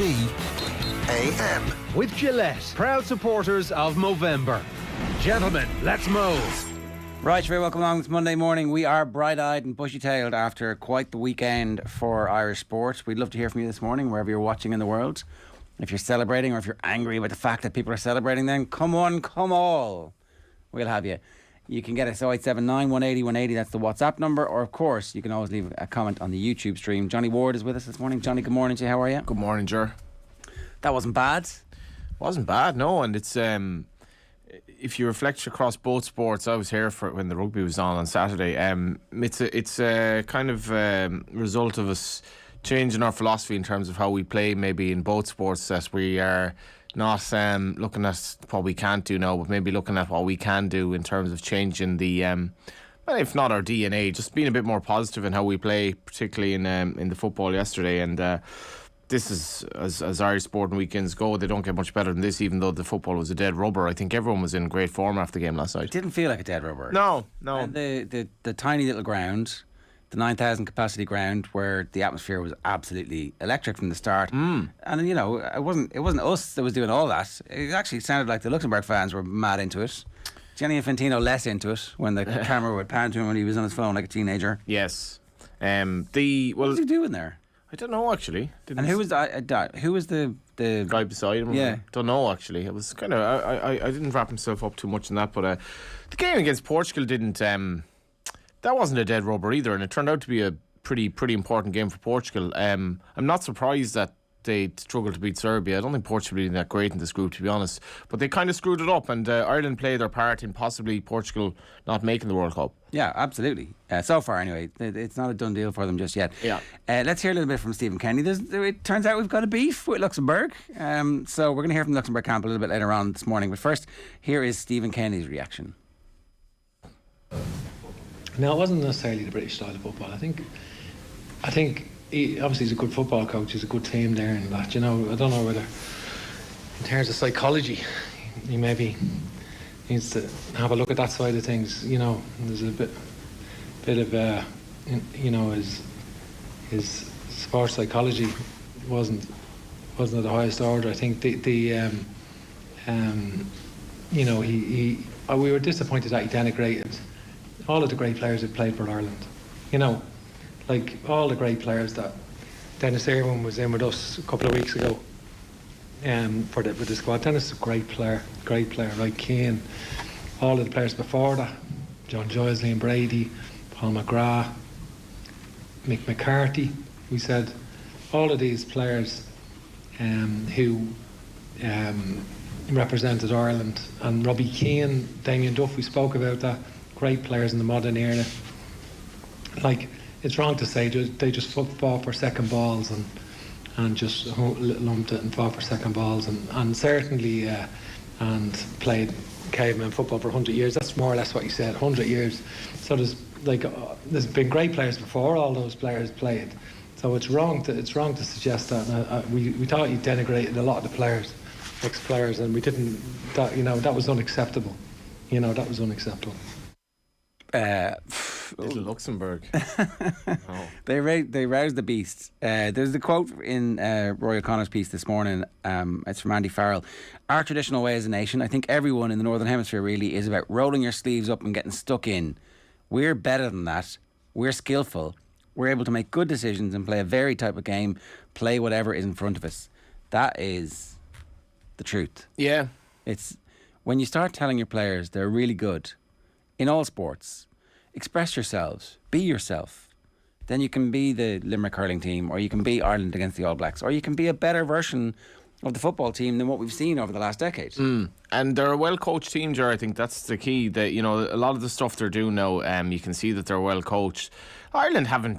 OTB AM. With Gillette, proud supporters of Movember. Gentlemen, let's move. Right, very welcome along this Monday morning. We are bright-eyed and bushy-tailed after quite the weekend for Irish sport. We'd love to hear from you this morning, wherever you're watching in the world. If you're celebrating or if you're angry about the fact that people are celebrating, then come on, come all. We'll have you. You can get us 0879 180 180. That's the WhatsApp number. Or, of course, you can always leave a comment on the YouTube stream. Johnny Ward is with us this morning. Johnny, good morning to you. How are you? Good morning, Ger. That wasn't bad. Wasn't bad, no. And it's if you reflect across both sports, I was here for when the rugby was on Saturday. It's a kind of result of us changing our philosophy in terms of how we play, maybe in both sports, that we are not looking at what we can't do now, but maybe looking at what we can do in terms of changing the, well, if not our DNA, just being a bit more positive in how we play, particularly in the football yesterday. And this is, as Irish sporting weekends go, they don't get much better than this, even though the football was a dead rubber. I think everyone was in great form after the game last night. It didn't feel like a dead rubber. No. And the tiny little ground, the 9,000 capacity ground, where the atmosphere was absolutely electric from the start. And you know, it wasn't us that was doing all that. It actually sounded like the Luxembourg fans were mad into it. Gianni Infantino less into it when the camera would pan to him when he was on his phone like a teenager. Yes. What was he doing there? I don't know, actually. And who was the guy beside him? Yeah. Don't know, actually. It was kind of... I didn't wrap himself up too much in that, but the game against Portugal didn't... that wasn't a dead rubber either, and it turned out to be a pretty important game for Portugal. I'm not surprised that they struggled to beat Serbia. I don't think Portugal are that great in this group, to be honest. But they kind of screwed it up, and Ireland played their part in possibly Portugal not making the World Cup. Yeah, absolutely. So far, anyway, it's not a done deal for them just yet. Yeah. Let's hear a little bit from Stephen Kenny. It turns out we've got a beef with Luxembourg. So we're going to hear from the Luxembourg camp a little bit later on this morning. But first, here is Stephen Kenny's reaction. No, it wasn't necessarily the British style of football. I think obviously he's a good football coach. He's a good team there, and that. You know, I don't know whether in terms of psychology, he maybe needs to have a look at that side of things. You know, there's a bit of you know, his sports psychology wasn't at the highest order. I think you know, we were disappointed that he denigrated all of the great players that played for Ireland. You know, like all the great players that Dennis Irwin was in with us a couple of weeks ago with the squad. Dennis is a great player, right? Keegan, all of the players before that, John Giles, Liam Brady, Paul McGrath, Mick McCarthy. We said all of these players who represented Ireland, and Robbie Keane, Damien Duff, we spoke about that. Great players in the modern era. Like, it's wrong to say they just fought for second balls and just lumped it and fought for second balls and certainly and played caveman football for 100 years. That's more or less what you said, 100 years. So there's been great players before all those players played. So it's wrong to suggest that. And we thought you denigrated a lot of the players, ex-players, and we didn't. That was unacceptable. You know, that was unacceptable. Little Luxembourg. Oh. They roused the beast. There's the quote in Roy O'Connor's piece this morning. It's from Andy Farrell. Our traditional way as a nation, I think everyone in the Northern Hemisphere really, is about rolling your sleeves up and getting stuck in. We're better than that. We're skillful. We're able to make good decisions and play a varied type of game, play whatever is in front of us. That is the truth. Yeah. It's when you start telling your players they're really good in all sports, express yourselves, be yourself, then you can be the Limerick hurling team, or you can be Ireland against the All Blacks, or you can be a better version of the football team than what we've seen over the last decade. And they're a well-coached team, Ger. I think that's the key. That, you know, a lot of the stuff they're doing now, you can see that they're well-coached. Ireland they haven't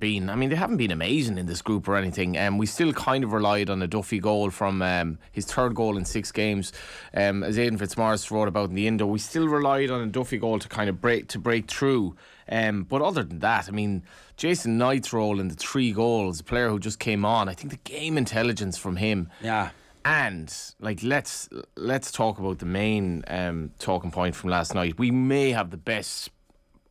been amazing in this group or anything. We still kind of relied on a Duffy goal from his third goal in 6 games. As Aidan Fitzmaurice wrote about in the Indo, we still relied on a Duffy goal to kind of break through. But other than that, I mean, Jason Knight's role in the 3 goals, a player who just came on, I think the game intelligence from him. Yeah. And like, let's talk about the main talking point from last night. We may have the best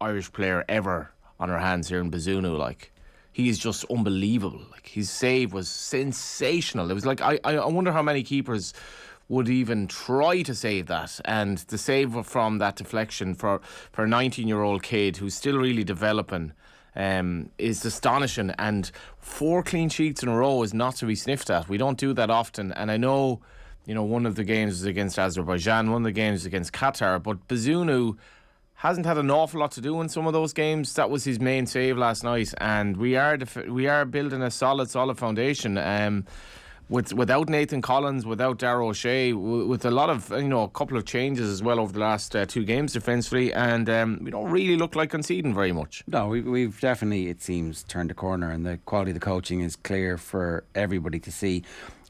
Irish player ever on our hands here in Bazunu. Like, he is just unbelievable. Like, his save was sensational. It was like, I wonder how many keepers would even try to save that. And the save from that deflection for a 19-year-old kid who's still really developing is astonishing. And 4 clean sheets in a row is not to be sniffed at. We don't do that often. And I know, one of the games was against Azerbaijan, one of the games was against Qatar, but Bazunu hasn't had an awful lot to do in some of those games. That was his main save last night, and we are building a solid foundation. Without Nathan Collins, without Darragh O'Shea, with a lot of a couple of changes as well over the last 2 games defensively, and we don't really look like conceding very much. No, we've definitely, it seems, turned a corner, and the quality of the coaching is clear for everybody to see.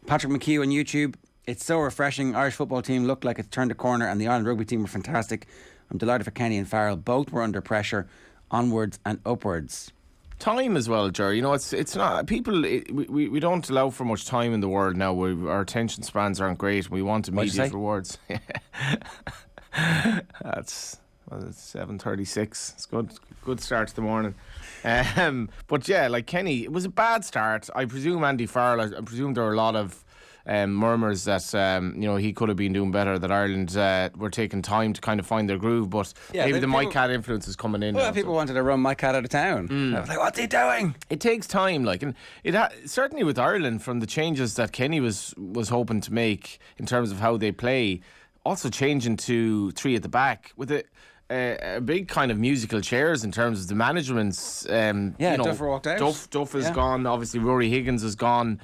Patrick McHugh on YouTube. It's so refreshing. Irish football team looked like it's turned a corner, and the Ireland rugby team were fantastic. I'm delighted for Kenny and Farrell. Both were under pressure, onwards and upwards. Time as well, Jerry. It's not people. We don't allow for much time in the world now. Our attention spans aren't great. We want immediate rewards. That's 7:36. It's good start to the morning. But yeah, like Kenny, it was a bad start. I presume Andy Farrell. I presume there were a lot of murmurs that he could have been doing better, that Ireland were taking time to kind of find their groove, but maybe the Mike Catt influence is coming in. Well, people wanted to run Mike Catt out of town. I was like, what's he doing? It takes time, and certainly with Ireland, from the changes that Kenny was hoping to make in terms of how they play, also changing to 3 at the back with a big kind of musical chairs in terms of the management's. Duffer walked out. Duff is gone. Obviously, Rory Higgins is gone.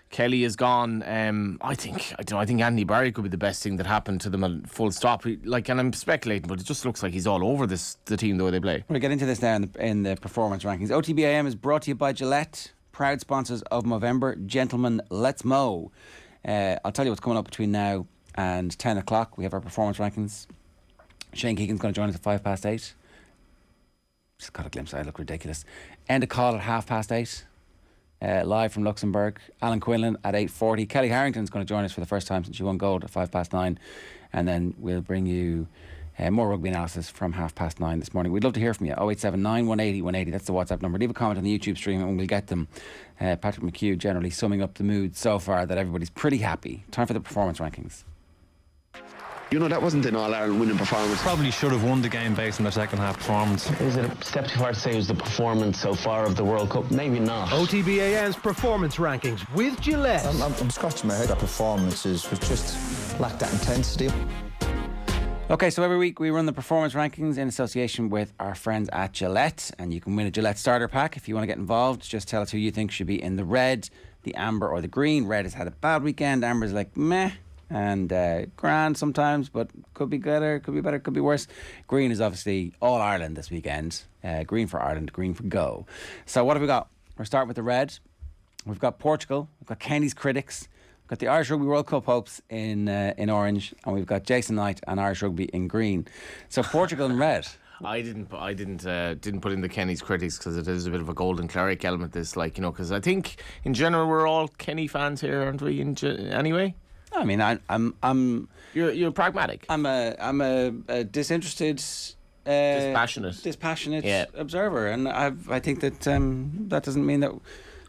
Kelly is gone. I think Andy Barry could be the best thing that happened to them. At full stop. And I'm speculating, but it just looks like he's all over the team the way they play. We'll get into this now in the performance rankings. OTB AM is brought to you by Gillette, proud sponsors of Movember. Gentlemen, let's mow. I'll tell you what's coming up between now and 10 o'clock. We have our performance rankings. Shane Keegan's going to join us at 8:05. Just got a glimpse. I look ridiculous. Enda Coll at 8:30. Live from Luxembourg. Alan Quinlan at 8:40. Kelly Harrington is going to join us for the first time since she won gold at 9:05. And then we'll bring you more rugby analysis from 9:30 this morning. We'd love to hear from you. 0879 180 180. That's the WhatsApp number. Leave a comment on the YouTube stream and we'll get them. Patrick McHugh generally summing up the mood so far that everybody's pretty happy. Time for the performance rankings. That wasn't an All-Ireland winning performance. Probably should have won the game based on their second half performance. Is it a step too far to say it was the performance so far of the World Cup? Maybe not. OTB AM's performance rankings with Gillette. I'm scratching my head. That performances was just lacked that intensity. Okay, so every week we run the performance rankings in association with our friends at Gillette, and you can win a Gillette starter pack. If you want to get involved, just tell us who you think should be in the red, the amber or the green. Red has had a bad weekend, amber's like meh, and grand sometimes, but could be better, could be worse. Green is obviously all Ireland this weekend. Green for Ireland, green for go. So what have we got? We're starting with the red. We've got Portugal, we've got Kenny's critics, we've got the Irish Rugby World Cup hopes in orange, and we've got Jason Knight and Irish Rugby in green. So Portugal in red. I didn't put in the Kenny's critics because it is a bit of a golden cleric element. This, because I think in general we're all Kenny fans here, aren't we? Anyway. I mean, I'm. You're pragmatic. I'm a disinterested, dispassionate observer, and I think that that doesn't mean that.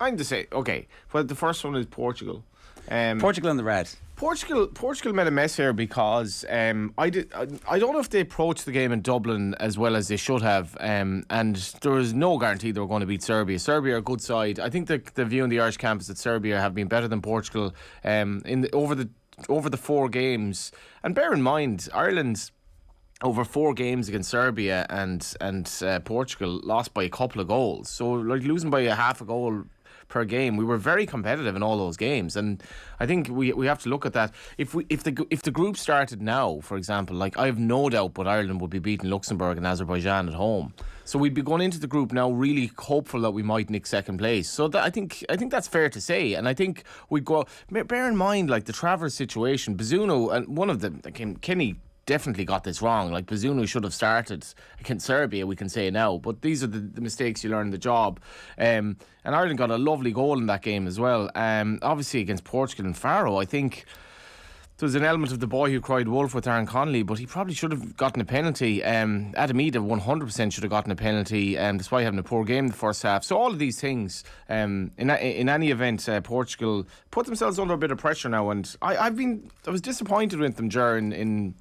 I'm to say okay. Well, the first one is Portugal. Portugal in the red. Portugal made a mess here because I don't know if they approached the game in Dublin as well as they should have, and there was no guarantee they were going to beat Serbia. Serbia are a good side. I think the view in the Irish camp is that Serbia have been better than Portugal over the 4 games. And bear in mind, Ireland over 4 games against Serbia and Portugal lost by a couple of goals. So losing by a half a goal per game, we were very competitive in all those games, and I think we have to look at that. If the group started now, for example, I have no doubt, but Ireland would be beating Luxembourg and Azerbaijan at home. So we'd be going into the group now really hopeful that we might nick second place. So I think that's fair to say, and I think we'd go. Bear in mind, the Travers situation, Bazunu, and one of them, Kenny definitely got this wrong. Bazunu should have started against Serbia, we can say now, but these are the mistakes you learn in the job. And Ireland got a lovely goal in that game as well. Obviously against Portugal and Faro, I think there's an element of the boy who cried wolf with Aaron Connolly, but he probably should have gotten a penalty. Adam Ida 100% should have gotten a penalty, despite having a poor game in the first half. So all of these things, in any event, Portugal put themselves under a bit of pressure now, and I was disappointed with them, Ger, in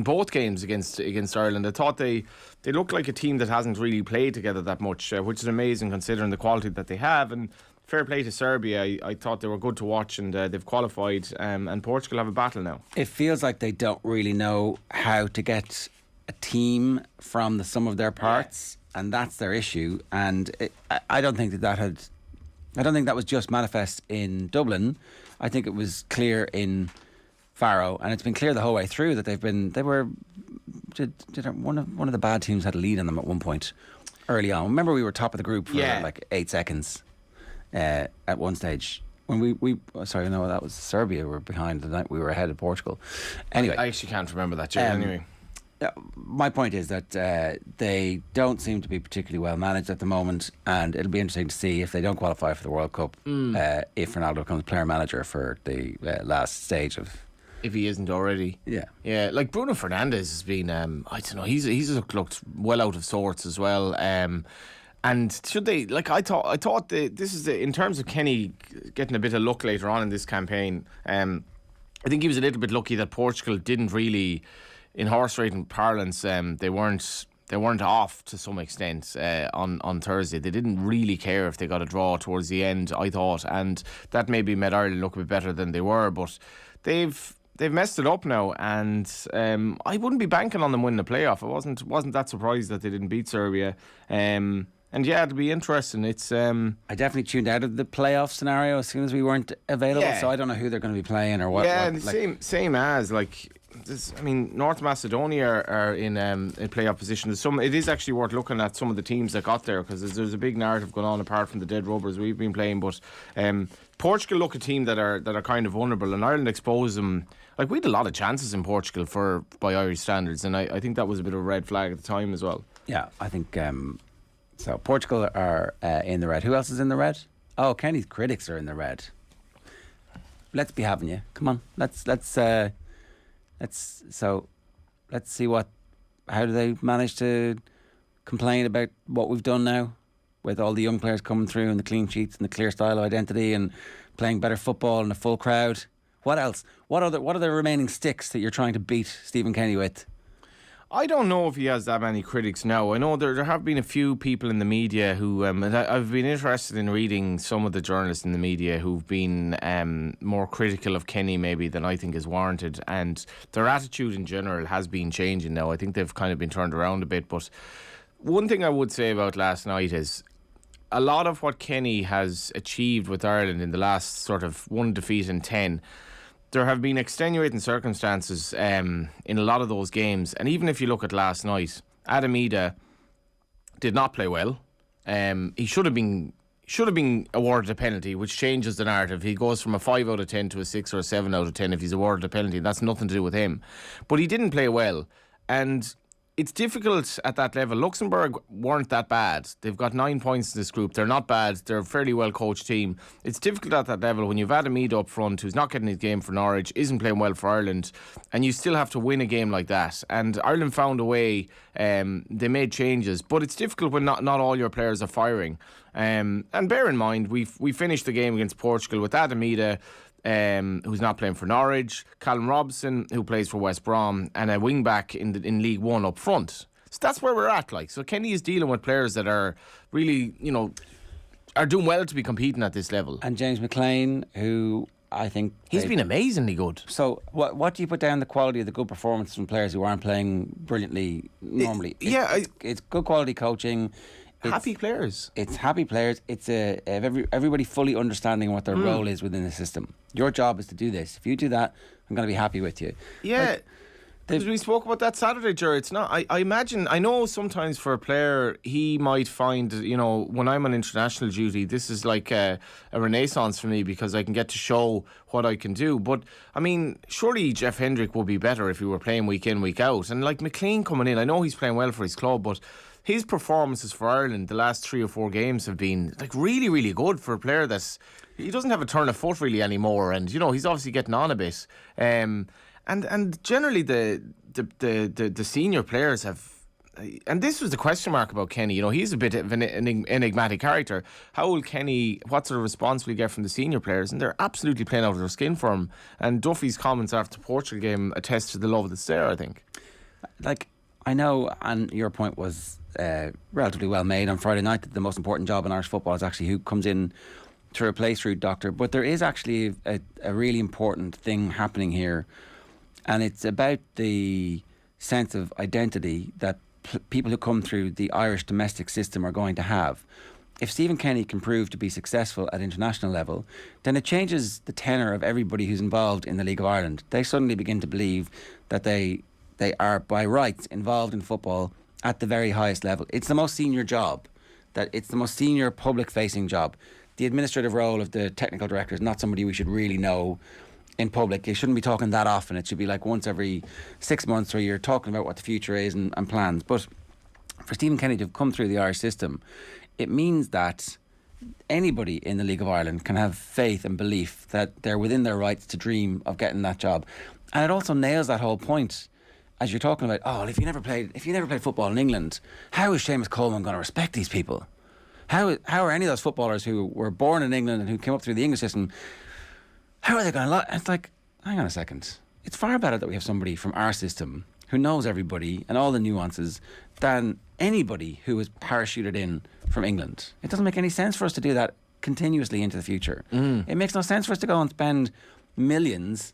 both games against Ireland. I thought they looked like a team that hasn't really played together that much, which is amazing considering the quality that they have. And fair play to Serbia. I thought they were good to watch, and they've qualified, and Portugal have a battle now. It feels like they don't really know how to get a team from the sum of their parts, and that's their issue. And I don't think that was just manifest in Dublin. I think it was clear in Faro, and it's been clear the whole way through that one of the bad teams had a lead on them at one point early on. Remember, we were top of the group for like 8 seconds. At one stage when that was Serbia. We were behind the night we were ahead of Portugal. Anyway, I actually can't remember that. Anyway, my point is that they don't seem to be particularly well managed at the moment, and it'll be interesting to see if they don't qualify for the World Cup. If Ronaldo becomes player manager for the last stage of. If he isn't already. Yeah, like Bruno Fernandes has been, I don't know, he's looked well out of sorts as well. And should they, like I thought this is in terms of Kenny getting a bit of luck later on in this campaign. I think he was a little bit lucky that Portugal didn't really, in horse racing parlance, they weren't off to some extent on Thursday. They didn't really care if they got a draw towards the end, I thought, and that maybe made Ireland look a bit better than they were. But they've messed it up now, and I wouldn't be banking on them winning the playoff. I wasn't that surprised that they didn't beat Serbia. And yeah, it'll be interesting. It's I definitely tuned out of the playoff scenario as soon as we weren't available, so I don't know who they're going to be playing or what. Yeah, same as like this, I mean, North Macedonia are in playoff position. It is actually worth looking at some of the teams that got there, because there's a big narrative going on apart from the dead rubbers we've been playing. But Portugal look a team that are kind of vulnerable, and Ireland exposed them. Like, we had a lot of chances in Portugal by Irish standards, and I think that was a bit of a red flag at the time as well. Yeah, I think. So Portugal are in the red. Who else is in the red? Oh, Kenny's critics are in the red. Let's be having you. Come on, let's see how do they manage to complain about what we've done now, with all the young players coming through and the clean sheets and the clear style of identity and playing better football and a full crowd. What else? What are the remaining sticks that you're trying to beat Stephen Kenny with? I don't know if he has that many critics now. I know there have been a few people in the media who, and I've been interested in reading some of the journalists in the media who've been more critical of Kenny maybe than I think is warranted, and their attitude in general has been changing now. I think they've kind of been turned around a bit. But one thing I would say about last night is a lot of what Kenny has achieved with Ireland in the last sort of 1 defeat in 10, there have been extenuating circumstances in a lot of those games. And even if you look at last night, Adam Ida did not play well. He should have been awarded a penalty, which changes the narrative. He goes from a 5 out of 10 to a 6 or a 7 out of 10 if he's awarded a penalty. That's nothing to do with him. But he didn't play well. And it's difficult at that level. Luxembourg weren't that bad. They've got 9 points in this group. They're not bad. They're a fairly well coached team. It's difficult at that level when you've Adam Ida up front, who's not getting his game for Norwich, isn't playing well for Ireland, and you still have to win a game like that. And Ireland found a way. They made changes, but it's difficult when not all your players are firing. And bear in mind, we finished the game against Portugal with Adam Ida, who's not playing for Norwich, Callum Robson, who plays for West Brom, and a wing back in League One up front. So that's where we're at. Like, so Kenny is dealing with players that are really, are doing well to be competing at this level. And James McLean, who I think he's been amazingly good. So what do you put down the quality of the good performances from players who aren't playing brilliantly normally? It's good quality coaching. Happy players. It's happy players. It's everybody fully understanding what their role is within the system. Your job is to do this. If you do that, I'm going to be happy with you. Yeah. Because we spoke about that Saturday, Ger. It's not. I imagine. I know sometimes for a player, he might find, when I'm on international duty, this is like a renaissance for me because I can get to show what I can do. But I mean, surely Jeff Hendrick would be better if he were playing week in, week out. And like McLean coming in, I know he's playing well for his club, but his performances for Ireland the last 3 or 4 games have been like really, really good for a player he doesn't have a turn of foot really anymore, and he's obviously getting on a bit. And generally the senior players have, and this was the question mark about Kenny. He's a bit of an enigmatic character. How will Kenny? What sort of response will he get from the senior players? And they're absolutely playing out of their skin for him. And Duffy's comments after the Portugal game attest to the love that's there, I think. Like, I know, and your point was relatively well made on Friday night, that the most important job in Irish football is actually who comes in to replace Ruud Doctor. But there is actually a really important thing happening here, and it's about the sense of identity that people who come through the Irish domestic system are going to have. If Stephen Kenny can prove to be successful at international level, then it changes the tenor of everybody who's involved in the League of Ireland. They suddenly begin to believe that they are by rights involved in football at the very highest level. It's the most senior job, that it's the most senior public facing job. The administrative role of the technical director is not somebody we should really know in public. You shouldn't be talking that often. It should be like once every 6 months where you're talking about what the future is and plans. But for Stephen Kenny to have come through the Irish system, it means that anybody in the League of Ireland can have faith and belief that they're within their rights to dream of getting that job. And it also nails that whole point, as you're talking about, if you never played football in England, how is Seamus Coleman going to respect these people? How are any of those footballers who were born in England and who came up through the English system, how are they going to... It's like, hang on a second. It's far better that we have somebody from our system who knows everybody and all the nuances than anybody who is parachuted in from England. It doesn't make any sense for us to do that continuously into the future. It makes no sense for us to go and spend millions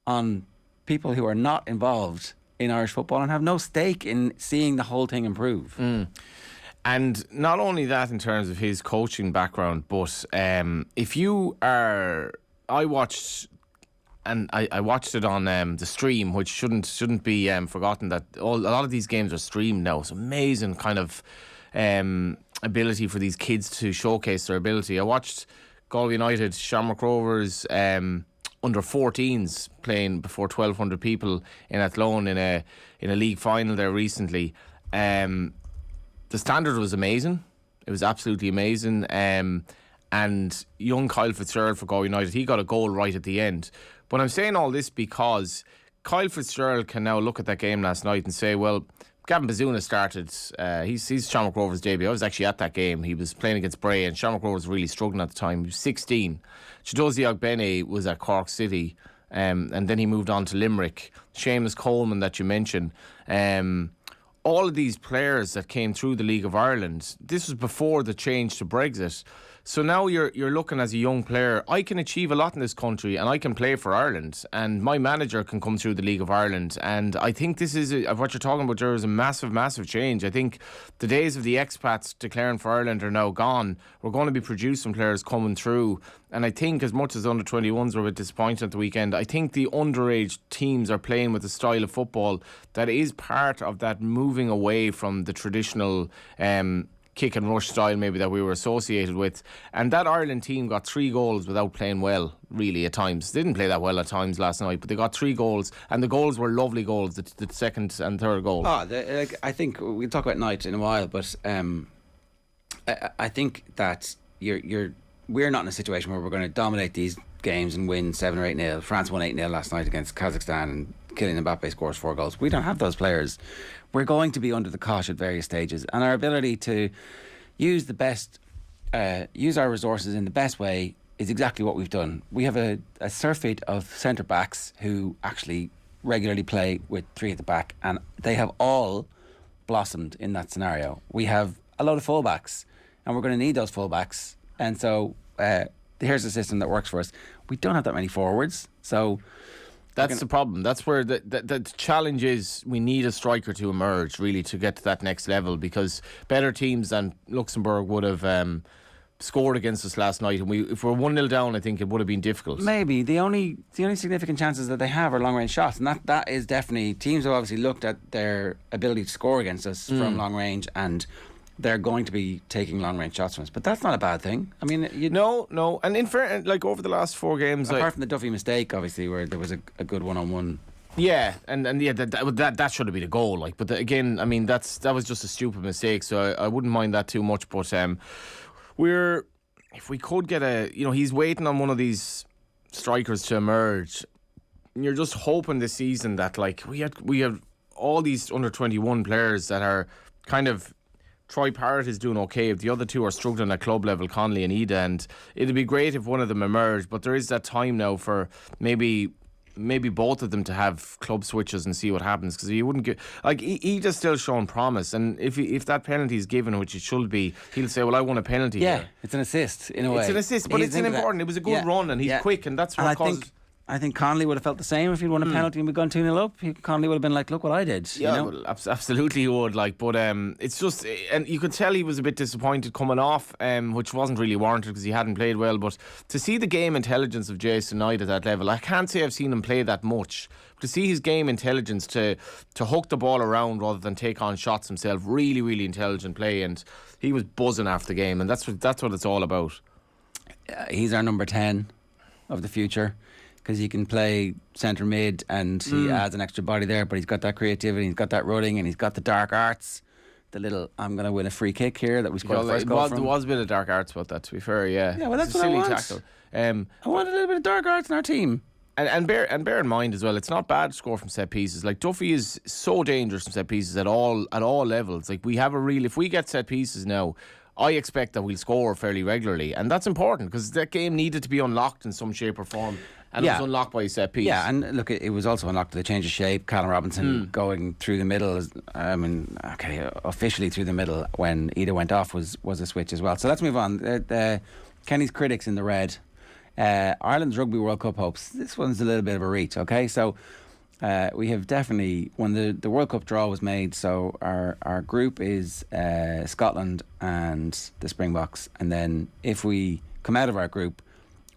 on people who are not involved in Irish football and have no stake in seeing the whole thing improve. And not only that in terms of his coaching background, but if you are... I watched it on the stream, which shouldn't be forgotten, that a lot of these games are streamed now. It's amazing kind of ability for these kids to showcase their ability. I watched Galway United, Shamrock Rovers under 14s playing before 1,200 people in Athlone in a league final there recently. The standard was amazing. It was absolutely amazing. And young Kyle Fitzgerald for Galway United, he got a goal right at the end. But I'm saying all this because Kyle Fitzgerald can now look at that game last night and say, well, Gavin Bazuna started. He's Shamrock Rovers' debut. I was actually at that game. He was playing against Bray, and Shamrock Rovers were really struggling at the time. He was 16. Chidozie Ogbene was at Cork City, and then he moved on to Limerick. Seamus Coleman that you mentioned. All of these players that came through the League of Ireland, this was before the change to Brexit. So now you're looking as a young player, I can achieve a lot in this country and I can play for Ireland, and my manager can come through the League of Ireland. And I think this is what you're talking about there is a massive, massive change. I think the days of the expats declaring for Ireland are now gone. We're going to be producing players coming through. And I think as much as under 21s were a bit disappointed at the weekend, I think the underage teams are playing with a style of football that is part of that moving away from the traditional kick and rush style maybe that we were associated with. And that Ireland team got 3 goals without playing well, really, at times. They didn't play that well at times last night, but they got 3 goals, and the goals were lovely goals, the second and third goal. I think we'll talk about night in a while, but I think that we're not in a situation where we're going to dominate these games and win 7 or 8-0. France won 8-0 last night against Kazakhstan, and Kylian Mbappe scores 4 goals. We don't have those players. We're going to be under the cosh at various stages, and our ability to use our resources in the best way is exactly what we've done. We have a surfeit of centre backs who actually regularly play with 3 at the back, and they have all blossomed in that scenario. We have a lot of fullbacks, and we're going to need those fullbacks, and so here's a system that works for us. We don't have that many forwards, so that's the problem. That's where the challenge is. We need a striker to emerge, really, to get to that next level, because better teams than Luxembourg would have scored against us last night, and if we're 1-0 down, I think it would have been difficult. Maybe the only significant chances that they have are long range shots, and that is definitely, teams have obviously looked at their ability to score against us from long range, and they're going to be taking long range shots from us. But that's not a bad thing. I mean, no, and in fairness, like over the last 4 games, apart from the Duffy mistake, obviously, where there was a good 1-on-1. Yeah, and that should have been a goal. Like, but again, I mean, that was just a stupid mistake. So I wouldn't mind that too much. But if we could get he's waiting on one of these strikers to emerge. And you're just hoping this season that like we have all these under 21 players that are kind of. Troy Parrott is doing okay. If the other two are struggling at club level, Connolly and Ida, and it'd be great if one of them emerged. But there is that time now for maybe both of them to have club switches and see what happens, because you wouldn't get like Ida's still showing promise, and if that penalty is given, which it should be, he'll say, "Well, I won a penalty." Yeah, here. it's an assist in a way. It's an assist, but it's an important. It was a good run, and he's quick, and that's what caused. I think Connolly would have felt the same if he'd won a penalty and we'd gone 2-0 up. Connolly would have been like, look what I did. Yeah, you know? well, absolutely he would. Like, but it's just, and you could tell he was a bit disappointed coming off, which wasn't really warranted because he hadn't played well. But to see the game intelligence of Jason Knight at that level, I can't say I've seen him play that much. To see his game intelligence to hook the ball around rather than take on shots himself, really, really intelligent play, and he was buzzing after the game, and that's what it's all about. He's our number 10 of the future, because he can play centre mid and he adds an extra body there, but he's got that creativity, he's got that running, and he's got the dark arts. The little, I'm going to win a free kick here that we scored the first goal from. There was a bit of dark arts about that, to be fair, yeah. Yeah, well, that's what I want. Tackle. I want a little bit of dark arts in our team. And bear in mind as well, it's not bad to score from set pieces. Like, Duffy is so dangerous from set pieces at all levels. Like, we have if we get set pieces now, I expect that we'll score fairly regularly, and that's important because that game needed to be unlocked in some shape or form. And it was unlocked by a set piece. Yeah, and look, it was also unlocked with a change of shape. Callum Robinson going through the middle, officially through the middle when Ida went off was a switch as well. So let's move on. Kenny's critics in the red. Ireland's Rugby World Cup hopes. This one's a little bit of a reach, okay? So we have definitely, when the World Cup draw was made, so our group is Scotland and the Springboks. And then if we come out of our group,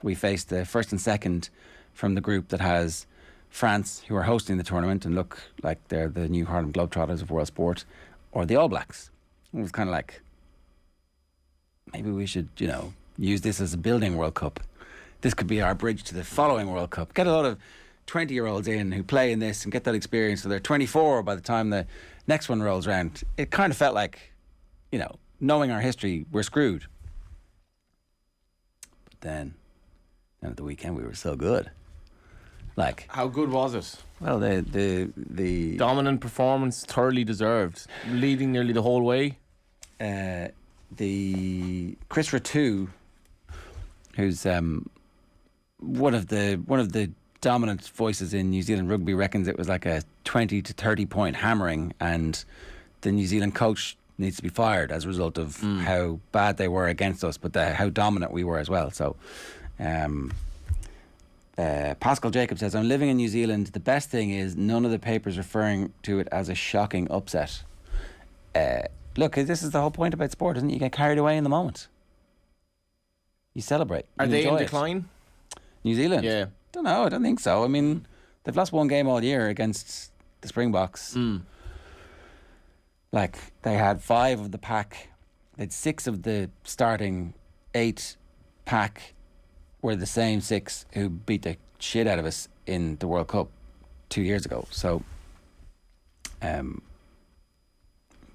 we face the first and second from the group that has France, who are hosting the tournament and look like they're the new Harlem Globetrotters of world sport, or the All Blacks. It was kind of like, maybe we should, use this as a building World Cup. This could be our bridge to the following World Cup. Get a lot of 20-year-olds in who play in this and get that experience, so they're 24 by the time the next one rolls around. It kind of felt like, knowing our history, we're screwed. But then at the weekend we were so good. Like, how good was it? Well, the dominant performance, thoroughly deserved, leading nearly the whole way. The Chris Ratu, who's one of the dominant voices in New Zealand rugby, reckons it was like a 20 to 30 point hammering, and the New Zealand coach needs to be fired as a result of how bad they were against us, but how dominant we were as well. So Pascal Jacob says, I'm living in New Zealand. The best thing is none of the papers referring to it as a shocking upset. Look, this is the whole point about sport, isn't it? You get carried away in the moment. You celebrate. Are they in decline? New Zealand? Yeah. Don't know. I don't think so. I mean, they've lost one game all year against the Springboks. Like, they had 5 of the pack. They had 6 of the starting 8 pack were the same 6 who beat the shit out of us in the World Cup 2 years ago. So, but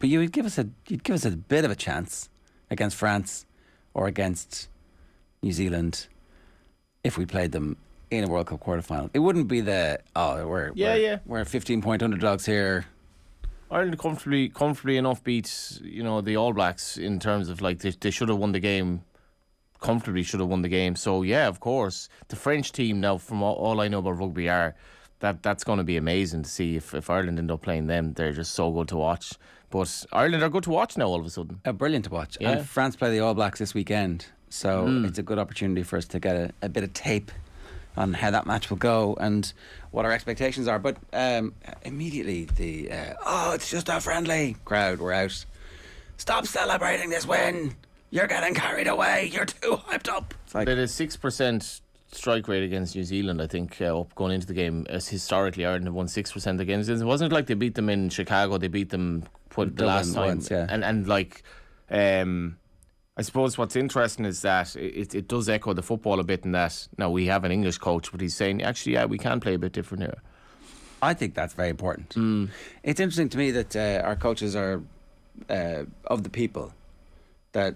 you'd give us a bit of a chance against France or against New Zealand if we played them in a World Cup quarterfinal. It wouldn't be we're 15-point underdogs here. Ireland comfortably enough beat the All Blacks in terms of like they should have won the game. Comfortably should have won the game. So yeah, of course, the French team now, from all I know about rugby, that's going to be amazing to see if Ireland end up playing them. They're just so good to watch. But Ireland are good to watch now all of a sudden. Brilliant to watch. Yeah. And France play the All Blacks this weekend, so it's a good opportunity for us to get a bit of tape on how that match will go and what our expectations are. But immediately it's just a friendly crowd were out. Stop celebrating this win. You're getting carried away. You're too hyped up. It's like, They had a 6% strike rate against New Zealand, I think, up going into the game. As historically, Ireland have won 6% against them. It wasn't like they beat them in Chicago. They beat them the last time. once, yeah. And like, I suppose what's interesting is that it does echo the football a bit in that, now we have an English coach, but he's saying, actually, yeah, we can play a bit different here. I think that's very important. It's interesting to me that our coaches are of the people. That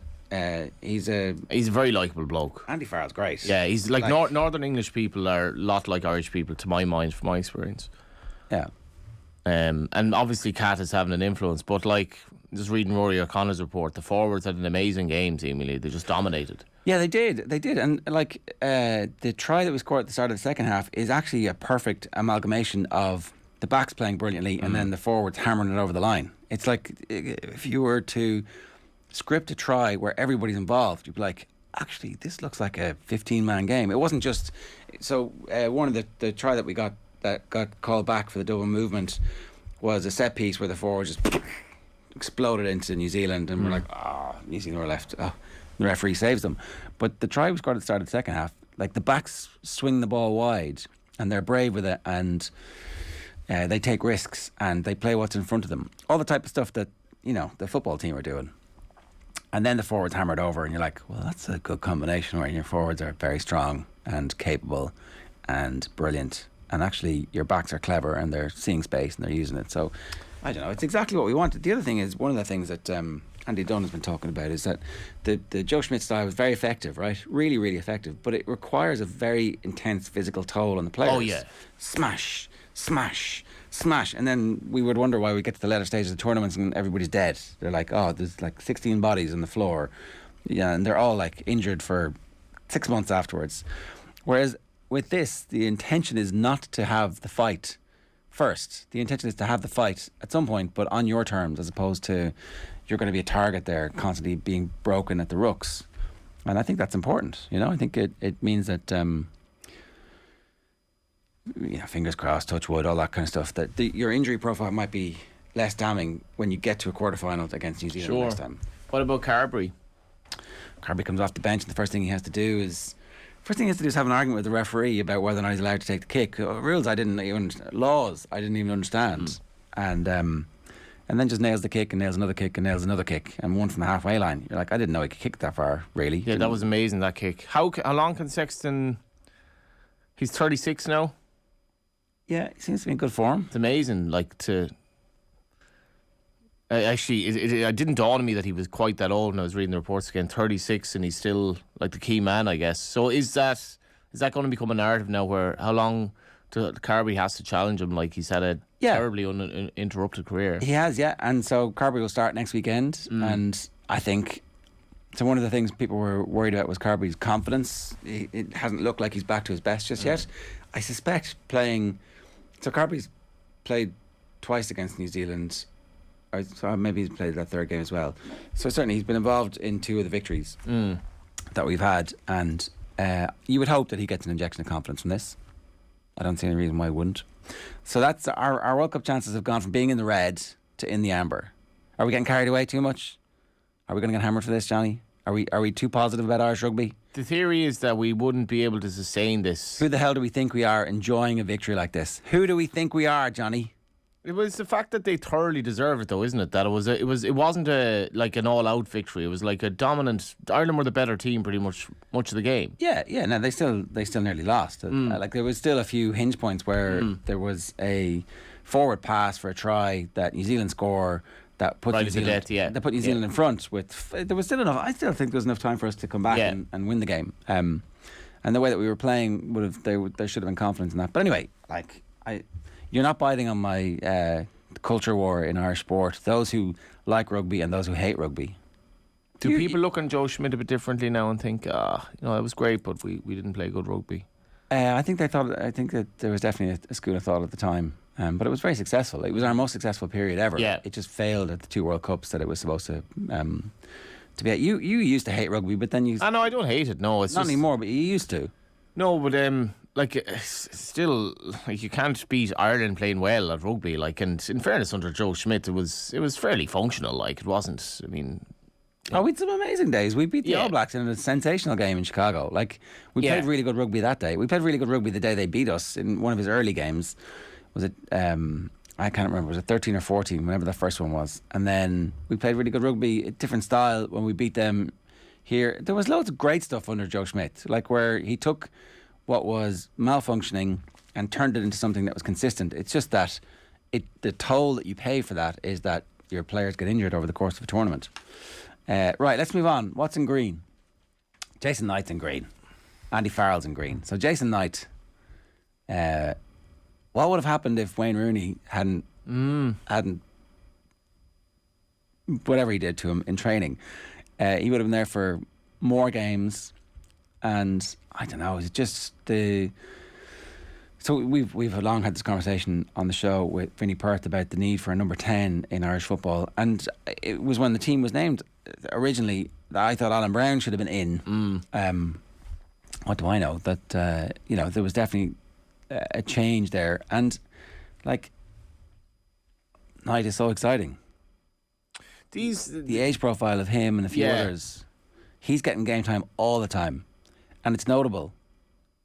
he's a very likeable bloke. Andy Farrell's great. Yeah, he's like Northern English people are a lot like Irish people, to my mind, from my experience. Yeah. And obviously Cat is having an influence, but like, just reading Rory O'Connor's report, the forwards had an amazing game, seemingly. They just dominated. Yeah, they did. And like the try that was scored at the start of the second half is actually a perfect amalgamation of the backs playing brilliantly and then the forwards hammering it over the line. It's like if you were to script a try where everybody's involved, you'd be like, actually, this looks like a 15-man game. It wasn't just... So one of the try that we got that got called back for the double movement was a set piece where the forwards just exploded into New Zealand, and we're like, New Zealand were left. The referee saves them. But the try was scored at the start of the second half. Like, the backs swing the ball wide, and they're brave with it, and they take risks, and they play what's in front of them. All the type of stuff that, the football team are doing. And then the forwards hammered over, and you're like, well, that's a good combination where your forwards are very strong and capable and brilliant. And actually, your backs are clever and they're seeing space and they're using it. So, I don't know. It's exactly what we wanted. The other thing is, one of the things that Andy Dunn has been talking about is that the Joe Schmidt style was very effective, right? Really, really effective. But it requires a very intense physical toll on the players. Oh, yeah. Smash, smash, smash. And then we would wonder why we get to the later stages of the tournaments and everybody's dead. They're like, there's like 16 bodies on the floor. Yeah, and they're all like injured for 6 months afterwards. Whereas with this, the intention is not to have the fight first. The intention is to have the fight at some point, but on your terms, as opposed to you're going to be a target there, constantly being broken at the rucks. And I think that's important. I think it means that, fingers crossed, touch wood, all that kind of stuff, that your injury profile might be less damning when you get to a quarterfinal against New Zealand next time. What about Carberry? Carberry comes off the bench, and the first thing he has to do is have an argument with the referee about whether or not he's allowed to take the kick. Rules laws I didn't even understand. And then just nails the kick and nails another kick and nails another kick, and one from the halfway line. You're like, I didn't know he could kick that far, really. Yeah, that was amazing, that kick. How long can Sexton... He's 36 now? Yeah, he seems to be in good form. It's amazing, actually, it didn't dawn on me that he was quite that old when I was reading the reports again. 36, and he's still like the key man, I guess. So is that going to become a narrative now, where how long Carberry has to challenge him? Like, he's had a terribly uninterrupted career. He has, yeah. And so Carberry will start next weekend, and I think... So one of the things people were worried about was Carberry's confidence. It hasn't looked like he's back to his best just yet. I suspect playing... So Carberry's played twice against New Zealand... So maybe he's played that third game as well. So certainly he's been involved in two of the victories that we've had, and you would hope that he gets an injection of confidence from this. I don't see any reason why he wouldn't. So that's our World Cup chances have gone from being in the red to in the amber. Are we getting carried away too much? Are we going to get hammered for this, Johnny? Are we too positive about Irish rugby? The theory is that we wouldn't be able to sustain this. Who the hell do we think we are enjoying a victory like this? Who do we think we are, Johnny? It was the fact that they thoroughly deserve it, though, isn't it? That it wasn't an all-out victory. It was like a dominant. Ireland were the better team pretty much of the game. Yeah. No, they still nearly lost. Like, there was still a few hinge points where there was a forward pass for a try that New Zealand score that put New Zealand New Zealand in front. There was still enough. I still think there was enough time for us to come back and win the game. And the way that we were playing there should have been confidence in that. But anyway, you're not biting on my culture war in Irish sport. Those who like rugby and those who hate rugby. Do people look on Joe Schmidt a bit differently now and think, that was great, but we didn't play good rugby? I think that there was definitely a school of thought at the time, but it was very successful. It was our most successful period ever. Yeah. It just failed at the two World Cups that it was supposed to be at. You used to hate rugby, but then you... No, I don't hate it. No, it's not just... anymore, but you used to. No, but still, you can't beat Ireland playing well at rugby. And in fairness, under Joe Schmidt, it was fairly functional. It wasn't. I mean, Oh, we had some amazing days. We beat the All Blacks in a sensational game in Chicago. Like, we played really good rugby that day. We played really good rugby the day they beat us in one of his early games. Was it, I can't remember, was it 13 or 14, whenever the first one was. And then we played really good rugby, a different style when we beat them here. There was loads of great stuff under Joe Schmidt, like where he took what was malfunctioning and turned it into something that was consistent. It's just that the toll that you pay for that is that your players get injured over the course of a tournament. Right, let's move on. What's in green? Jason Knight's in green. Andy Farrell's in green. So Jason Knight, what would have happened if Wayne Rooney hadn't whatever he did to him in training? He would have been there for more games, and I don't know. Is it just the? So we've long had this conversation on the show with Vinnie Perth about the need for a number 10 in Irish football, and it was when the team was named originally that I thought Alan Brown should have been in. What do I know? That there was definitely a change there, and like Knight is so exciting. The age profile of him and a few others, he's getting game time all the time, and it's notable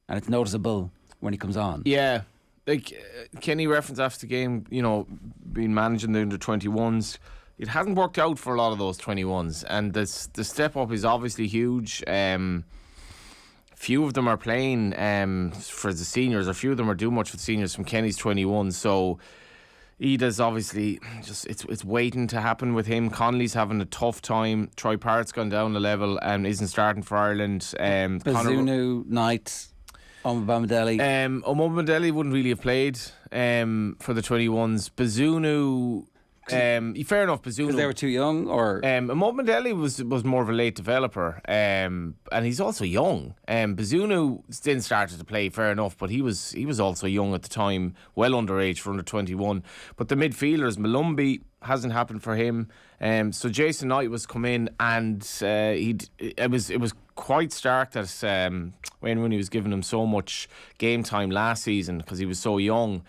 and it's noticeable when he comes on. Yeah, like Kenny referenced after the game, being managing the under-21s. It hasn't worked out for a lot of those 21s, and the step up is obviously huge. Few of them are playing for the seniors, or few of them are doing much for the seniors from Kenny's 21. So Ida's obviously just it's waiting to happen with him. Connolly's having a tough time. Troy Parrott's gone down a level and isn't starting for Ireland. Bazunu, Knight, Omobamidele. Omobamidele wouldn't really have played for the 21s. Bazunu. Fair enough, Bazunu. Because they were too young, or Omobamidele was more of a late developer, and he's also young. Bazunu then started to play, fair enough, but he was also young at the time, well underage for under 21. But the midfielders, Malumbi hasn't happened for him. So Jason Knight was come in, and it was quite stark that Wayne Rooney was giving him so much game time last season because he was so young.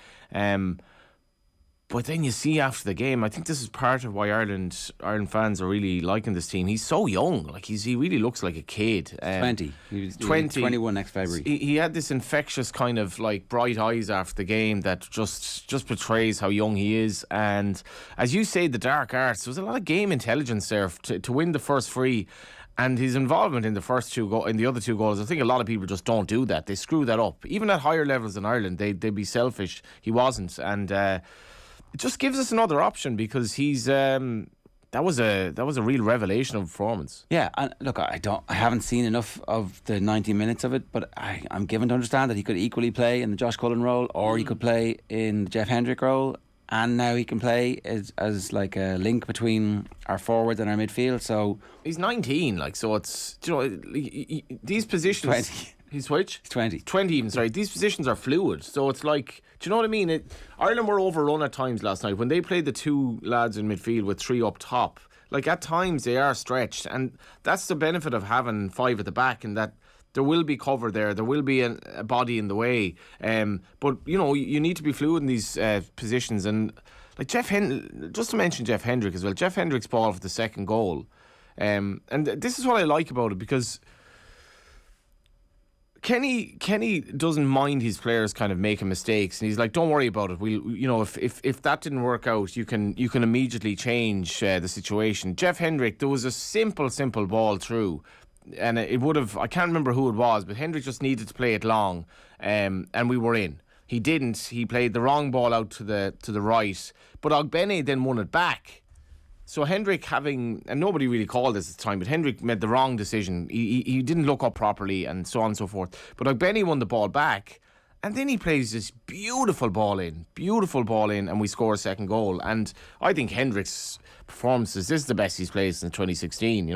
But then you see after the game, I think this is part of why Ireland fans are really liking this team. He's so young, like he really looks like a kid. 20, he was 21 next February. He had this infectious kind of like bright eyes after the game that just betrays how young he is. And as you say, the dark arts. There was a lot of game intelligence there to win the first free. And his involvement in the other two goals, I think a lot of people just don't do that. They screw that up. Even at higher levels in Ireland, they'd be selfish. He wasn't, and it just gives us another option because he's that was a real revelation of performance. Yeah, and look, I haven't seen enough of the 90 minutes of it, but I'm given to understand that he could equally play in the Josh Cullen role, or he could play in the Jeff Hendrick role. And now he can play as like a link between our forwards and our midfield. So he's 19, like, so it's these positions. 20. He's which? He's 20. 20 even, sorry. These positions are fluid, so it's like, do you know what I mean? Ireland were overrun at times last night when they played the two lads in midfield with three up top. Like at times they are stretched, and that's the benefit of having five at the back, and that there will be cover there. There will be a body in the way. But, you need to be fluid in these positions. And like just to mention Jeff Hendrick as well. Jeff Hendrick's ball for the second goal. And this is what I like about it, because Kenny doesn't mind his players kind of making mistakes, and he's like, don't worry about it. If that didn't work out, you can immediately change the situation. Jeff Hendrick, there was a simple ball through, and it would have, I can't remember who it was, but Hendrick just needed to play it long, and we were in. He didn't. He played the wrong ball out to the right, but Ogbene then won it back. So Hendrick and nobody really called this at the time, but Hendrick made the wrong decision. He didn't look up properly, and so on and so forth. But Ogbene won the ball back, and then he plays this beautiful ball in, and we score a second goal. And I think Hendrick's performances, this is the best he's played since 2016,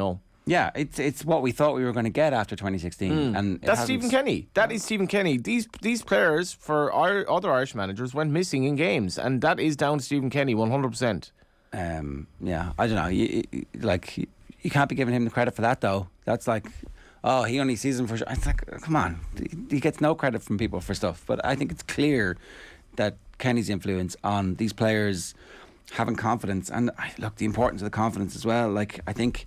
Yeah, it's what we thought we were going to get after 2016, and that's Stephen Kenny. That is Stephen Kenny. These players for our other Irish managers went missing in games, and that is down to Stephen Kenny 100%. Yeah, I don't know. You can't be giving him the credit for that though. That's like, oh, he only sees him for. It's like, come on, he gets no credit from people for stuff. But I think it's clear that Kenny's influence on these players having confidence, and look, the importance of the confidence as well. Like, I think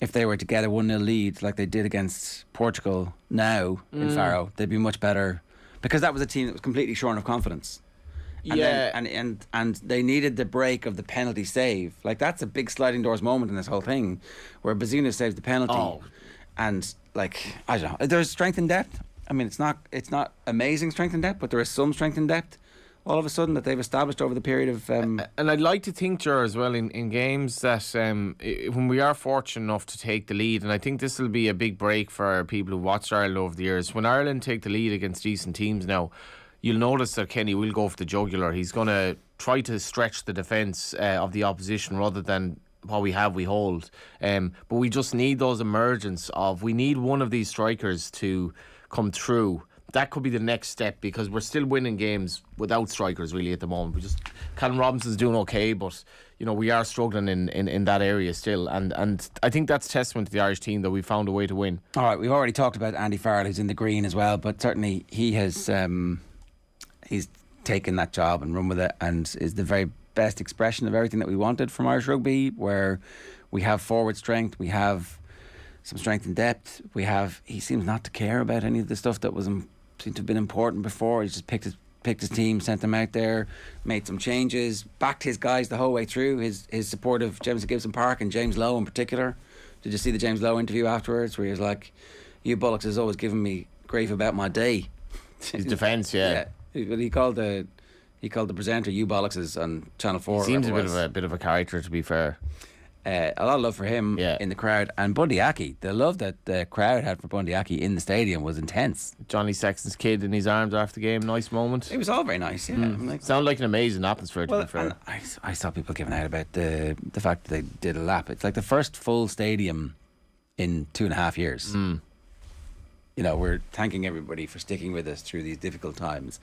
if they were to get a 1-0 lead like they did against Portugal now in Faro, they'd be much better, because that was a team that was completely shorn of confidence. And and they needed the break of the penalty save. Like, that's a big sliding doors moment in this whole thing, where Bazunu saves the penalty, and like, I don't know, there's strength in depth. I mean, it's not amazing strength in depth, but there is some strength in depth all of a sudden that they've established over the period of... and I'd like to think, Ger, as well, in games that when we are fortunate enough to take the lead, and I think this will be a big break for people who watched Ireland over the years, when Ireland take the lead against decent teams now, you'll notice that Kenny will go for the jugular. He's going to try to stretch the defence of the opposition rather than what we hold. But we just need those emergence of... We need one of these strikers to come through. That could be the next step, because we're still winning games without strikers really at the moment. Callum Robinson's doing okay, but we are struggling in that area still, and I think that's testament to the Irish team that we found a way to win. All right, we've already talked about Andy Farrell, who's in the green as well, but certainly he has he's taken that job and run with it, and is the very best expression of everything that we wanted from Irish rugby, where we have forward strength, we have some strength in depth, he seems not to care about any of the stuff that seemed to have been important before. He just picked his team, sent them out there, made some changes, backed his guys the whole way through. His support of James at Gibson Park and James Lowe in particular. Did you see the James Lowe interview afterwards, where he was like, "You bollocks has always given me grief about my day." His defence, yeah. But he called the presenter "you bollocks" on Channel 4. He seems a bit of a character, to be fair. A lot of love for him in the crowd, and Bundy Aki. The love that the crowd had for Bundy Aki in the stadium was intense. Johnny Sexton's kid in his arms after the game, nice moment. It was all very nice. Yeah, sounded like an amazing atmosphere. To be fair, I saw people giving out about the fact that they did a lap. It's like the first full stadium in 2.5 years. We're thanking everybody for sticking with us through these difficult times,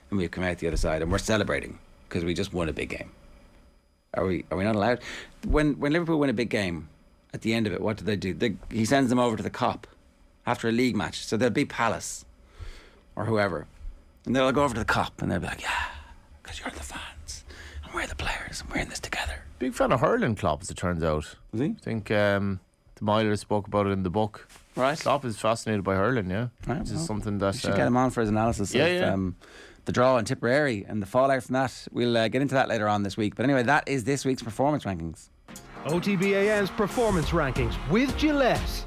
and we've come out the other side, and we're celebrating because we just won a big game. Are we not allowed? When Liverpool win a big game, at the end of it, what do they do? He sends them over to the Cop after a league match. So they'll be Palace or whoever, and they'll go over to the Cop and they'll be like, "Yeah, because you're the fans and we're the players and we're in this together." Big fan of hurling, Klopp, as it turns out. Was he? I think the Milers spoke about it in the book. Right. Klopp is fascinated by hurling, yeah. Right, which is something that... You should get him on for his analysis of the draw in Tipperary and the fallout from that. We'll get into that later on this week. But anyway, that is this week's performance rankings. OTB AM's performance rankings with Gillette.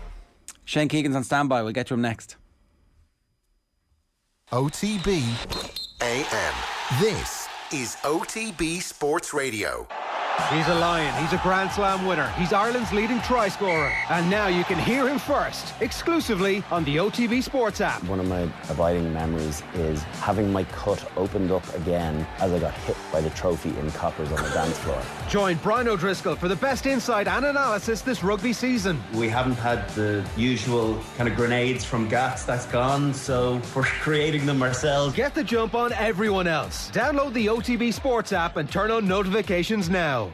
Shane Keegan's on standby. We'll get to him next. OTB AM. This is OTB Sports Radio. He's a Lion, he's a Grand Slam winner, he's Ireland's leading try scorer, and now you can hear him first, exclusively on the OTB Sports app. One of my abiding memories is having my cut opened up again as I got hit by the trophy in coppers on the dance floor. Join Brian O'Driscoll for the best insight and analysis this rugby season. We haven't had the usual kind of grenades from Gats, that's gone, so we're creating them ourselves. Get the jump on everyone else. Download the OTB Sports app and turn on notifications now.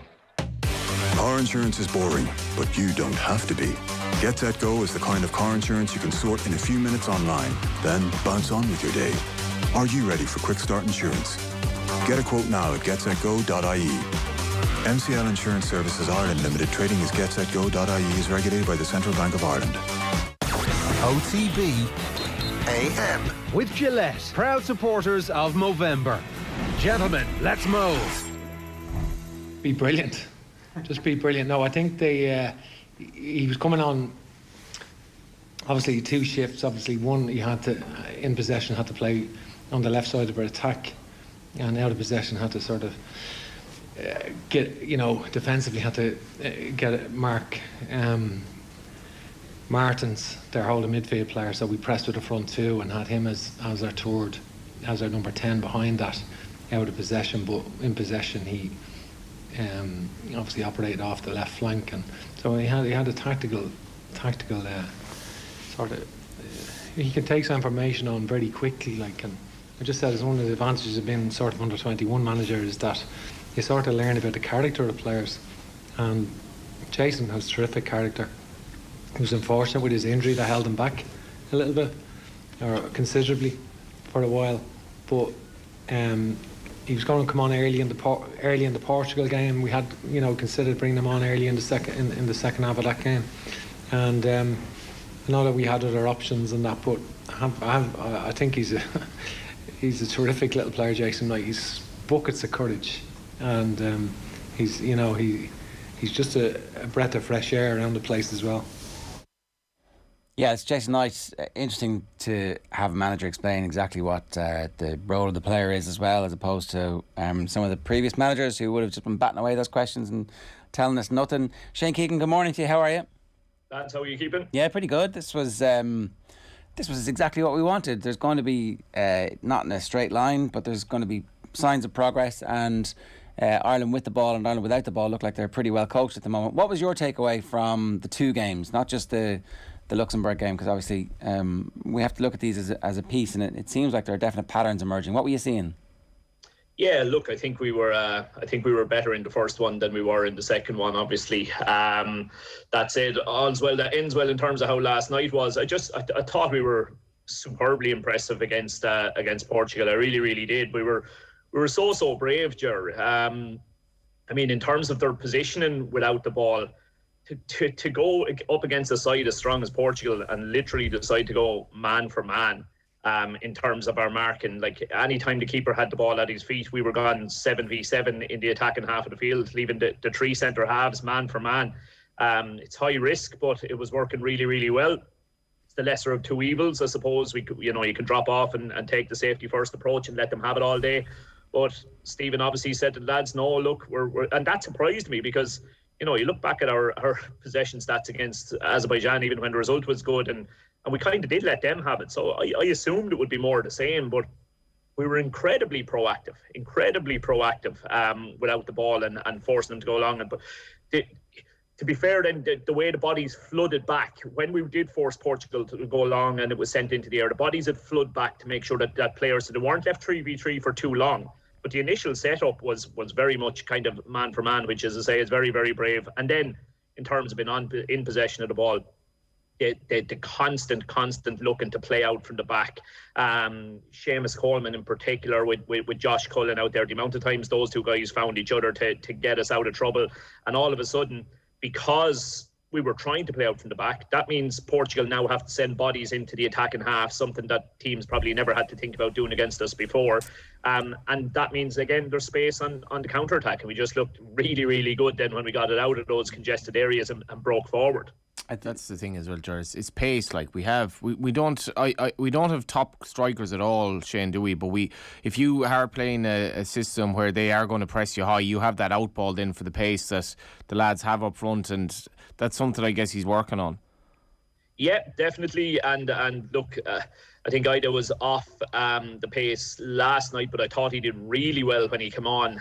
Car insurance is boring, but you don't have to be. Get Set Go is the kind of car insurance you can sort in a few minutes online, then bounce on with your day. Are you ready for Quick Start Insurance? Get a quote now at getsetgo.ie. MCL Insurance Services Ireland Limited, trading as getsetgo.ie, is regulated by the Central Bank of Ireland. OTB AM. With Gillette, proud supporters of Movember. Gentlemen, let's move. Be brilliant. Just be brilliant. No, I think he was coming on, obviously 2 shifts. Obviously one, he had to, in possession, had to play on the left side of our attack, and out of possession had to sort of get, defensively had to get Mark Martins, their holding midfield player. So we pressed with the front 2 and had him as our number 10 behind that, out of possession. But in possession, he obviously operated off the left flank, and so he had a tactical sort of. He can take some information on very quickly. And I just said, it's one of the advantages of being sort of under 21 manager is that you sort of learn about the character of the players. And Jason has terrific character. He was unfortunate with his injury that held him back a little bit, or considerably, for a while, but. He was going to come on early in the Portugal game. We had, considered bringing him on early in the second half of that game, And I know that we had other options and that, but I think he's a he's a terrific little player, Jason Knight. He's buckets of courage, and he's just a breath of fresh air around the place as well. Yeah, it's Jason Knight. Interesting to have a manager explain exactly what the role of the player is as well, as opposed to some of the previous managers who would have just been batting away those questions and telling us nothing. Shane Keegan, good morning to you. How are you? That's how are you keeping? Yeah, pretty good. This was exactly what we wanted. There's going to be not in a straight line, but there's going to be signs of progress, and Ireland with the ball and Ireland without the ball look like they're pretty well coached at the moment. What was your takeaway from the two games, not just the Luxembourg game, because obviously we have to look at these as a piece, and it seems like there are definite patterns emerging. What were you seeing? Yeah, look, I think we were better in the first one than we were in the second one. Obviously, that said, all's well that ends well in terms of how last night was. I thought we were superbly impressive against Portugal. I really did. We were so brave, Ger. I mean, in terms of their positioning without the ball, to go up against a side as strong as Portugal and literally decide to go man for man. In terms of our marking, like any time the keeper had the ball at his feet, we were gone 7v7 in the attacking half of the field, leaving the three centre halves man for man. It's high risk, but it was working really well. It's the lesser of two evils, I suppose. We could, you can drop off and take the safety first approach and let them have it all day. But Stephen obviously said to the lads, no, look, we're and that surprised me because you look back at our possession stats against Azerbaijan, even when the result was good, and we kind of did let them have it. So I assumed it would be more the same, but we were incredibly proactive without the ball and forcing them to go along. But to be fair, then the way the bodies flooded back when we did force Portugal to go along and it was sent into the air, the bodies had flooded back to make sure that players, so they weren't left 3v3 for too long. But the initial setup was very much kind of man for man, which, as I say, is very brave. And then in terms of being in possession of the ball, the constant looking to play out from the back. Seamus Coleman in particular with Josh Cullen out there, the amount of times those two guys found each other to get us out of trouble. And all of a sudden, because we were trying to play out from the back, that means Portugal now have to send bodies into the attacking half, something that teams probably never had to think about doing against us before. And that means, again, there's space on the counter-attack. And we just looked really good then when we got it out of those congested areas and broke forward. That's the thing as well, Gerard. It's pace. Like we don't have top strikers at all, Shane, do we? But if you are playing a system where they are going to press you high, you have that outball then for the pace that the lads have up front, and that's something I guess he's working on. Yeah, definitely. And look, I think Ida was off the pace last night, but I thought he did really well when he came on.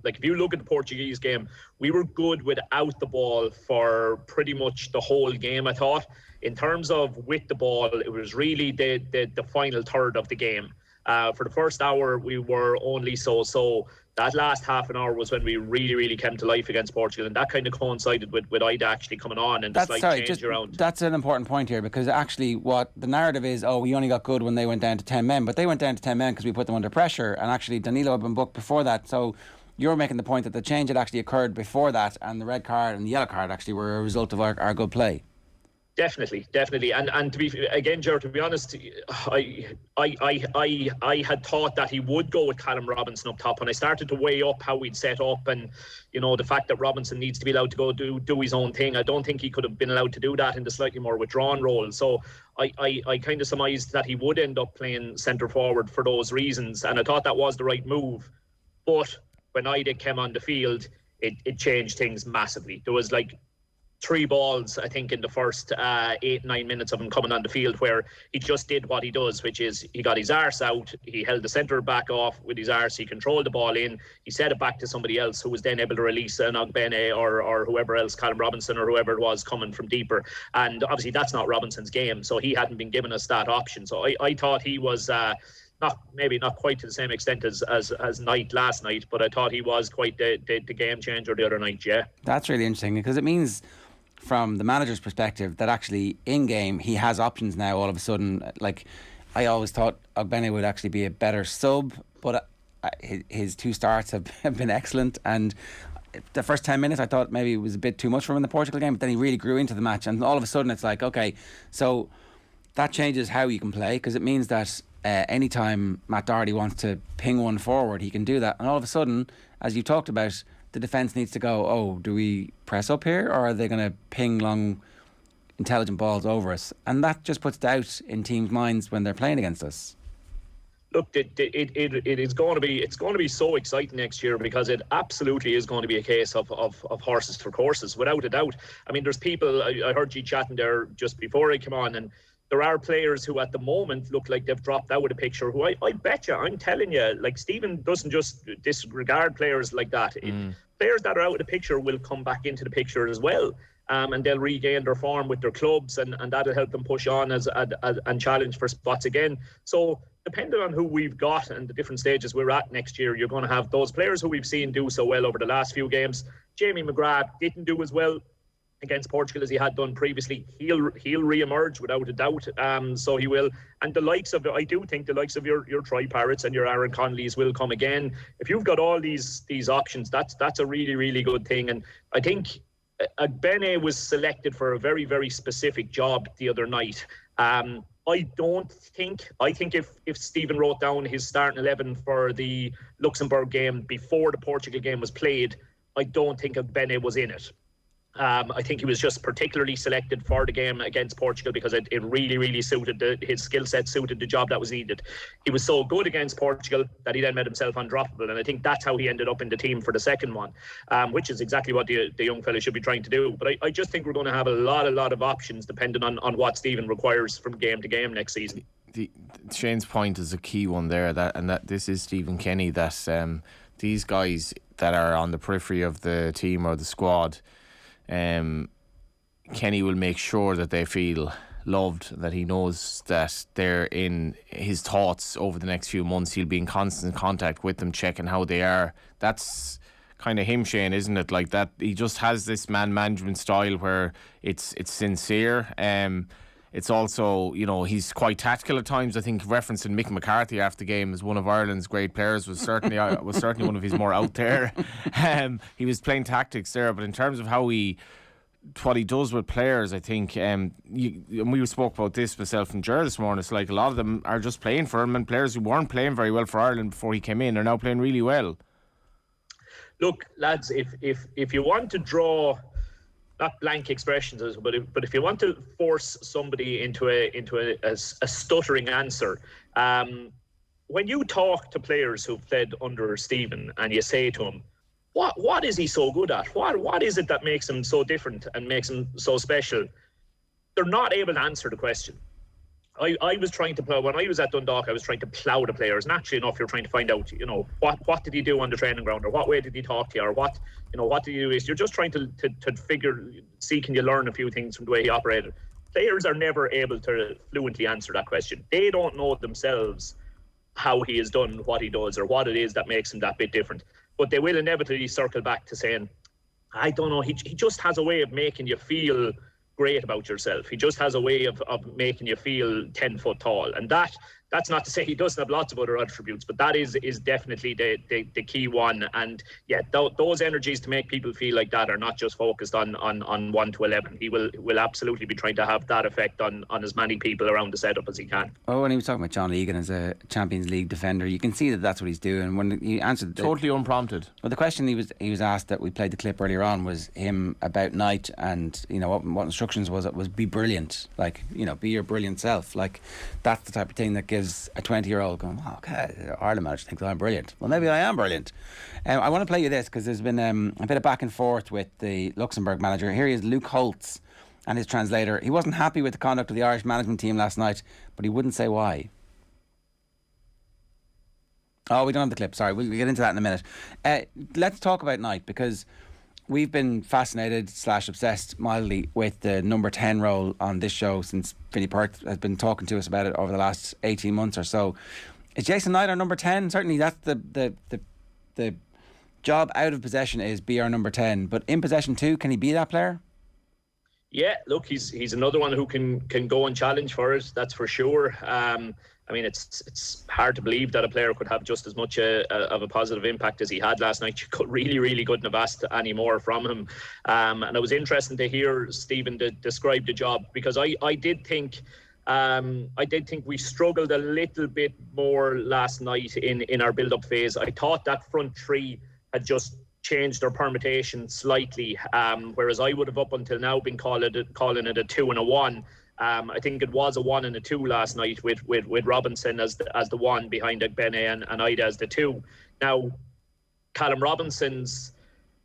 Like if you look at the Portuguese game, we were good without the ball for pretty much the whole game, I thought. In terms of with the ball, it was really the final third of the game. For the first hour, we were only so. That last half an hour was when we really came to life against Portugal, and that kind of coincided with Ida actually coming on and the slight change around. That's an important point here, because actually what the narrative is, we only got good when they went down to 10 men, but they went down to 10 men because we put them under pressure, and actually Danilo had been booked before that. So you're making the point that the change had actually occurred before that, and the red card and the yellow card actually were a result of our good play. Definitely, and to be again, Ger, to be honest, I had thought that he would go with Callum Robinson up top, and I started to weigh up how we'd set up, and the fact that Robinson needs to be allowed to go do his own thing. I don't think he could have been allowed to do that in the slightly more withdrawn role. So I kind of surmised that he would end up playing centre forward for those reasons, and I thought that was the right move. But when Ida came on the field, it changed things massively. There was like 3 balls, I think, in the first 8-9 minutes of him coming on the field where he just did what he does, which is he got his arse out, he held the centre back off with his arse, he controlled the ball in, he set it back to somebody else who was then able to release an Ogbene or whoever else, Callum Robinson or whoever it was coming from deeper. And obviously that's not Robinson's game, so he hadn't been given us that option. So I thought he was not quite to the same extent as Knight last night, but I thought he was quite the game changer the other night. Yeah, that's really interesting, because it means from the manager's perspective that actually in game he has options now all of a sudden. Like I always thought Ogbene would actually be a better sub, but his 2 starts have been excellent, and the first 10 minutes I thought maybe it was a bit too much for him in the Portugal game, but then he really grew into the match, and all of a sudden it's like, okay, so that changes how you can play, because it means that anytime Matt Doherty wants to ping one forward, he can do that, and all of a sudden, as you talked about, the defence needs to go, oh, do we press up here, or are they going to ping long intelligent balls over us? And that just puts doubt in teams' minds when they're playing against us. Look, it is going to be so exciting next year, because it absolutely is going to be a case of horses for courses, without a doubt. I mean, there's people, I heard you chatting there just before I came on, and there are players who at the moment look like they've dropped out of the picture, who I bet you, I'm telling you, like, Stephen doesn't just disregard players like that. Players that are out of the picture will come back into the picture as well. And they'll regain their form with their clubs, and that'll help them push on and challenge for spots again. So depending on who we've got and the different stages we're at next year, you're going to have those players who we've seen do so well over the last few games. Jamie McGrath didn't do as well against Portugal as he had done previously. He'll re-emerge without a doubt. So he will. And I do think the likes of your Troy Parrots and your Aaron Conleys will come again. If you've got all these options, that's a really, really good thing. And I think Bene was selected for a very, very specific job the other night. I think if Stephen wrote down his starting 11 for the Luxembourg game before the Portugal game was played, I don't think Bene was in it. I think he was just particularly selected for the game against Portugal because it really, really suited his skill set, suited the job that was needed. He was so good against Portugal that he then made himself undroppable, and I think that's how he ended up in the team for the second one, which is exactly what the young fella should be trying to do. But I just think we're going to have a lot of options depending on what Stephen requires from game to game next season. Shane's point is a key one there, that this is Stephen Kenny, that these guys that are on the periphery of the team or the squad, Kenny will make sure that they feel loved, that he knows that they're in his thoughts over the next few months. He'll be in constant contact with them, checking how they are. That's kind of him, Shane, isn't it? Like that, he just has this man management style where it's sincere. It's also, he's quite tactical at times. I think referencing Mick McCarthy after the game as one of Ireland's great players was certainly one of his more out there. He was playing tactics there, but in terms of what he does with players, I think, and we spoke about this myself and Ger this morning, it's like a lot of them are just playing for him, and players who weren't playing very well for Ireland before he came in are now playing really well. Look, lads, if you want to draw, not blank expressions, but if you want to force somebody into a stuttering answer, when you talk to players who've played under Stephen and you say to them, what is he so good at? What is it that makes him so different and makes him so special? They're not able to answer the question. I was trying to plough, when I was at Dundalk, I was trying to plough the players. Naturally enough, you're trying to find out, what did he do on the training ground, or what way did he talk to you, or what did he do? You're just trying to see, can you learn a few things from the way he operated. Players are never able to fluently answer that question. They don't know themselves how he has done what he does, or what it is that makes him that bit different. But they will inevitably circle back to saying, I don't know, he just has a way of making you feel great about yourself. He just has a way of making you feel 10 foot tall, and that's not to say he doesn't have lots of other attributes, but that is definitely the key one. And yeah, those energies to make people feel like that are not just focused on 1 to 11. He will absolutely be trying to have that effect on as many people around the setup as he can. Oh, and he was talking about John Egan as a Champions League defender. You can see that that's what he's doing. When he answered totally unprompted. Well, the question he was asked, that we played the clip earlier on, was him about night, and what instructions was be brilliant, like be your brilliant self. Like that's the type of thing that gives a 20-year-old going, oh, okay, Ireland manager thinks I'm brilliant. Well, maybe I am brilliant. I want to play you this because there's been a bit of back and forth with the Luxembourg manager. Here he is, Luke Holtz, and his translator. He wasn't happy with the conduct of the Irish management team last night, but he wouldn't say why. Oh, we don't have the clip. Sorry, we'll get into that in a minute. Let's talk about night, because we've been fascinated / obsessed mildly with the number 10 role on this show since Vinnie Perth has been talking to us about it over the last 18 months or so. Is Jason Knight our number 10? Certainly that's the job out of possession, is be our number 10. But in possession too, can he be that player? Yeah, look, he's another one who can go and challenge for it. That's for sure. I mean, it's hard to believe that a player could have just as much of a positive impact as he had last night. You really couldn't have asked any more from him. And it was interesting to hear Stephen describe the job, because I did think we struggled a little bit more last night in our build-up phase. I thought that front three had just changed their permutation slightly, whereas I would have up until now been calling it a 2 and a 1. I think it was a 1 and a 2 last night with Robinson as the 1 behind Agbene and Ida as the 2. Now, Callum Robinson's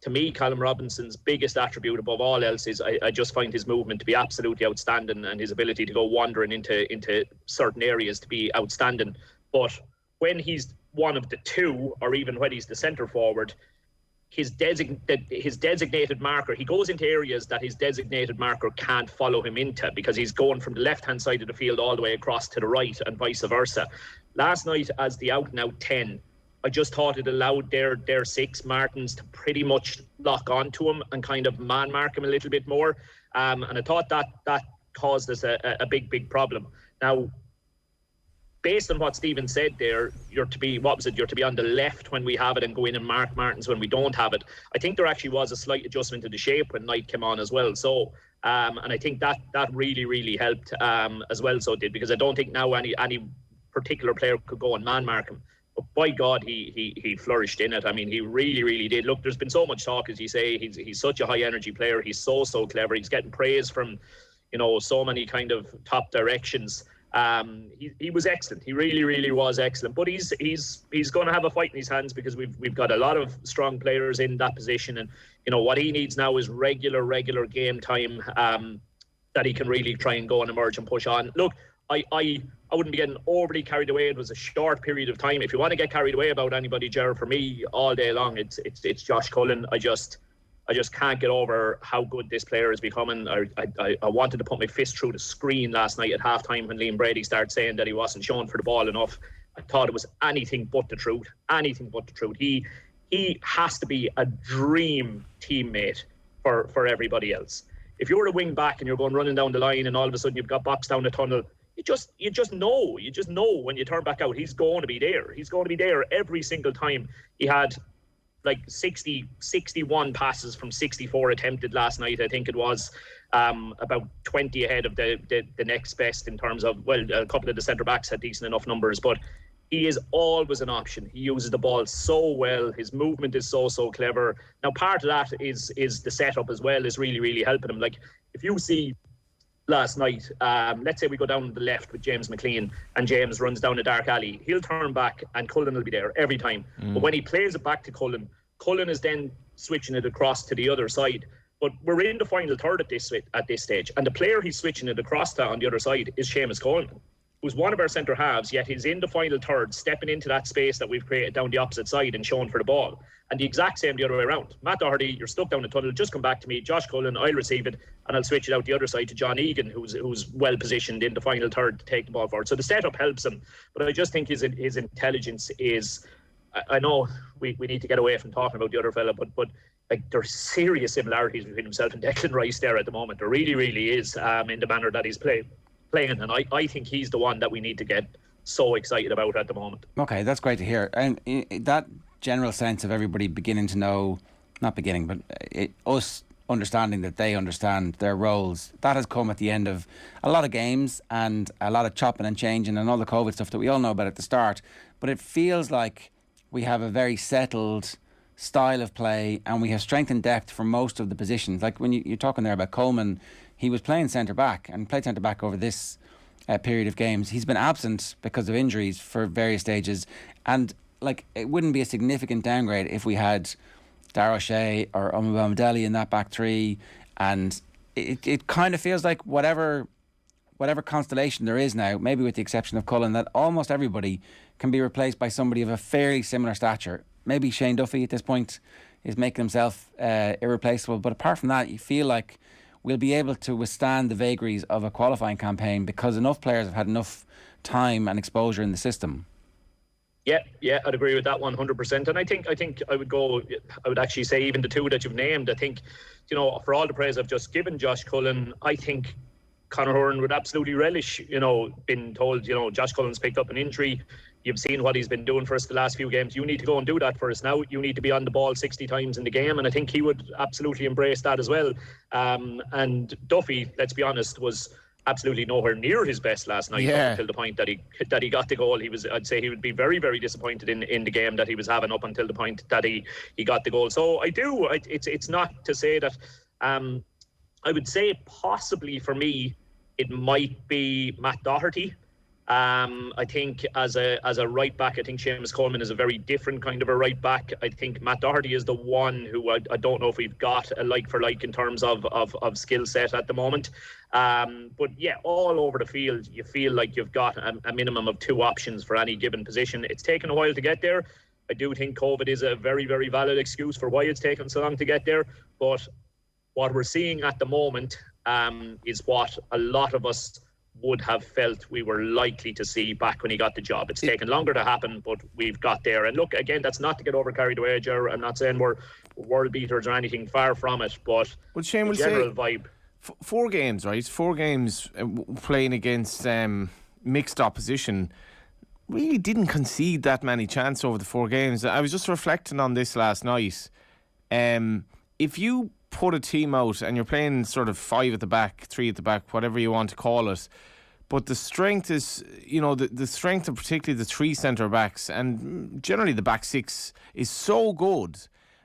biggest attribute above all else is I just find his movement to be absolutely outstanding, and his ability to go wandering into certain areas to be outstanding. But when he's one of the 2, or even when he's the centre forward, his designated marker, he goes into areas that his designated marker can't follow him into, because he's going from the left-hand side of the field all the way across to the right and vice versa. Last night, as the out-and-out 10, I just thought it allowed their 6 Martins to pretty much lock onto him and kind of man-mark him a little bit more. And I thought that caused us a big problem. Now, based on what Stephen said there, you're to be on the left when we have it and go in and mark Martins when we don't have it. I think there actually was a slight adjustment to the shape when Knight came on as well. So, and I think that really helped as well. So it did, because I don't think now any particular player could go and man mark him. But by God, he flourished in it. I mean, he really did. Look, there's been so much talk, as you say. He's such a high energy player. He's so clever. He's getting praise from, so many kind of top directions. He was excellent. He really was excellent. But he's going to have a fight in his hands, because we've got a lot of strong players in that position, and what he needs now is regular game time that he can really try and go and emerge and push on. Look, I wouldn't be getting overly carried away. It was a short period of time. If you want to get carried away about anybody, Gerard, for me all day long, it's Josh Cullen. I just can't get over how good this player is becoming. I wanted to put my fist through the screen last night at halftime when Liam Brady started saying that he wasn't shown for the ball enough. I thought it was anything but the truth. He has to be a dream teammate for everybody else. If you're a wing back and you're going running down the line and all of a sudden you've got box down the tunnel, you just know when you turn back out, he's going to be there. He's going to be there every single time. He had like 61 passes from 64 attempted last night. I think it was about 20 ahead of the next best in terms of, well, a couple of the centre backs had decent enough numbers, but he is always an option. He uses the ball so well. His movement is so clever. Now, part of that is the setup as well, is really helping him. Like, if you see last night, let's say we go down the left with James McLean and James runs down a dark alley, he'll turn back and Cullen will be there every time. But when he plays it back to Cullen is then switching it across to the other side. But we're in the final third at this stage, and the player he's switching it across to on the other side is Seamus Coleman, who's one of our centre halves, yet he's in the final third, stepping into that space that we've created down the opposite side and showing for the ball. And the exact same the other way around. Matt Doherty, you're stuck down the tunnel, just come back to me. Josh Cullen, I'll receive it, and I'll switch it out the other side to John Egan, who's well positioned in the final third to take the ball forward. So the setup helps him, but I just think his intelligence is... I know we need to get away from talking about the other fella, but like, there's serious similarities between himself and Declan Rice there at the moment. There really is, in the manner that he's playing, and I think he's the one that we need to get so excited about at the moment. Okay, that's great to hear. And that general sense of everybody beginning to know, not beginning, but us understanding that they understand their roles, that has come at the end of a lot of games and a lot of chopping and changing and all the COVID stuff that we all know about at the start. But it feels like we have a very settled style of play, and we have strength and depth for most of the positions. Like when you're talking there about Coleman, he was playing centre back and played centre back over this period of games. He's been absent because of injuries for various stages, and like, it wouldn't be a significant downgrade if we had Darragh O'Shea or Omobamidele Deli in that back three. And it kind of feels like whatever constellation there is now, maybe with the exception of Cullen, that almost everybody can be replaced by somebody of a fairly similar stature. Maybe Shane Duffy at this point is making himself irreplaceable, but apart from that, you feel like we'll be able to withstand the vagaries of a qualifying campaign because enough players have had enough time and exposure in the system. Yeah, I'd agree with that 100%. And I think I would actually say even the two that you've named, I think, for all the praise I've just given Josh Cullen, I think Conor Horan would absolutely relish, being told, Josh Cullen's picked up an injury. You've seen what he's been doing for us the last few games. You need to go and do that for us now. You need to be on the ball 60 times in the game. And I think he would absolutely embrace that as well. And Duffy, let's be honest, was absolutely nowhere near his best last night until the point that he got the goal. I'd say he would be very, very disappointed in the game that he was having up until the point that he got the goal. So it's not to say that I would say possibly for me it might be Matt Doherty. I think as a right back, I think Seamus Coleman is a very different kind of a right back. I think Matt Doherty is the one who I don't know if we've got a like for like in terms of skill set at the moment. But yeah, all over the field, you feel like you've got a minimum of two options for any given position. It's taken a while to get there. I do think COVID is a very, very valid excuse for why it's taken so long to get there. But what we're seeing at the moment is what a lot of us would have felt we were likely to see back when he got the job. It's taken longer to happen, but we've got there. And look, again, that's not to get over carried away, Ger. I'm not saying we're world beaters or anything, far from it, but Shane will general say vibe. 4 games, right? 4 games playing against mixed opposition. Really didn't concede that many chances over the 4 games. I was just reflecting on this last night. If you put a team out and you're playing sort of 5 at the back, 3 at the back, whatever you want to call it, but the strength is, the strength of particularly the 3 centre backs and generally the back 6 is so good.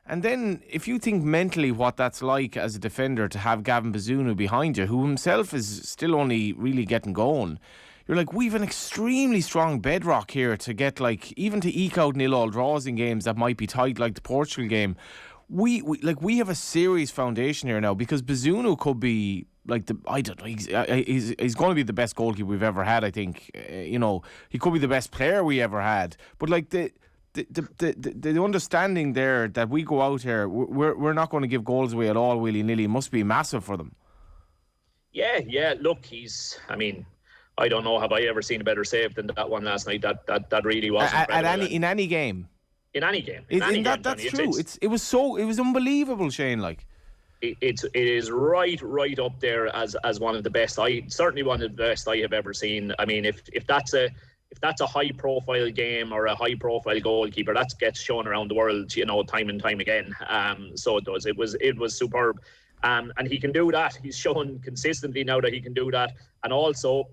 And then if you think mentally what that's like as a defender to have Gavin Bazunu behind you, who himself is still only really getting going, you're like, we've an extremely strong bedrock here to get, like, even to eke out 0-0 draws in games that might be tight, like the Portugal game. We have a serious foundation here now, because Bazunu could be like he's going to be the best goalkeeper we've ever had. I think he could be the best player we ever had. But like the understanding there that we go out here, we're not going to give goals away at all willy nilly, must be massive for them. Yeah. Look, I don't know, have I ever seen a better save than that one last night? That really was in any game. In any game. That's true. It was unbelievable, Shane. Like it is right up there as one of the best. Certainly one of the best I have ever seen. I mean, if that's a high profile game or a high profile goalkeeper, that gets shown around the world, time and time again. So it does. It was superb. And he can do that. He's shown consistently now that he can do that. And also,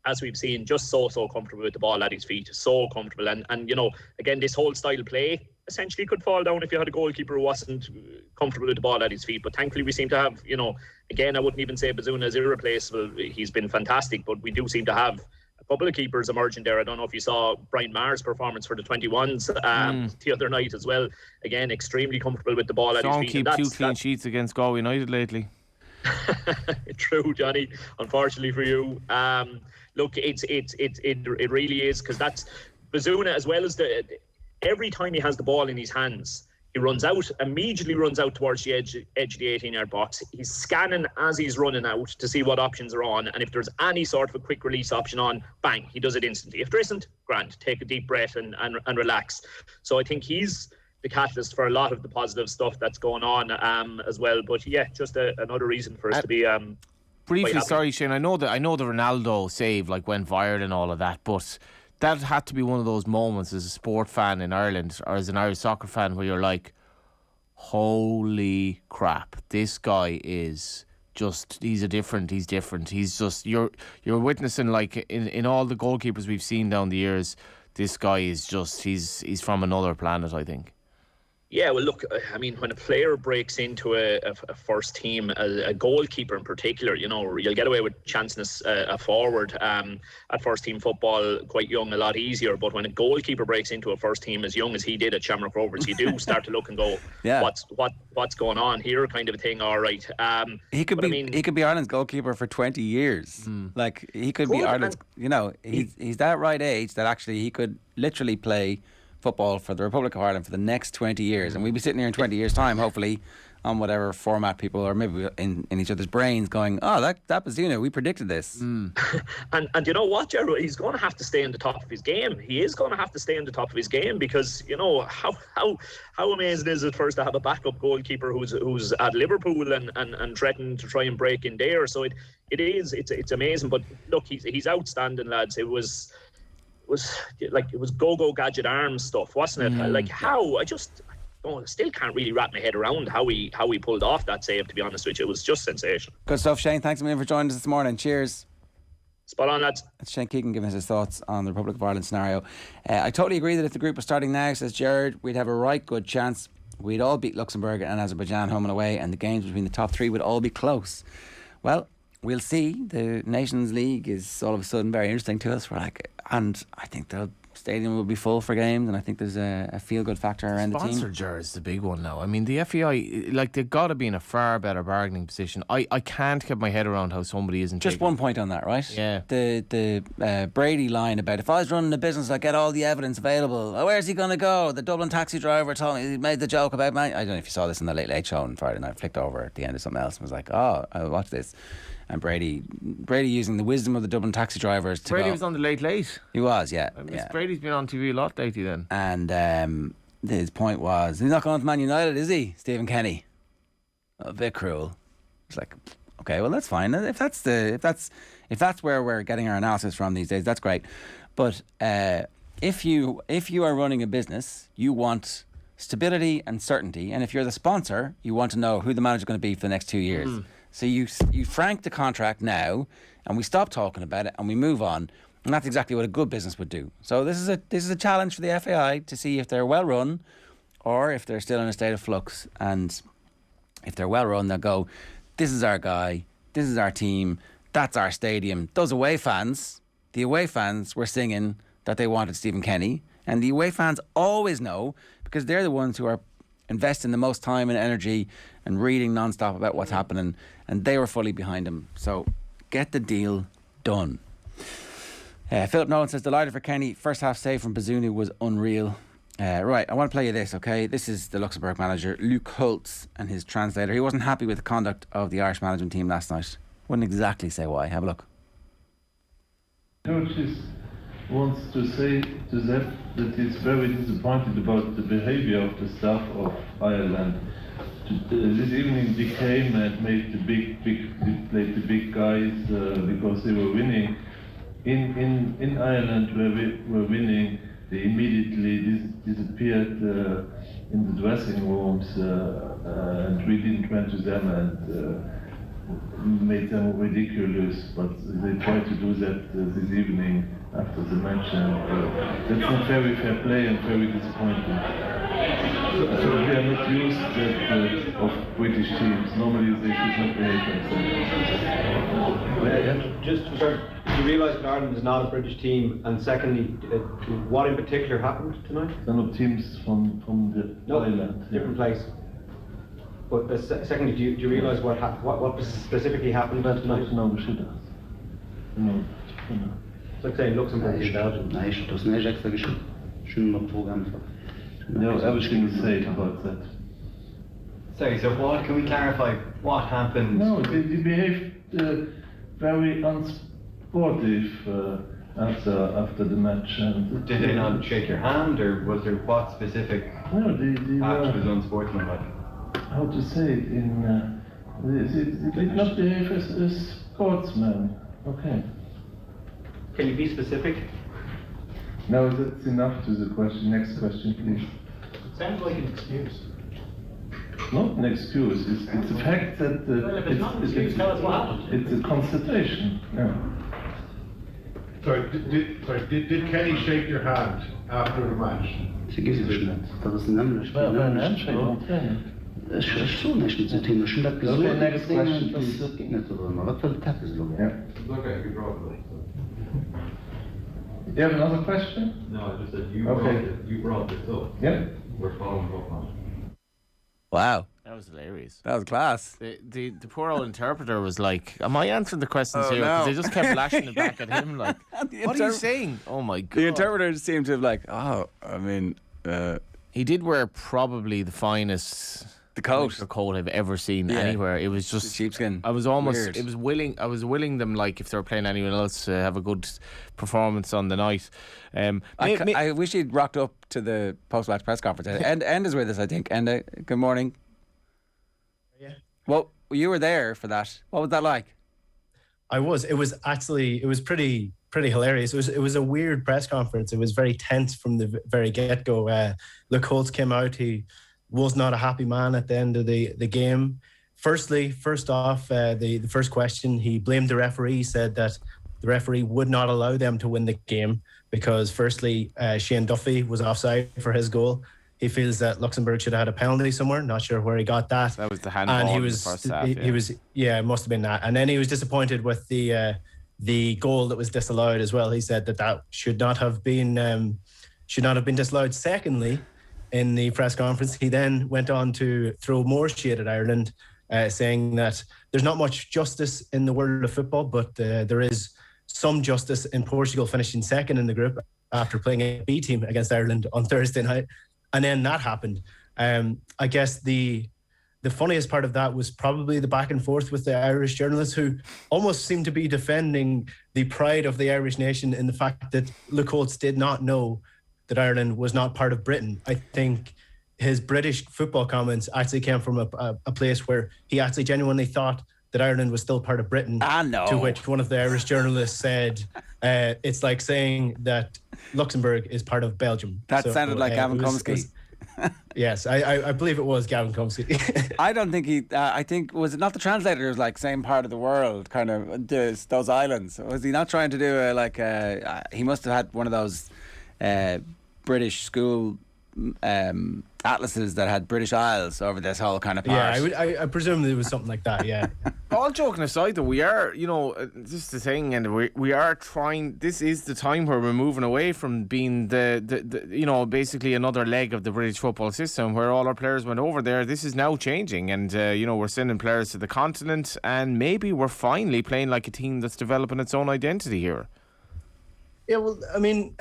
as we've seen, just so comfortable with the ball at his feet, so comfortable. And again, this whole style play essentially could fall down if you had a goalkeeper who wasn't comfortable with the ball at his feet. But thankfully we seem to have, again, I wouldn't even say Bazunu is irreplaceable. He's been fantastic, but we do seem to have a couple of keepers emerging there. I don't know if you saw Brian Maher's performance for the 21s the other night as well. Again, extremely comfortable with the ball at his feet. Keep 2 clean sheets against Galway United lately. True, Johnny. Unfortunately for you. Look, it really is, because that's Bazunu, as well as every time he has the ball in his hands, he immediately runs out towards the edge of the 18-yard box. He's scanning as he's running out to see what options are on, and if there's any sort of a quick release option on, bang, he does it instantly. If there isn't, grand, take a deep breath and relax. So I think he's the catalyst for a lot of the positive stuff that's going on as well. But yeah, just another reason for us to be briefly, sorry Shane, I know the Ronaldo save went viral and all of that, but that had to be one of those moments as a sport fan in Ireland or as an Irish soccer fan where you're like, holy crap, this guy is just, he's different. He's just, you're witnessing, like, in all the goalkeepers we've seen down the years, this guy is just, he's from another planet, I think. Yeah, well, look, I mean, when a player breaks into a first team, a goalkeeper in particular, you'll get away with chancing a forward at first team football quite young, a lot easier. But when a goalkeeper breaks into a first team as young as he did at Shamrock Rovers, you do start to look and go, what's going on here, kind of a thing. All right. He could be Ireland's goalkeeper for 20 years. Like, he could be Ireland's, he's that right age that actually he could literally play football for the Republic of Ireland for the next 20 years. And we'll be sitting here in 20 years' time, hopefully, on whatever format people, or maybe in each other's brains, going, oh, that was, we predicted this. And you know what, Gerald? He's going to have to stay in the top of his game. He is going to have to stay in the top of his game because, how amazing is it for us to have a backup goalkeeper who's at Liverpool and threatening to try and break in there. So it's amazing. But look, he's outstanding, lads. It was go gadget arms stuff, wasn't it? Like how I still can't really wrap my head around how he pulled off that save, to be honest with you. It was just sensational. Good stuff, Shane. Thanks a million for joining us this morning. Cheers. Spot on, lads. That's Shane Keegan giving us his thoughts on the Republic of Ireland scenario. I totally agree that if the group was starting now, says Jared, we'd have a right good chance. We'd all beat Luxembourg and Azerbaijan home and away, and the games between the top three would all be close. Well, we'll see. The Nations League is all of a sudden very interesting to us. And I think the stadium will be full for games, and I think there's a feel-good factor around the team. Sponsor jersey is the big one now. I mean, the FAI, they've got to be in a far better bargaining position. I can't get my head around how somebody isn't. Just one point on that, right? Yeah. The Brady line about, if I was running a business, I'd get all the evidence available. Oh, where's he going to go? The Dublin taxi driver told me, he made the joke about I don't know if you saw this in the Late Late Show on Friday night. I flicked over at the end of something else and was like, I'll watch this. And Brady using the wisdom of the Dublin taxi drivers to Brady was on the Late Late. He was, yeah. Brady's been on TV a lot lately then. And his point was, he's not going to Man United, is he, Stephen Kenny? A bit cruel. It's like, okay, well that's fine. If that's where we're getting our analysis from these days, that's great. But if you are running a business, you want stability and certainty, and if you're the sponsor, you want to know who the manager's going to be for the next 2 years. So you frank the contract now, and we stop talking about it, and we move on, and that's exactly what a good business would do. So this is a challenge for the FAI to see if they're well run, or if they're still in a state of flux. And if they're well run, they'll go, "This is our guy, this is our team, that's our stadium." Those away fans, the away fans were singing that they wanted Stephen Kenny, and the away fans always know, because they're the ones who are investing the most time and energy and reading non-stop about what's happening, and they were fully behind him. So get the deal done. Philip Nolan says, delighted for Kenny. First half save from Bazunu was unreal. Right, I want to play you this, okay? This is the Luxembourg manager, Luke Holtz, and his translator. He wasn't happy with the conduct of the Irish management team last night. Wouldn't exactly say why. Have a look. Coaches wants to say to them that he's very disappointed about the behavior of the staff of Ireland. This evening they came and made played the big guys because they were winning. In Ireland, where we were winning, they immediately disappeared in the dressing rooms, and we didn't went to them and made them ridiculous. But they tried to do that this evening after the match, and that's not very fair play and very disappointing. So we are not used of British teams. Normally they should not behave like that. Just to start, you realise that Ireland is not a British team, and secondly, what in particular happened tonight? Some of teams from the island. Different place. But secondly, do you realise what specifically happened tonight? No, we should have. No. It's like saying Luxembourg is Belgium. No, everything is said about that. Sorry, so what can we clarify? What happened? No, they behaved very unsportive after the match. And did they not shake your hand, or was there what specific No, they act was unsportsmanlike? How to say it they did not behave as sportsmen. Okay. Can you be specific? No, that's enough to the question. Next question, please. It sounds like an excuse. Not an excuse. It's a fact that Well, if it's not an excuse, tell us what happened. It's a constatation. Yeah. Sorry, did Kenny shake your hand after the match? Dat is een andere Well, een handshake. Dat is zo niet zo team. Misschien dat Okay, next question, please. dat ging net over, maar wat voor tap is dat? Yeah. Okay, you brought it. You have another question? No, I just said you brought it up. Yeah. We're following up on it. Wow. That was hilarious. That was class. The poor old interpreter was like, am I answering the questions here? no. Because they just kept lashing it back at him like, what are you saying? Oh my God. The interpreter seemed to have like, I mean, He did wear probably the finest coat I've ever seen anywhere. It was just sheepskin. I was almost. Weird. It was willing. I was willing them, like, if they were playing anyone else, to have a good performance on the night. I wish he'd rocked up to the post-match press conference. Enda's with us, I think. Enda, good morning. Yeah. Well, you were there for that. What was that like? I was. It was pretty hilarious. It was a weird press conference. It was very tense from the very get-go. Luke Holtz came out. He was not a happy man at the end of the game. First off, the first question, he blamed the referee. He said that the referee would not allow them to win the game because, firstly, Shane Duffy was offside for his goal. He feels that Luxembourg should have had a penalty somewhere. Not sure where he got that. That was the handball in the first half. He was, it must have been that. And then he was disappointed with the goal that was disallowed as well. He said that should not have been disallowed. Secondly, in the press conference, he then went on to throw more shade at Ireland, saying that there's not much justice in the world of football, but there is some justice in Portugal finishing second in the group after playing a B team against Ireland on Thursday night. And then that happened. I guess the funniest part of that was probably the back and forth with the Irish journalists, who almost seemed to be defending the pride of the Irish nation in the fact that Luke Holtz did not know that Ireland was not part of Britain. I think his British football comments actually came from a place where he actually genuinely thought that Ireland was still part of Britain. To which one of the Irish journalists said, it's like saying that Luxembourg is part of Belgium. That sounded like Gavin Cumsky. Yes, I believe it was Gavin Cumsky. I don't think I think, was it not the translator was like same part of the world, kind of those islands? Was he not trying to do he must have had one of those British school atlases that had British Isles over this whole kind of part. Yeah, I presume there was something like that, yeah. All joking aside, though, we are, this is the thing, and we are trying. This is the time where we're moving away from being the basically another leg of the British football system where all our players went over there. This is now changing, and we're sending players to the continent, and maybe we're finally playing like a team that's developing its own identity here. Yeah, well, I mean,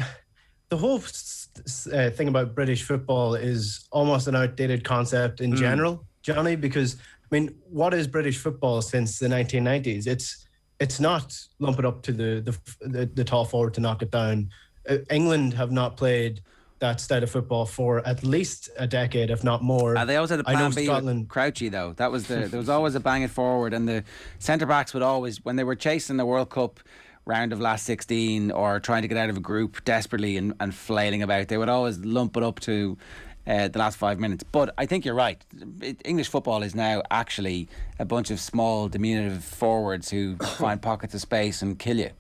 the whole thing about British football is almost an outdated concept in general, Johnny, because, I mean, what is British football since the 1990s? It's not lump it up to the tall forward to knock it down. England have not played that style of football for at least a decade, if not more. They always had a plan B with Crouchy, though. That was there was always a bang it forward, and the centre-backs would always, when they were chasing the World Cup round of last 16 or trying to get out of a group desperately and flailing about, they would always lump it up to the last 5 minutes. But I think you're right. English football is now actually a bunch of small, diminutive forwards who find pockets of space and kill you.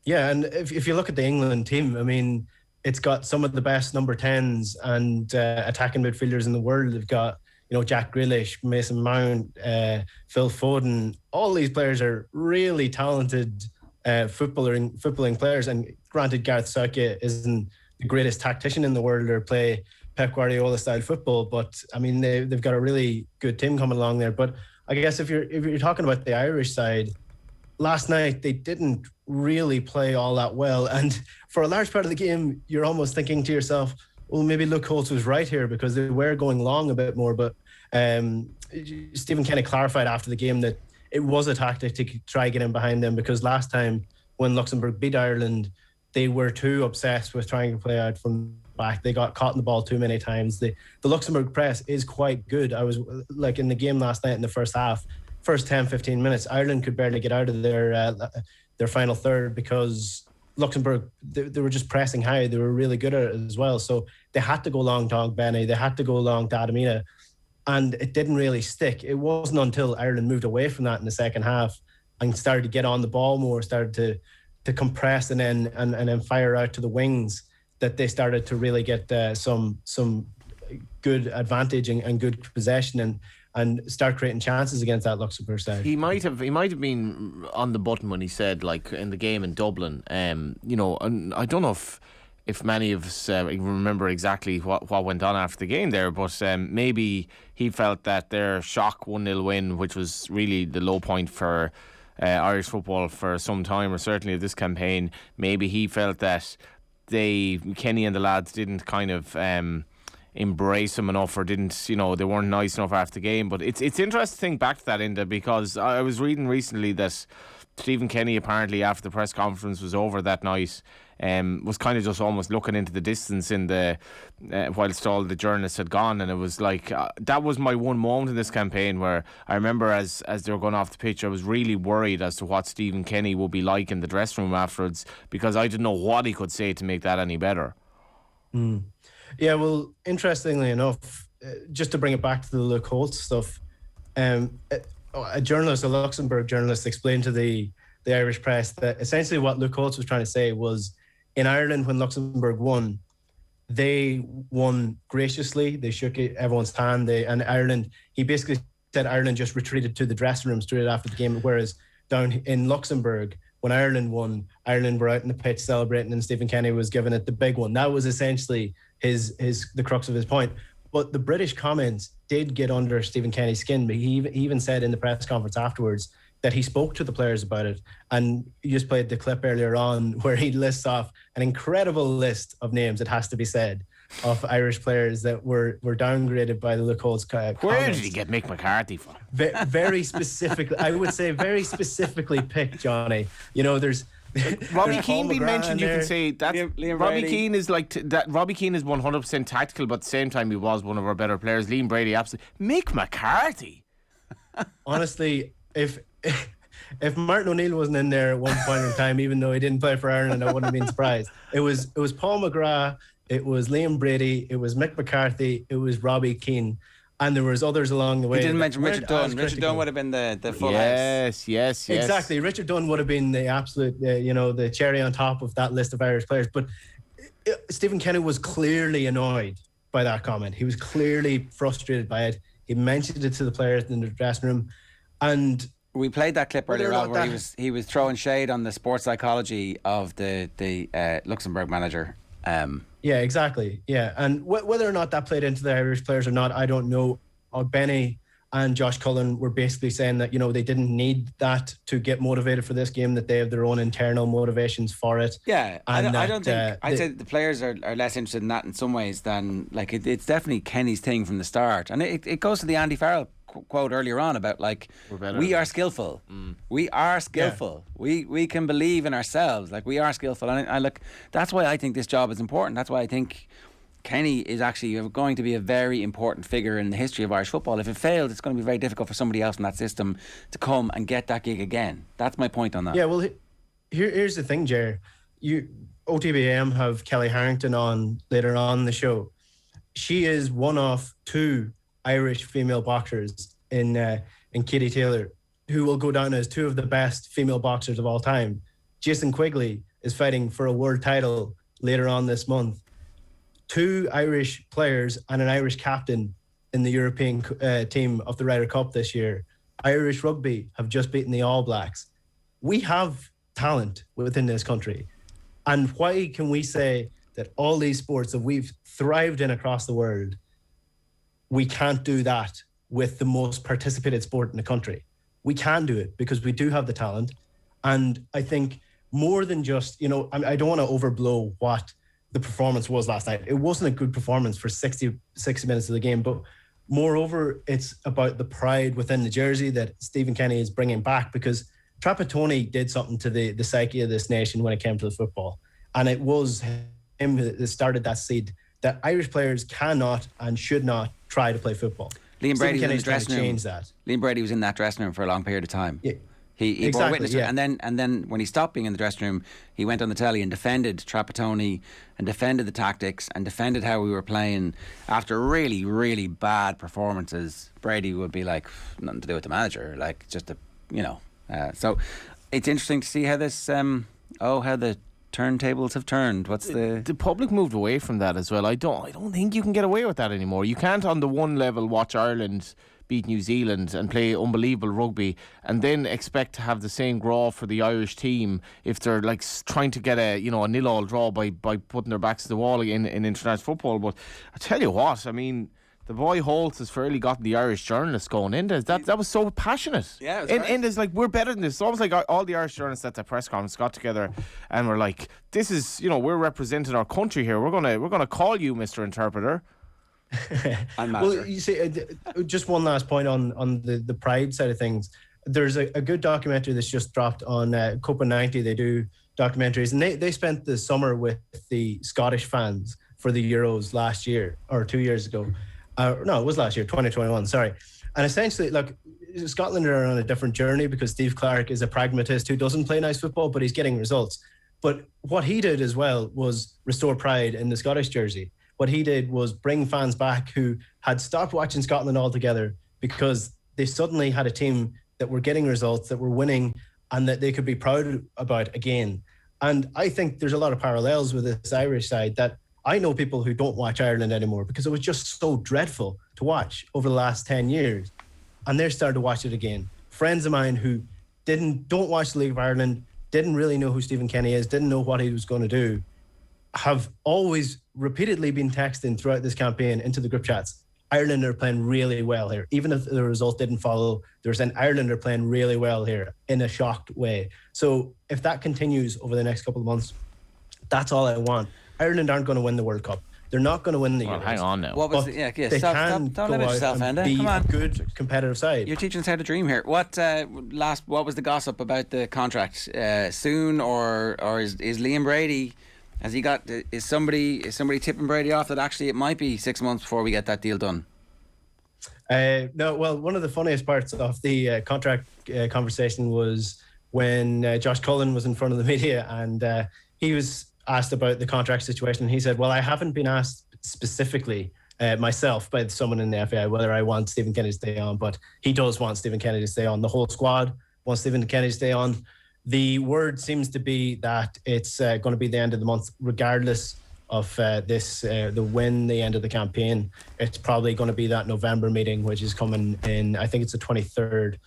Yeah, and if you look at the England team, I mean, it's got some of the best number 10s and attacking midfielders in the world. They've got, Jack Grealish, Mason Mount, Phil Foden. All these players are really talented footballing players, and granted, Gareth Southgate isn't the greatest tactician in the world or play Pep Guardiola style football, but I mean they've got a really good team coming along there. But I guess if you're talking about the Irish side, last night they didn't really play all that well, and for a large part of the game you're almost thinking to yourself, well, maybe Luke Holtz was right here, because they were going long a bit more. But Stephen Kenny clarified after the game that it was a tactic to try get in behind them, because last time when Luxembourg beat Ireland, they were too obsessed with trying to play out from back. They got caught in the ball too many times. The Luxembourg press is quite good. I was like in the game last night in the first half, first 10-15 minutes, Ireland could barely get out of their final third because Luxembourg, they were just pressing high. They were really good at it as well. So they had to go long to Benny. They had to go long to Adamina. And it didn't really stick. It wasn't until Ireland moved away from that in the second half and started to get on the ball more, started to compress and then fire out to the wings, that they started to really get some good advantage and good possession and start creating chances against that Luxembourg side. He might have been on the button when he said, like in the game in Dublin, and I don't know if many of us remember exactly what went on after the game there, but maybe he felt that their shock 1-0 win, which was really the low point for Irish football for some time, or certainly of this campaign, maybe he felt that Kenny and the lads didn't kind of embrace him enough, or didn't, they weren't nice enough after the game. But it's interesting to think back to that, Enda, because I was reading recently that Stephen Kenny apparently after the press conference was over that night was kind of just almost looking into the distance in the whilst all the journalists had gone, and it was like that was my one moment in this campaign where I remember as they were going off the pitch, I was really worried as to what Stephen Kenny would be like in the dressing room afterwards, because I didn't know what he could say to make that any better. Yeah, well, interestingly enough, just to bring it back to the Luke Holtz stuff, a Luxembourg journalist, explained to the Irish press that essentially what Luke Holtz was trying to say was, in Ireland, when Luxembourg won, they won graciously. They shook everyone's hand. And Ireland, he basically said Ireland just retreated to the dressing room straight after the game, whereas down in Luxembourg, when Ireland won, Ireland were out in the pitch celebrating, and Stephen Kenny was giving it the big one. That was essentially the crux of his point. But the British comments did get under Stephen Kenny's skin. But he even said in the press conference afterwards that he spoke to the players about it. And you just played the clip earlier on where he lists off an incredible list of names, it has to be said, of Irish players that were downgraded by the Luke Holtz comments. Where did he get Mick McCarthy from? Very specifically, I would say very specifically picked, Johnny. There's Robbie Keane being mentioned, you can say that Robbie Keane is like that. Robbie Keane is 100% tactical, but at the same time he was one of our better players. Liam Brady, absolutely. Mick McCarthy. Honestly, if Martin O'Neill wasn't in there at one point in time, even though he didn't play for Ireland, I wouldn't have been surprised. It was Paul McGrath, it was Liam Brady, it was Mick McCarthy, it was Robbie Keane. And there was others along the way. You didn't mention Richard Dunn. Richard Dunn would have been the full house. Yes. Exactly. Richard Dunn would have been the absolute, the cherry on top of that list of Irish players. But Stephen Kenny was clearly annoyed by that comment. He was clearly frustrated by it. He mentioned it to the players in the dressing room. And we played that clip earlier on where he was throwing shade on the sports psychology of the Luxembourg manager. Yeah, exactly. Yeah, and whether or not that played into the Irish players or not, I don't know. Benny and Josh Cullen were basically saying that they didn't need that to get motivated for this game, that they have their own internal motivations for it. Yeah, and I don't think I'd say the players are less interested in that in some ways than it's definitely Kenny's thing from the start, and it goes to the Andy Farrell quote earlier on about we are skillful. We are skillful. Yeah. We can believe in ourselves. We are skillful, and I look. That's why I think this job is important. That's why I think Kenny is actually going to be a very important figure in the history of Irish football. If it fails, it's going to be very difficult for somebody else in that system to come and get that gig again. That's my point on that. Yeah, well, here's the thing, Ger. OTB AM have Kellie Harrington on later on the show. She is one of two Irish female boxers in Katie Taylor, who will go down as two of the best female boxers of all time. Jason Quigley is fighting for a world title later on this month. Two Irish players and an Irish captain in the European team of the Ryder Cup this year. Irish rugby have just beaten the All Blacks. We have talent within this country. And why can we say that all these sports that we've thrived in across the world, we can't do that with the most participated sport in the country? We can do it because we do have the talent. And I think more than just, I don't want to overblow what the performance was last night. It wasn't a good performance for 60 minutes of the game, but moreover, it's about the pride within the jersey that Stephen Kenny is bringing back, because Trapattoni did something to the psyche of this nation when it came to the football. And it was him that started that seed that Irish players cannot and should not try to play football. Liam Brady was in the dressing room. Change that. Liam Brady was in that dressing room for a long period of time. Yeah. He bore witness to it. And then when he stopped being in the dressing room, he went on the telly and defended Trapattoni and defended the tactics and defended how we were playing. After really, really bad performances, Brady would be like, nothing to do with the manager, so it's interesting to see how this how the turntables have turned. The public moved away from that as well. I don't think you can get away with that anymore. You can't on the one level watch Ireland beat New Zealand and play unbelievable rugby and then expect to have the same draw for the Irish team if they're trying to get a 0-0 draw by putting their backs to the wall in international football. But I tell you what, The boy Holtz has fairly gotten the Irish journalists going in. That was so passionate. Yeah, Enda's like, we're better than this. It's almost like all the Irish journalists at the press conference got together and were like, this is, we're representing our country here. We're gonna call you Mr. Interpreter. Well, you see, just one last point on the pride side of things. There's a good documentary that's just dropped on Copa 90. They do documentaries, and they spent the summer with the Scottish fans for the Euros last year or 2 years ago. No, it was last year, 2021, sorry. And essentially, look, Scotland are on a different journey because Steve Clarke is a pragmatist who doesn't play nice football, but he's getting results. But what he did as well was restore pride in the Scottish jersey. What he did was bring fans back who had stopped watching Scotland altogether because they suddenly had a team that were getting results, that were winning, and that they could be proud about again. And I think there's a lot of parallels with this Irish side that I know people who don't watch Ireland anymore because it was just so dreadful to watch over the last 10 years. And they're starting to watch it again. Friends of mine who don't watch the League of Ireland, didn't really know who Stephen Kenny is, didn't know what he was going to do, have always repeatedly been texting throughout this campaign into the group chats. Ireland are playing really well here. Even if the result didn't follow, there's an Ireland are playing really well here in a shocked way. So if that continues over the next couple of months, that's all I want. Ireland aren't going to win the World Cup. They're not going to win the Euros. Hang on now. What was they stop, can don't go limit out yourself, and Enda. be Come on. a good competitive side. You're teaching us how to dream here. What was the gossip about the contract? Soon or is Liam Brady? Has he got? Is somebody tipping Brady off that actually it might be 6 months before we get that deal done? No. Well, one of the funniest parts of the contract conversation was when Josh Cullen was in front of the media and he was asked about the contract situation. He said, well, I haven't been asked specifically myself by someone in the FAI whether I want Stephen Kenny to stay on, but he does want Stephen Kenny to stay on. The whole squad wants Stephen Kenny to stay on. The word seems to be that it's going to be the end of the month, regardless of the end of the campaign. It's probably going to be that November meeting, which is coming in, I think it's the 23rd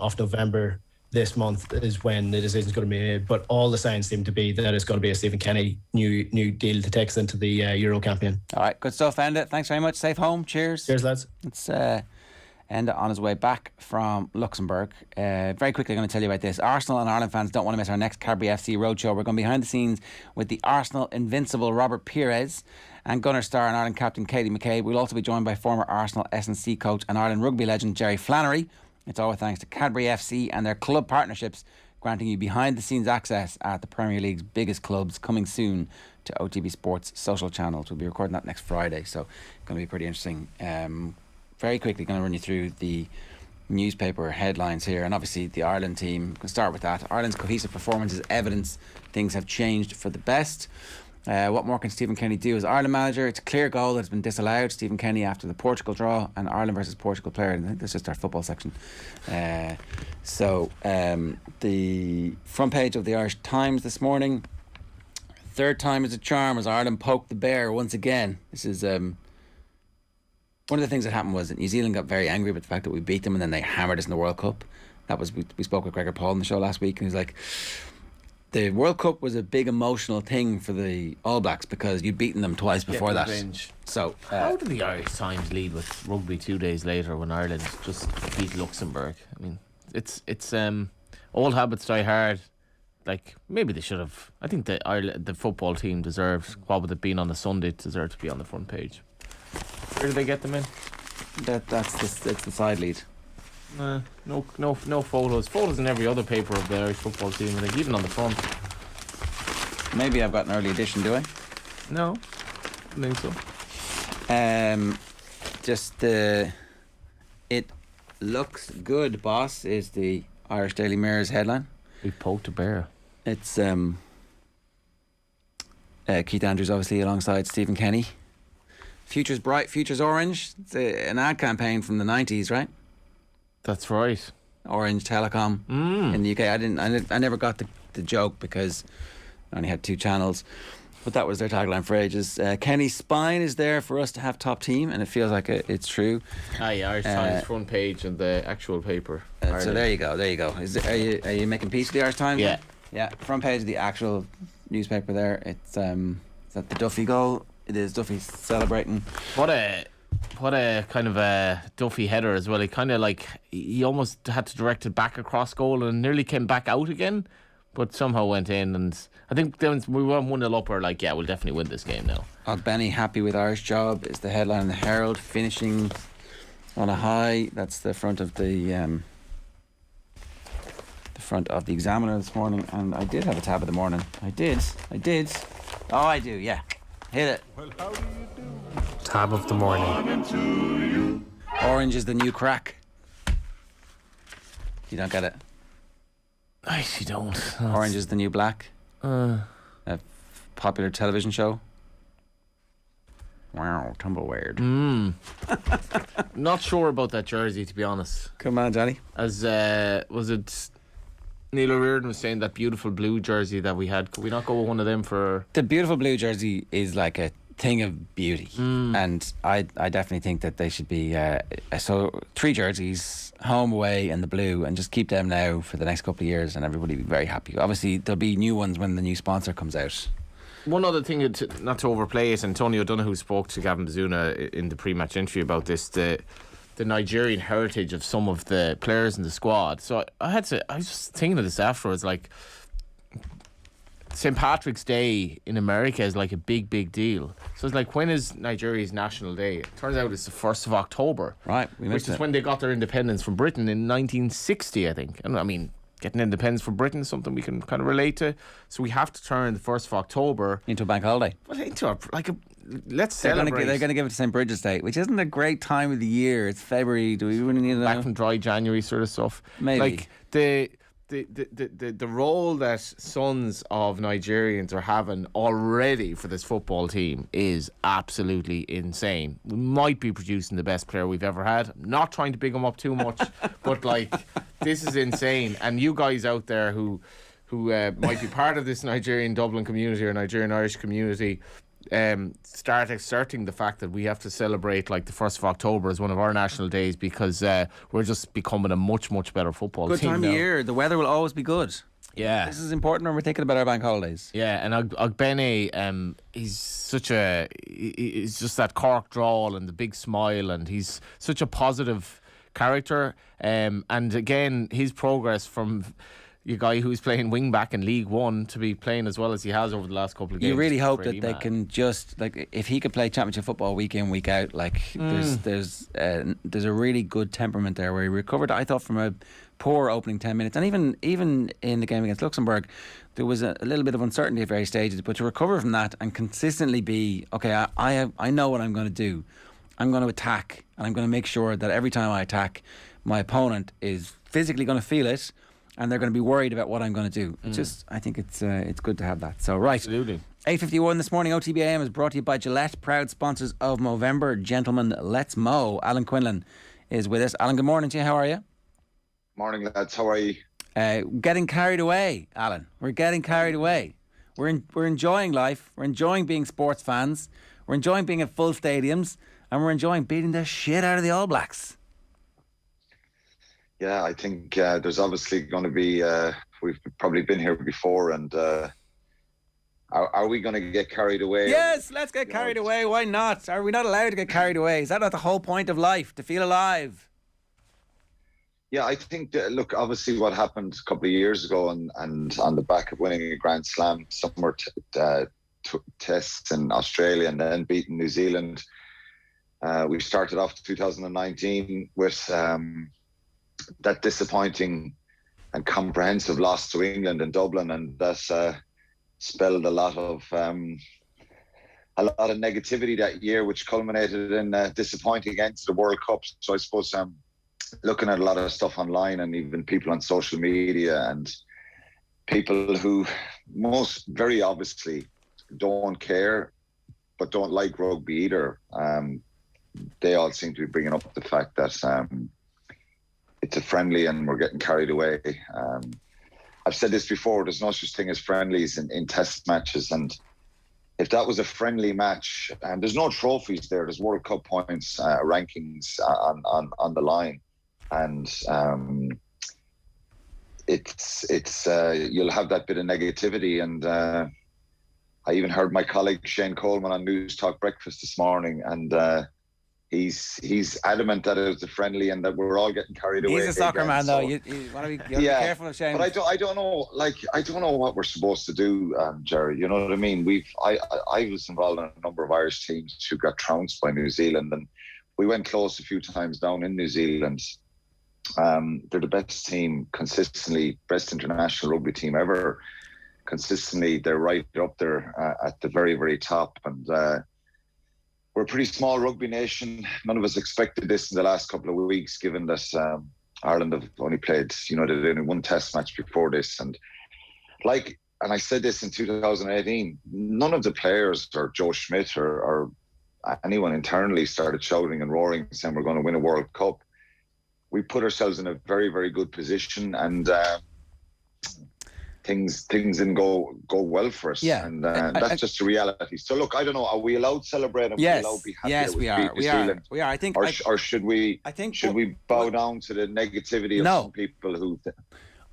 of November. This month is when the decision is going to be made, but all the signs seem to be that it's going to be a Stephen Kenny new deal to take us into the Euro campaign. All right, good stuff, Enda. Thanks very much. Safe home. Cheers. Cheers, lads. It's Enda on his way back from Luxembourg. Very quickly, I'm going to tell you about this. Arsenal and Ireland fans don't want to miss our next Cadbury FC roadshow. We're going behind the scenes with the Arsenal invincible Robert Pires and Gunner star and Ireland captain Katie McCabe. We'll also be joined by former Arsenal S&C coach and Ireland rugby legend Jerry Flannery. It's all thanks to Cadbury FC and their club partnerships, granting you behind-the-scenes access at the Premier League's biggest clubs, coming soon to OTB Sports social channels. We'll be recording that next Friday, so it's going to be pretty interesting. Very quickly, going to run you through the newspaper headlines here, and obviously the Ireland team. We can start with that. Ireland's cohesive performance is evidence things have changed for the best. What more can Stephen Kenny do as Ireland manager? It's a clear goal that's been disallowed. Stephen Kenny after the Portugal draw and Ireland versus Portugal player. I think that's just our football section. The front page of the Irish Times this morning. Third time is a charm as Ireland poked the bear once again. This is one of the things that happened was that New Zealand got very angry about the fact that we beat them and then they hammered us in the World Cup. That was we spoke with Gregor Paul on the show last week and he was like, the World Cup was a big emotional thing for the All Blacks because you'd beaten them twice before that. Revenge. So how did the Irish Times lead with rugby 2 days later when Ireland just beat Luxembourg? I mean, it's old habits die hard. Like maybe they should have. I think the football team deserves what with it being on a Sunday deserved to be on the front page. Where do they get them in? It's the side lead. No photos. Photos in every other paper of the Irish football team, like even on the front. Maybe I've got an early edition, do I? No, I think so. It looks good, boss, is the Irish Daily Mirror's headline. We poked a bear. It's Keith Andrews obviously alongside Stephen Kenny. Future's bright, future's orange. It's an ad campaign from the 90s, right? That's right. Orange Telecom in the UK. I never got the joke because I only had 2 channels, but that was their tagline for ages. Kenny's spine is there for us to have top team, and it feels like it's true. Yeah, Irish Times front page and the actual paper. So there you go. Are you making peace with the Irish Times? Yeah. Front page of the actual newspaper there. It's at the Duffy goal. It is Duffy celebrating. What a what a kind of a Duffy header as well. He kind of like, he almost had to direct it back across goal and nearly came back out again, but somehow went in. And I think then we were 1-0 up, we're like, yeah, we'll definitely win this game now. Benny happy with Irish job is the headline in the Herald, finishing on a high. That's the front of the Examiner this morning, and I did have a tab of the morning. I did. Oh, I do, yeah. Hit it. Well, how do you do? Tab of the morning. Orange is the new crack. You don't get it? I actually don't. Orange is the new black. A popular television show. Wow, tumbleweird. Not sure about that jersey, to be honest. Come on, Johnny. As was it Neil O'Riordan was saying, that beautiful blue jersey that we had, could we not go with one of them for... The beautiful blue jersey is like a thing of beauty, and I definitely think that they should be so 3 jerseys, home, away, and the blue, and just keep them now for the next couple of years, and everybody will be very happy. Obviously there'll be new ones when the new sponsor comes out. One other thing, not to overplay it, and Tony O'Donoghue spoke to Gavin Bazuna in the pre-match interview about this, the Nigerian heritage of some of the players in the squad. So I was just thinking of this afterwards, like St. Patrick's Day in America is like a big deal. So it's like, when is Nigeria's national day? It turns out it's the 1st of October. Right, which is when they got their independence from Britain in 1960, I think. And I mean, getting independence from Britain is something we can kind of relate to. So we have to turn the 1st of October into a bank holiday. Well, let's celebrate. They're going to give it to St. Bridget's Day, which isn't a great time of the year. It's February. Do we really need to back from dry January sort of stuff? Maybe. Like the role that sons of Nigerians are having already for this football team is absolutely insane. We might be producing the best player we've ever had. I'm not trying to big them up too much, but like, this is insane. And you guys out there who might be part of this Nigerian Dublin community or Nigerian Irish community, start asserting the fact that we have to celebrate like the 1st of October as one of our national days, because we're just becoming a much better football team. Good time now. of year. The weather will always be good. Yeah, this is important when we're thinking about our bank holidays. Yeah, and Ogbene, he's just that Cork drawl and the big smile, and he's such a positive character. And again, his progress from a guy who's playing wing back in League One to be playing as well as he has over the last couple of games. You really hope that they can just, like, if he could play championship football week in, week out, like there's a really good temperament there where he recovered, I thought, from a poor opening 10 minutes, and even in the game against Luxembourg there was a little bit of uncertainty at various stages, but to recover from that and consistently be, okay, I know what I'm going to do. I'm going to attack, and I'm going to make sure that every time I attack, my opponent is physically going to feel it, and they're going to be worried about what I'm going to do. It's just, I think it's good to have that. So, right. Absolutely. 8:51 this morning, OTB AM is brought to you by Gillette, proud sponsors of Movember. Gentlemen, let's mow. Alan Quinlan is with us. Alan, good morning to you. How are you? Morning, lads. How are you? Getting carried away, Alan. We're getting carried away. We're enjoying life. We're enjoying being sports fans. We're enjoying being at full stadiums. And we're enjoying beating the shit out of the All Blacks. Yeah, I think there's obviously going to be, we've probably been here before, and are we going to get carried away? Yes, let's get carried away. Why not? Are we not allowed to get carried away? Is that not the whole point of life, to feel alive? Yeah, I think, look, obviously what happened a couple of years ago, and on the back of winning a Grand Slam, summer tests in Australia and then beating New Zealand, we started off 2019 with that disappointing and comprehensive loss to England in Dublin, and that spelled a lot of negativity that year, which culminated in a disappointing end to the World Cup. So I suppose looking at a lot of stuff online, and even people on social media, and people who most very obviously don't care but don't like rugby either, they all seem to be bringing up the fact that it's a friendly and we're getting carried away. I've said this before, there's no such thing as friendlies in test matches, and if that was a friendly match, and there's no trophies there's World Cup points, rankings on the line, and it's you'll have that bit of negativity. And I even heard my colleague Shane Coleman on News Talk Breakfast this morning, and he's adamant that it's a friendly and that we're all getting carried away. He's a soccer man, though. You want to be careful of Shane. But I don't know. Like, I don't know what we're supposed to do, Jerry. You know what I mean? I was involved in a number of Irish teams who got trounced by New Zealand, and we went close a few times down in New Zealand. They're the best team consistently, best international rugby team ever. Consistently, they're right up there at the very, very top, and. We're a pretty small rugby nation. None of us expected this in the last couple of weeks, given that Ireland have only played, they did only one test match before this. And I said this in 2018, none of the players or Joe Schmidt or anyone internally started shouting and roaring saying we're going to win a World Cup. We put ourselves in a very, very good position, and things didn't go well for us, and that's just the reality. So look, I don't know. Are we allowed to celebrate? And yes, we allowed to be happy? Yes, we are. We are. I think, or should we? Should we bow down to the negativity of some people who?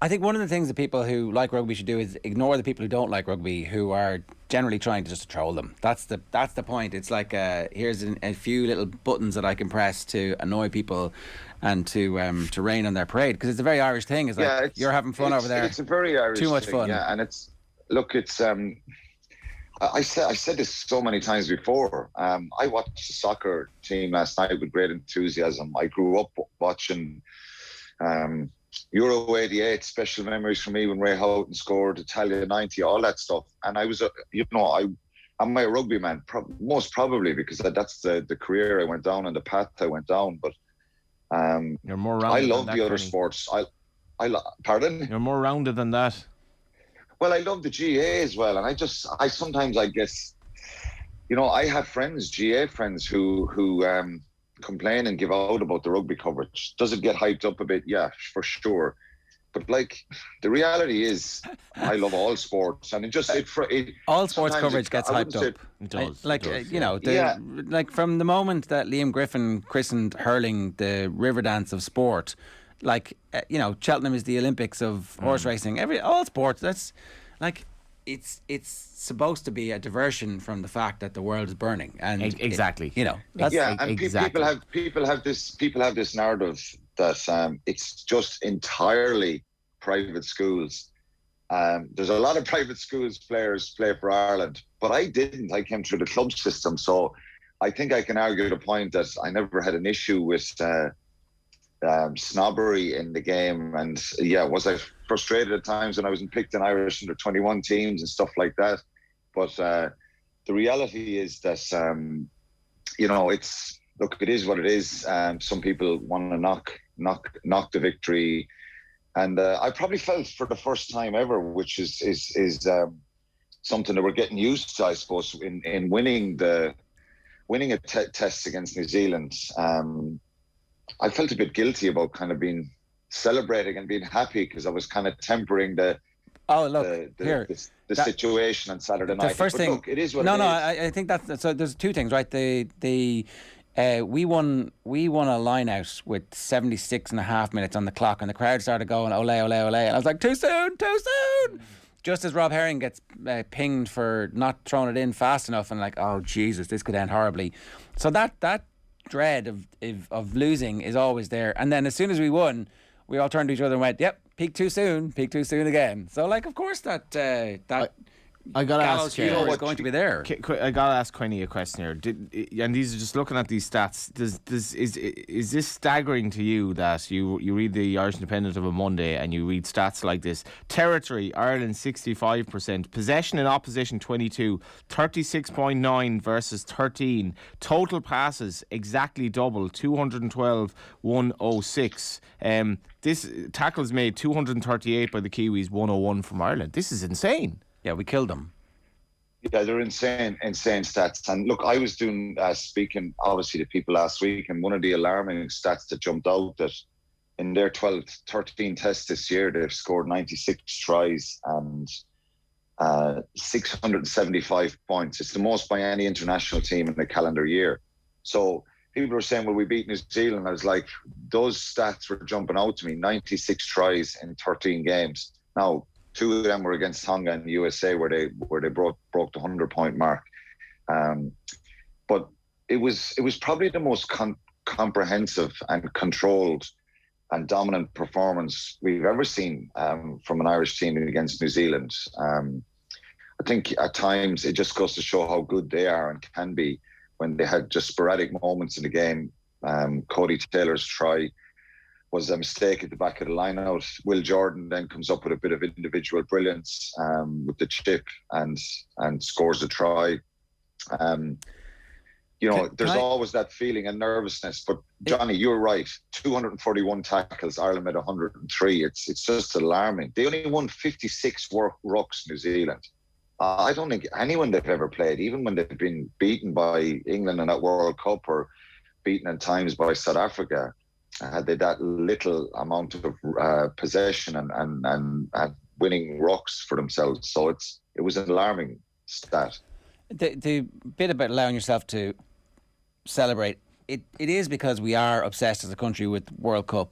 I think one of the things that people who like rugby should do is ignore the people who don't like rugby, who are generally trying to just troll them. That's the point. It's like here's a few little buttons that I can press to annoy people and to rain on their parade, because it's a very Irish thing. It's like you're having fun over there. It's a very Irish too much thing, fun. Yeah, and it's I said this so many times before. I watched the soccer team last night with great enthusiasm. I grew up watching Euro 88, special memories for me when Ray Houghton scored, Italia 90, all that stuff. And I was, I'm a rugby man, most probably because that's the career I went down and the path I went down. But you're more rounded. I love the other sports. Pardon? You're more rounded than that. Well, I love the GA as well, and I sometimes guess, I have friends, GA friends, who complain and give out about the rugby coverage. Does it get hyped up a bit? Yeah, for sure. But the reality is, I love all sports, and all sports coverage gets hyped up. It does. From the moment that Liam Griffin christened hurling the river dance of sport, Cheltenham is the Olympics of horse racing. All sports. That's it's supposed to be a diversion from the fact that the world is burning. And exactly. People have this narrative that it's just entirely private schools. There's a lot of private schools players play for Ireland, but I didn't. I came through the club system, so I think I can argue the point that I never had an issue with snobbery in the game. And was I frustrated at times when I was picked in Irish under 21 teams and stuff like that? But the reality is that it is what it is. Some people want to knock the victory, and I probably felt for the first time ever, which is something that we're getting used to, I suppose, in winning a test against New Zealand. I felt a bit guilty about kind of being celebrating and being happy, because I was kind of tempering the situation on Saturday night. The first thing, it is what it is. I think that's so. There's two things, right? We won a line out with 76.5 minutes on the clock, and the crowd started going ole ole ole, and I was like, too soon. Just as Rob Herring gets pinged for not throwing it in fast enough, and oh Jesus, this could end horribly. So that dread of losing is always there. And then as soon as we won, we all turned to each other and went, yep, peak too soon again. So of course that I gotta ask is going to be there. I gotta ask Quinny a question here. And these are just looking at these stats. Is this staggering to you that you read the Irish Independent of a Monday and you read stats like this? Territory, Ireland 65%, possession in opposition 22, 36.9 versus 13, total passes exactly double, 212, 106. This tackles made 238 by the Kiwis, 101 from Ireland. This is insane. Yeah, we killed them. Yeah, they're insane stats. And look, I was speaking obviously to people last week, and one of the alarming stats that jumped out, that in their 13 tests this year, they've scored 96 tries and 675 points. It's the most by any international team in the calendar year. So people were saying, well, we beat New Zealand. I was like, those stats were jumping out to me. 96 tries in 13 games. Now, 2 of them were against Tonga and USA, where they broke the 100-point mark. But it was probably the most comprehensive and controlled and dominant performance we've ever seen from an Irish team against New Zealand. I think at times it just goes to show how good they are and can be when they had just sporadic moments in the game. Cody Taylor's try was a mistake at the back of the line-out. Will Jordan then comes up with a bit of individual brilliance with the chip and scores a try. There's always that feeling and nervousness. But Johnny, you're right. 241 tackles, Ireland made 103. It's just alarming. They only won 56 rucks, New Zealand. I don't think anyone they've ever played, even when they've been beaten by England in that World Cup or beaten at times by South Africa, had they that little amount of possession and winning rucks for themselves. So it was an alarming stat. The bit about allowing yourself to celebrate, it is because we are obsessed as a country with World Cup.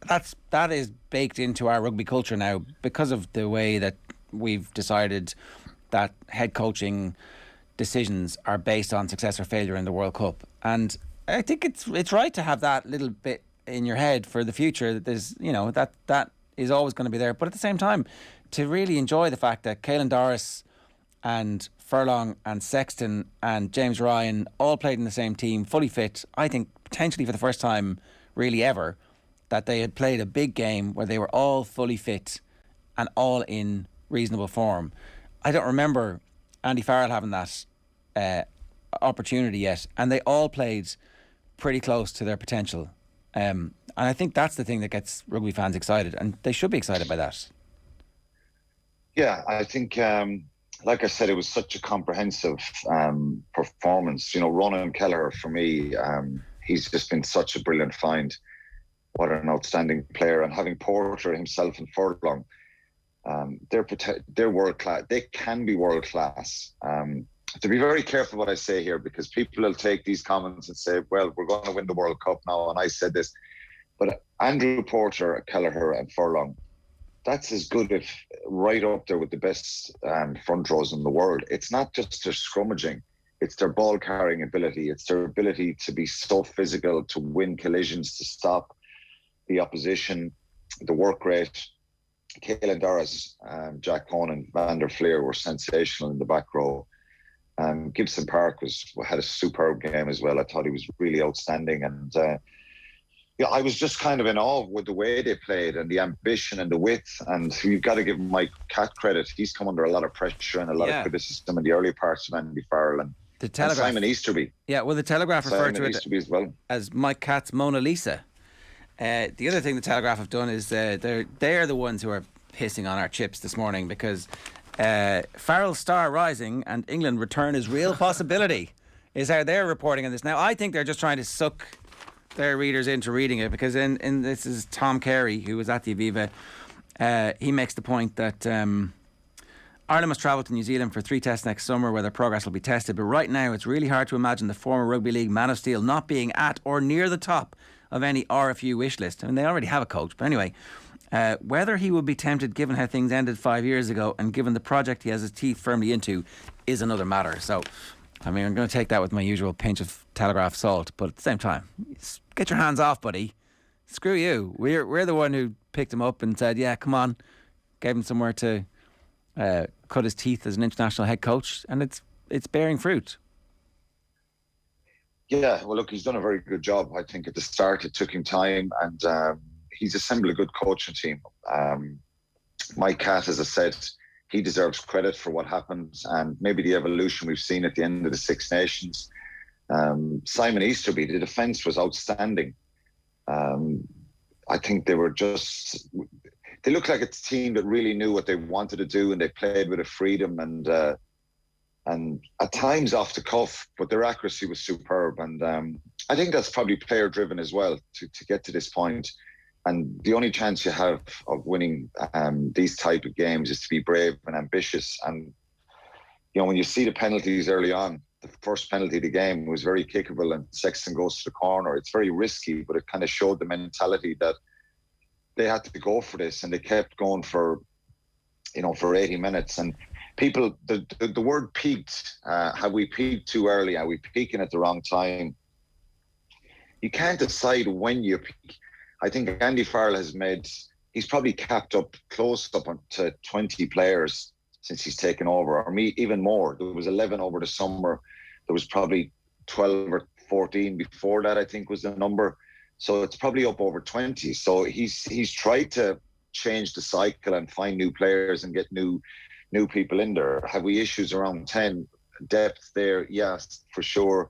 That is baked into our rugby culture now because of the way that we've decided that head coaching decisions are based on success or failure in the World Cup. And I think it's right to have that little bit in your head for the future, that there's, that is always going to be there. But at the same time, to really enjoy the fact that Caelan Doris and Furlong and Sexton and James Ryan all played in the same team, fully fit. I think potentially for the first time really ever that they had played a big game where they were all fully fit and all in reasonable form. I don't remember Andy Farrell having that opportunity yet, and they all played pretty close to their potential. And I think that's the thing that gets rugby fans excited, and they should be excited by that. Yeah, I think, like I said, it was such a comprehensive performance. Ronan Kelleher, for me, he's just been such a brilliant find. What an outstanding player. And having Porter himself and Furlong, they're world class. They can be world class. To be very careful what I say here, because people will take these comments and say, well, we're going to win the World Cup now, and I said this. But Andrew Porter, Kelleher and Furlong, that's as good if right up there with the best front rows in the world. It's not just their scrummaging, it's their ball carrying ability, it's their ability to be so physical, to win collisions, to stop the opposition, the work rate. Caelan Doris, Jack Conan, Van der Fleer were sensational in the back row. Gibson Park had a superb game as well. I thought he was really outstanding, and I was just kind of in awe with the way they played and the ambition and the width. And you've got to give Mike Catt credit. He's come under a lot of pressure and a lot of criticism in the early parts of Andy Farrell and Simon Easterby. Yeah, well, the Telegraph referred to it as, well, as Mike Catt's Mona Lisa. The other thing the Telegraph have done is they're the ones who are pissing on our chips this morning, because Farrell's star rising and England return is real possibility is how they're reporting on this. Now, I think they're just trying to suck their readers into reading it, because in this is Tom Carey, who was at the Aviva. He makes the point that Ireland must travel to New Zealand for 3 tests next summer where their progress will be tested, but right now it's really hard to imagine the former Rugby League Man of Steel not being at or near the top of any RFU wish list. I mean, they already have a coach, but anyway, whether he would be tempted given how things ended 5 years ago and given the project he has his teeth firmly into is another matter. So, I mean, I'm going to take that with my usual pinch of Telegraph salt, but at the same time, get your hands off, buddy. Screw you. We're the one who picked him up and said, yeah, come on, gave him somewhere to cut his teeth as an international head coach, and it's bearing fruit. Yeah, well, look, he's done a very good job. I think at the start it took him time, and he's assembled a good coaching team. Mike Catt, as I said, he deserves credit for what happened and maybe the evolution we've seen at the end of the Six Nations. Simon Easterby, the defence was outstanding. I think they looked like a team that really knew what they wanted to do, and they played with a freedom and at times off the cuff, but their accuracy was superb. And I think that's probably player driven as well to get to this point. And the only chance you have of winning these type of games is to be brave and ambitious. And, when you see the penalties early on, the first penalty of the game was very kickable and Sexton goes to the corner. It's very risky, but it kind of showed the mentality that they had to go for this, and they kept going for 80 minutes. And people, the word peaked, have we peaked too early? Are we peaking at the wrong time? You can't decide when you peak. I think Andy Farrell he's probably capped up close up to 20 players since he's taken over, or even more. There was 11 over the summer. There was probably 12 or 14 before that, I think was the number. So it's probably up over 20. So he's tried to change the cycle and find new players and get new people in there. Have we issues around 10? Depth there, yes, for sure.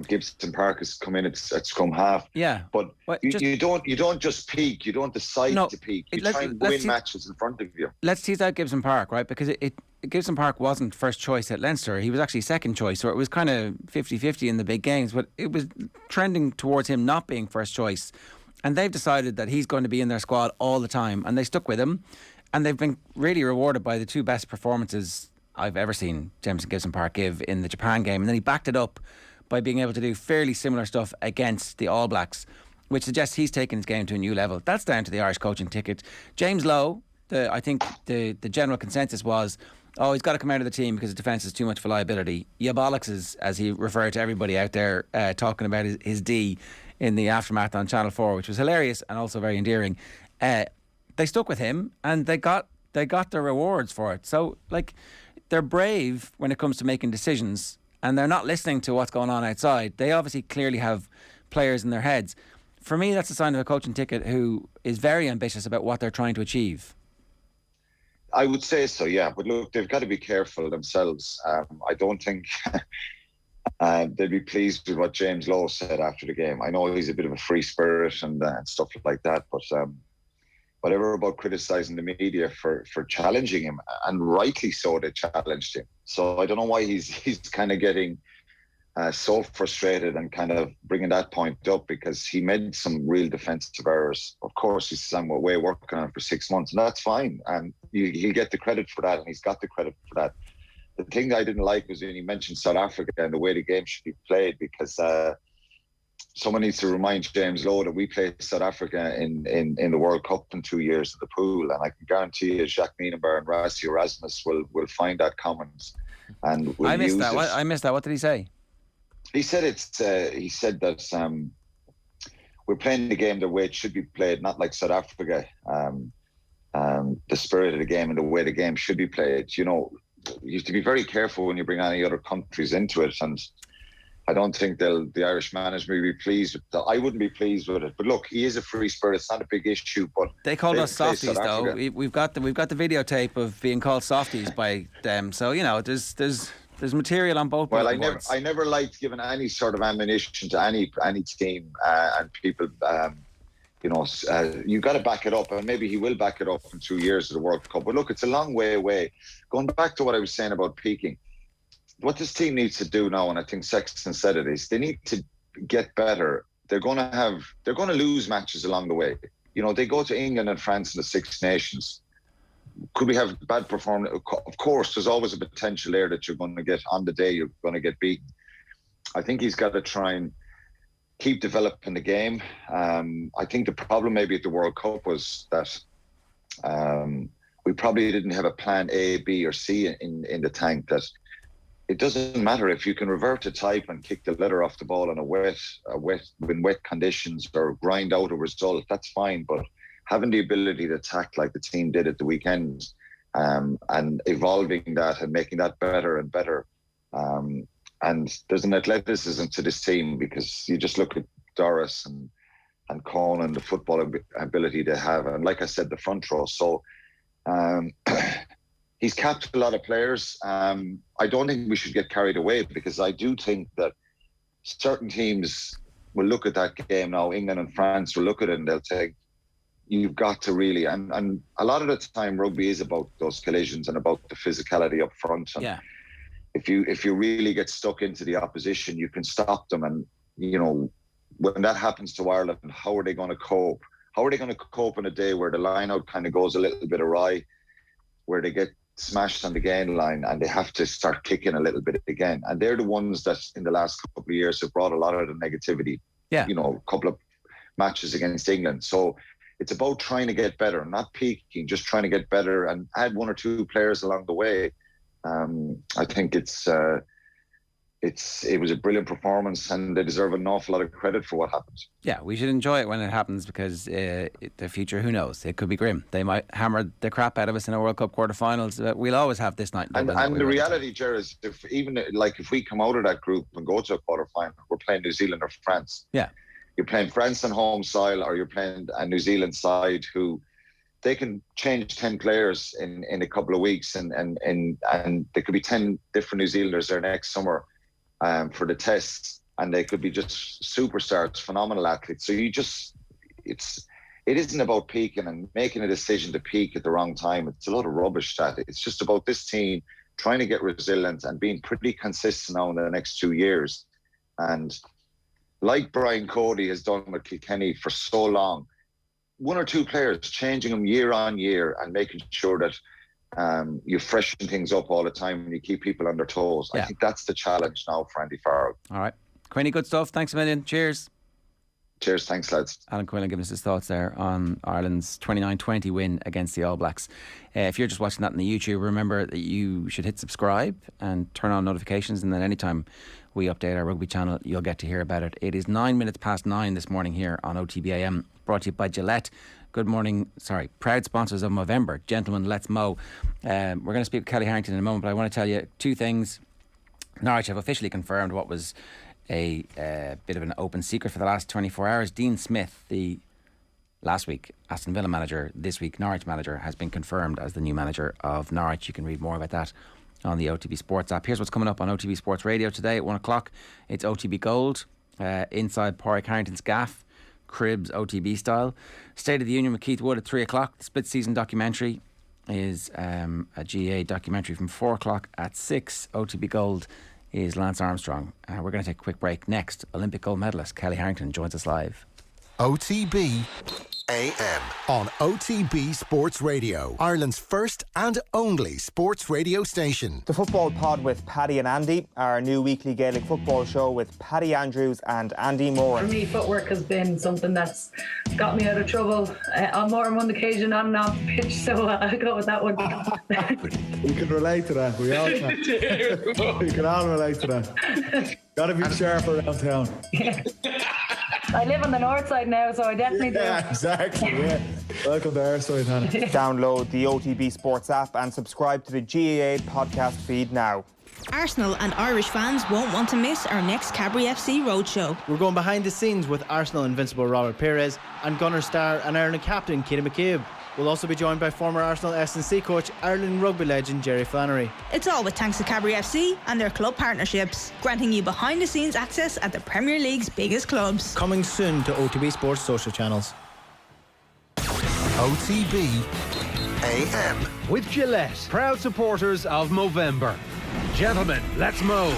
Gibson Park has come in at scrum half. Yeah, but you don't just peak. You don't decide to peak. You try and win matches in front of you. Let's tease out Gibson Park, right? Because Gibson Park wasn't first choice at Leinster. He was actually second choice, so it was kind of 50-50 in the big games. But it was trending towards him not being first choice, and they've decided that he's going to be in their squad all the time, and they stuck with him, and they've been really rewarded by the two best performances I've ever seen Jameson Gibson Park give in the Japan game, and then he backed it up by being able to do fairly similar stuff against the All Blacks, which suggests he's taken his game to a new level. That's down to the Irish coaching ticket. James Lowe, I think the general consensus was, he's got to come out of the team because the defence is too much of a liability. Yeah, bollocks, as he referred to everybody out there talking about his D in the aftermath on Channel 4, which was hilarious and also very endearing. They stuck with him and they got their rewards for it. So, they're brave when it comes to making decisions, and they're not listening to what's going on outside. They obviously clearly have players in their heads. For me, that's a sign of a coaching ticket who is very ambitious about what they're trying to achieve. I would say so, yeah. But look, they've got to be careful themselves. I don't think they'd be pleased with what James Lowe said after the game. I know he's a bit of a free spirit and stuff like that, but whatever about criticising the media for challenging him, and rightly so, they challenged him. So I don't know why he's kind of getting so frustrated and kind of bringing that point up, because he made some real defensive errors. Of course, he's somewhat working on it for 6 months, and that's fine. And he'll get the credit for that, and he's got the credit for that. The thing that I didn't like was when he mentioned South Africa and the way the game should be played, because someone needs to remind James Lowe that we played South Africa in the World Cup in 2 years at the pool, and I can guarantee you Jacques Nienaber and Rassi Erasmus will find that comment and will use it. I missed that. What did he say? He said he said that we're playing the game the way it should be played, not like South Africa. The spirit of the game and the way the game should be played. You know, you have to be very careful when you bring any other countries into it, and I don't think the Irish management will be pleased with that. I wouldn't be pleased with it. But look, he is a free spirit. It's not a big issue. But they called us softies, though. We've got the videotape of being called softies by them. So there's material on both. Well, I never liked giving any sort of ammunition to any team and people. You got to back it up, and maybe he will back it up in 2 years of the World Cup. But look, it's a long way away. Going back to what I was saying about peaking. What this team needs to do now, and I think Sexton said it, is they need to get better. They're going to lose matches along the way. You know, they go to England and France in the Six Nations. Could we have bad performance? Of course, there's always a potential there that you're going to get on the day, you're going to get beaten. I think he's got to try and keep developing the game. I think the problem maybe at the World Cup was that we probably didn't have a plan A, B or C in the tank. That it doesn't matter if you can revert to type and kick the leather off the ball in wet conditions or grind out a result. That's fine, but having the ability to attack like the team did at the weekend, and evolving that and making that better and better. And there's an athleticism to this team, because you just look at Doris and Cohn and the football ability they have, and like I said, the front row. So. He's capped a lot of players. I don't think we should get carried away, because I do think that certain teams will look at that game now. England and France will look at it and they'll think, you've got to really, and a lot of the time rugby is about those collisions and about the physicality up front. And yeah. If you really get stuck into the opposition, you can stop them. And, you know, when that happens to Ireland, how are they going to cope? How are they going to cope on a day where the line-out kind of goes a little bit awry, where they get smashed on the gain line and they have to start kicking a little bit again? And they're the ones that in the last couple of years have brought a lot of the negativity. Yeah. You know, a couple of matches against England. So it's about trying to get better, not peaking, just trying to get better and add one or two players along the way. I think it was a brilliant performance, and they deserve an awful lot of credit for what happened. Yeah, we should enjoy it when it happens, because the future, who knows? It could be grim. They might hammer the crap out of us in a World Cup quarterfinals. We'll always have this night. And the reality, Ger, is if we come out of that group and go to a quarterfinal, we're playing New Zealand or France. Yeah, you're playing France on home soil, or you're playing a New Zealand side who they can change 10 players in a couple of weeks, and there could be 10 different New Zealanders there next summer for the tests, and they could be just superstars, phenomenal athletes. So it isn't about peaking and making a decision to peak at the wrong time. It's a lot of rubbish. That it's just about this team trying to get resilient and being pretty consistent now in the next 2 years. And like Brian Cody has done with Kilkenny for so long, one or two players, changing them year on year and making sure that you freshen things up all the time and you keep people on their toes. Yeah. I think that's the challenge now for Andy Farrell. All right. Quinny, good stuff. Thanks a million. Cheers. Cheers. Thanks, lads. Alan Quinlan giving us his thoughts there on Ireland's 29-20 win against the All Blacks. If you're just watching that on the YouTube, remember that you should hit subscribe and turn on notifications, and then anytime we update our rugby channel, you'll get to hear about it. It is 9:09 this morning here on OTB AM, brought to you by Gillette. Good morning. Proud sponsors of Movember. Gentlemen, let's mow. We're going to speak with Kelly Harrington in a moment, but I want to tell you two things. Norwich have officially confirmed what was a bit of an open secret for the last 24 hours. Dean Smith, the last week Aston Villa manager, this week Norwich manager, has been confirmed as the new manager of Norwich. You can read more about that on the OTB Sports app. Here's what's coming up on OTB Sports Radio today at 1 o'clock. It's OTB Gold, inside Kelly Harrington's gaff, Cribs OTB style. State of the Union with Keith Wood at 3 o'clock. The split season documentary is a GA documentary from 4 o'clock. At 6, OTB Gold is Lance Armstrong. We're going to take a quick break. Next, Olympic gold medalist Kelly Harrington joins us live. OTB AM on OTB Sports Radio, Ireland's first and only sports radio station. The Football Pod with Paddy and Andy, our new weekly Gaelic football show with Paddy Andrews and Andy Moore. For me, footwork has been something that's got me out of trouble on more than one occasion on and off the pitch, so I'll go with that one. We can relate to that. We all can. We can all relate to that. Gotta be sharp around town. I live on the north side now, so I definitely do. Yeah, exactly. Yeah. Welcome to our side, Hannah. Download the OTB Sports app and subscribe to the GAA podcast feed now. Arsenal and Irish fans won't want to miss our next Cabri FC roadshow. We're going behind the scenes with Arsenal invincible Robert Perez and Gunner star and Ireland captain Keegan McCabe. We'll also be joined by former Arsenal S&C coach, Ireland rugby legend Jerry Flannery. It's all with thanks to Cabri FC and their club partnerships, granting you behind the scenes access at the Premier League's biggest clubs. Coming soon to OTB Sports social channels. OTB AM with Gillette, proud supporters of Movember. Gentlemen, let's mow.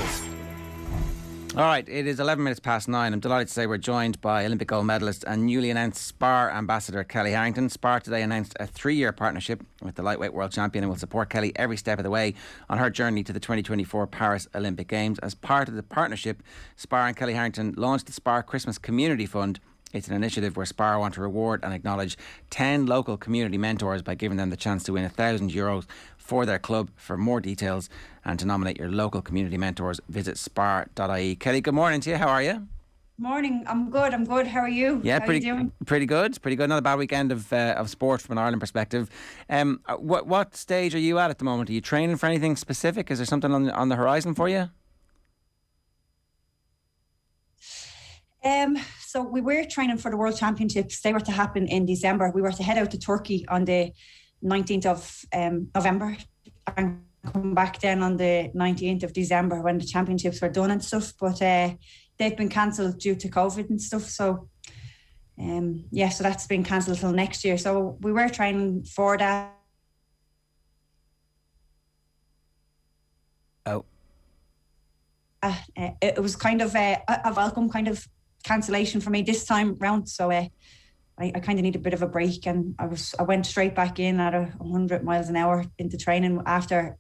All right, it is 11 minutes past 9. I'm delighted to say we're joined by Olympic gold medalist and newly announced Spar ambassador Kelly Harrington. Spar today announced a 3-year partnership with the lightweight world champion and will support Kelly every step of the way on her journey to the 2024 Paris Olympic Games. As part of the partnership, Spar and Kelly Harrington launched the Spar Christmas Community Fund. It's an initiative where Spar want to reward and acknowledge 10 local community mentors by giving them the chance to win €1,000 for their club. For more details and to nominate your local community mentors, visit spar.ie. Kelly, good morning to you. How are you? Morning. I'm good. How are you? Yeah, How are you doing? Pretty good. Not a bad weekend of sport from an Ireland perspective. What stage are you at the moment? Are you training for anything specific? Is there something on the horizon for you? So we were training for the World Championships. They were to happen in December. We were to head out to Turkey on the 19th of November and come back then on the 19th of December when the championships were done and stuff. But they've been cancelled due to COVID and stuff. So, so that's been cancelled till next year. So we were training for that. Oh. It was kind of a welcome kind of cancellation for me this time round, so I kind of need a bit of a break, and I went straight back in at 100 miles an hour into training after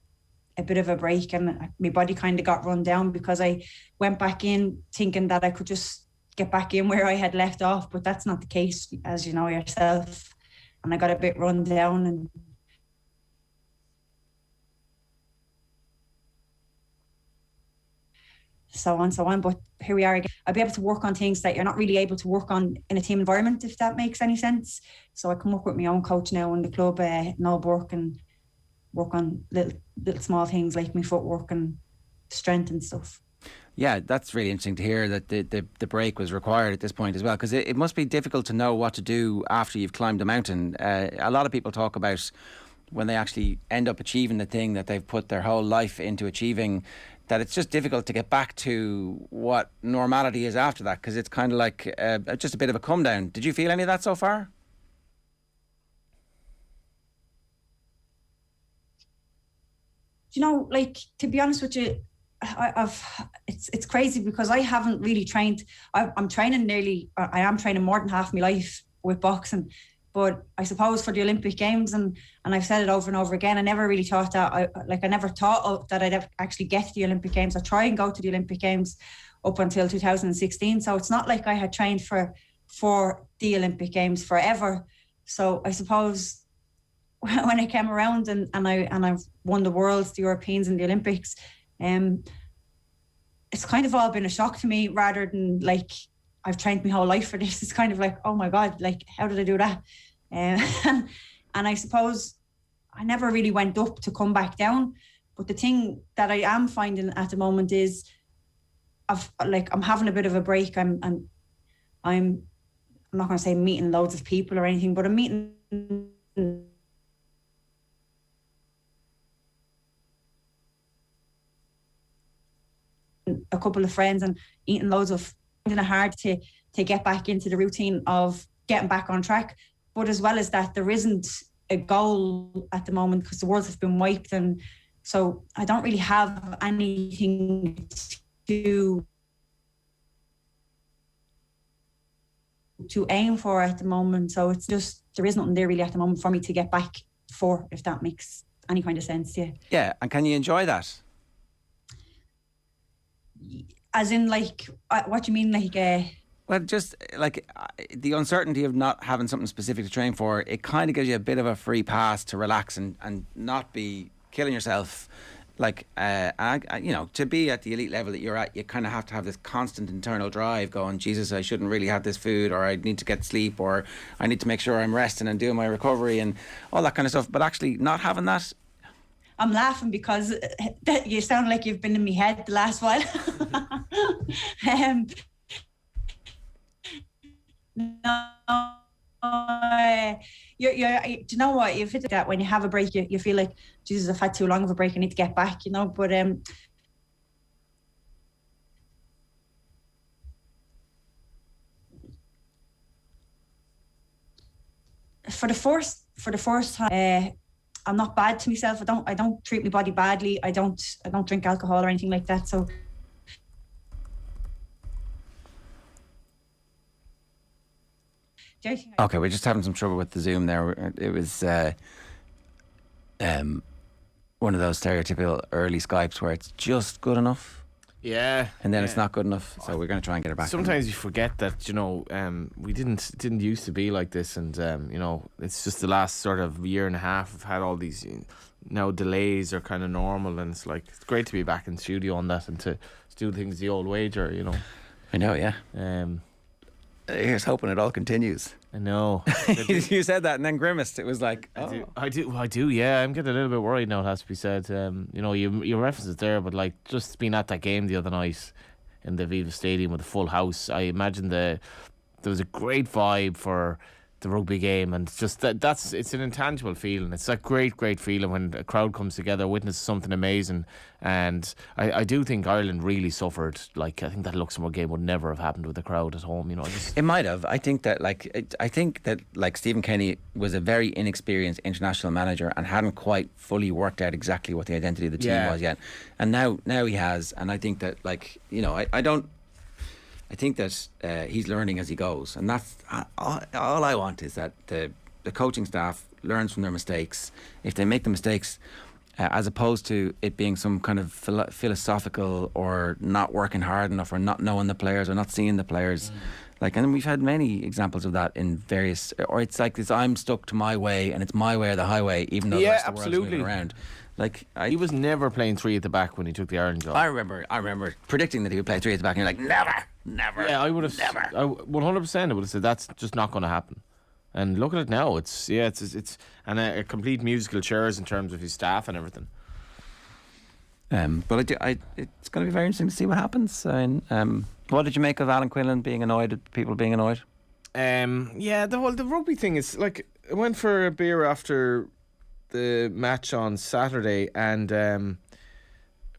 a bit of a break, and my body kind of got run down because I went back in thinking that I could just get back in where I had left off, but that's not the case, as you know yourself, and I got a bit run down. And so on. But here we are again. I'll be able to work on things that you're not really able to work on in a team environment, if that makes any sense. So I can work with my own coach now in the club, Noel Burke, and work on little small things like my footwork and strength and stuff. Yeah, that's really interesting to hear that the break was required at this point as well, because it must be difficult to know what to do after you've climbed a mountain. A lot of people talk about when they actually end up achieving the thing that they've put their whole life into achieving, that it's just difficult to get back to what normality is after that, because it's kind of like just a bit of a come down. Did you feel any of that so far? You know, like, to be honest with you, it's crazy because I haven't really trained. I am training more than half my life with boxing, but I suppose for the Olympic Games, and I've said it over and over again, I never really thought that I never thought that I'd actually get to the Olympic Games. I try and go to the Olympic Games up until 2016, so it's not like I had trained for the Olympic Games forever. So I suppose when I came around and I've won the Worlds, the Europeans and the Olympics, it's kind of all been a shock to me, rather than like I've trained my whole life for this. It's kind of like, oh my God, like, how did I do that? And I suppose I never really went up to come back down. But the thing that I am finding at the moment is I'm having a bit of a break. I'm not going to say meeting loads of people or anything, but I'm meeting a couple of friends and eating loads of, finding it hard to get back into the routine of getting back on track. But as well as that, there isn't a goal at the moment because the world has been wiped, and so I don't really have anything to aim for at the moment. So it's just, there is nothing there really at the moment for me to get back for, if that makes any kind of sense. Yeah, and can you enjoy that? As in, like, what do you mean, like? Well, just like the uncertainty of not having something specific to train for, it kind of gives you a bit of a free pass to relax and not be killing yourself. Like, you know, to be at the elite level that you're at, you kind of have to have this constant internal drive going, Jesus, I shouldn't really have this food, or I need to get sleep, or I need to make sure I'm resting and doing my recovery and all that kind of stuff. But actually not having that, I'm laughing because you sound like you've been in my head the last while. Do you know what? You've hit that when you have a break, you feel like, Jesus, I've had too long of a break, I need to get back, you know. But for the first time, I'm not bad to myself. I don't treat my body badly. I don't drink alcohol or anything like that. So okay, we're just having some trouble with the Zoom there. It was one of those stereotypical early Skypes where it's just good enough. Yeah, and then it's not good enough, so we're going to try and get it back. Sometimes you forget that, you know, we didn't used to be like this, and you know, it's just the last sort of year and a half I've had all these now delays are kind of normal, and it's like, it's great to be back in the studio on that and to do things the old wager, you know. I know, yeah. Here's hoping it all continues. I know. You said that and then grimaced. It was like, I do. Yeah, I'm getting a little bit worried now. It has to be said. You know, your reference is there, but like just being at that game the other night in the Viva Stadium with a full house, I imagine there was a great vibe for the rugby game, and just it's an intangible feeling. It's a great feeling when a crowd comes together, witnesses something amazing. And I do think Ireland really suffered. Like, I think that Luxembourg game would never have happened with the crowd at home, you know. It might have. I think that Stephen Kenny was a very inexperienced international manager and hadn't quite fully worked out exactly what the identity of the team was yet. And now he has, and I think that, like, you know, I think that he's learning as he goes, and that's all I want, is that the coaching staff learns from their mistakes. If they make the mistakes, as opposed to it being some kind of philosophical or not working hard enough or not knowing the players or not seeing the players, Like, and we've had many examples of that in various, or it's like this, I'm stuck to my way and it's my way or the highway, even though the rest of the world's moving around. Like, he was never playing 3 at the back when he took the Ireland job. I remember predicting that he would play 3 at the back, and you're like, never. Yeah, I would have, 100%. I would have said that's just not going to happen. And look at it now. It's and a complete musical chairs in terms of his staff and everything. But it's going to be very interesting to see what happens. What did you make of Alan Quinlan being annoyed at people being annoyed? The rugby thing is like, I went for a beer after the match on Saturday, and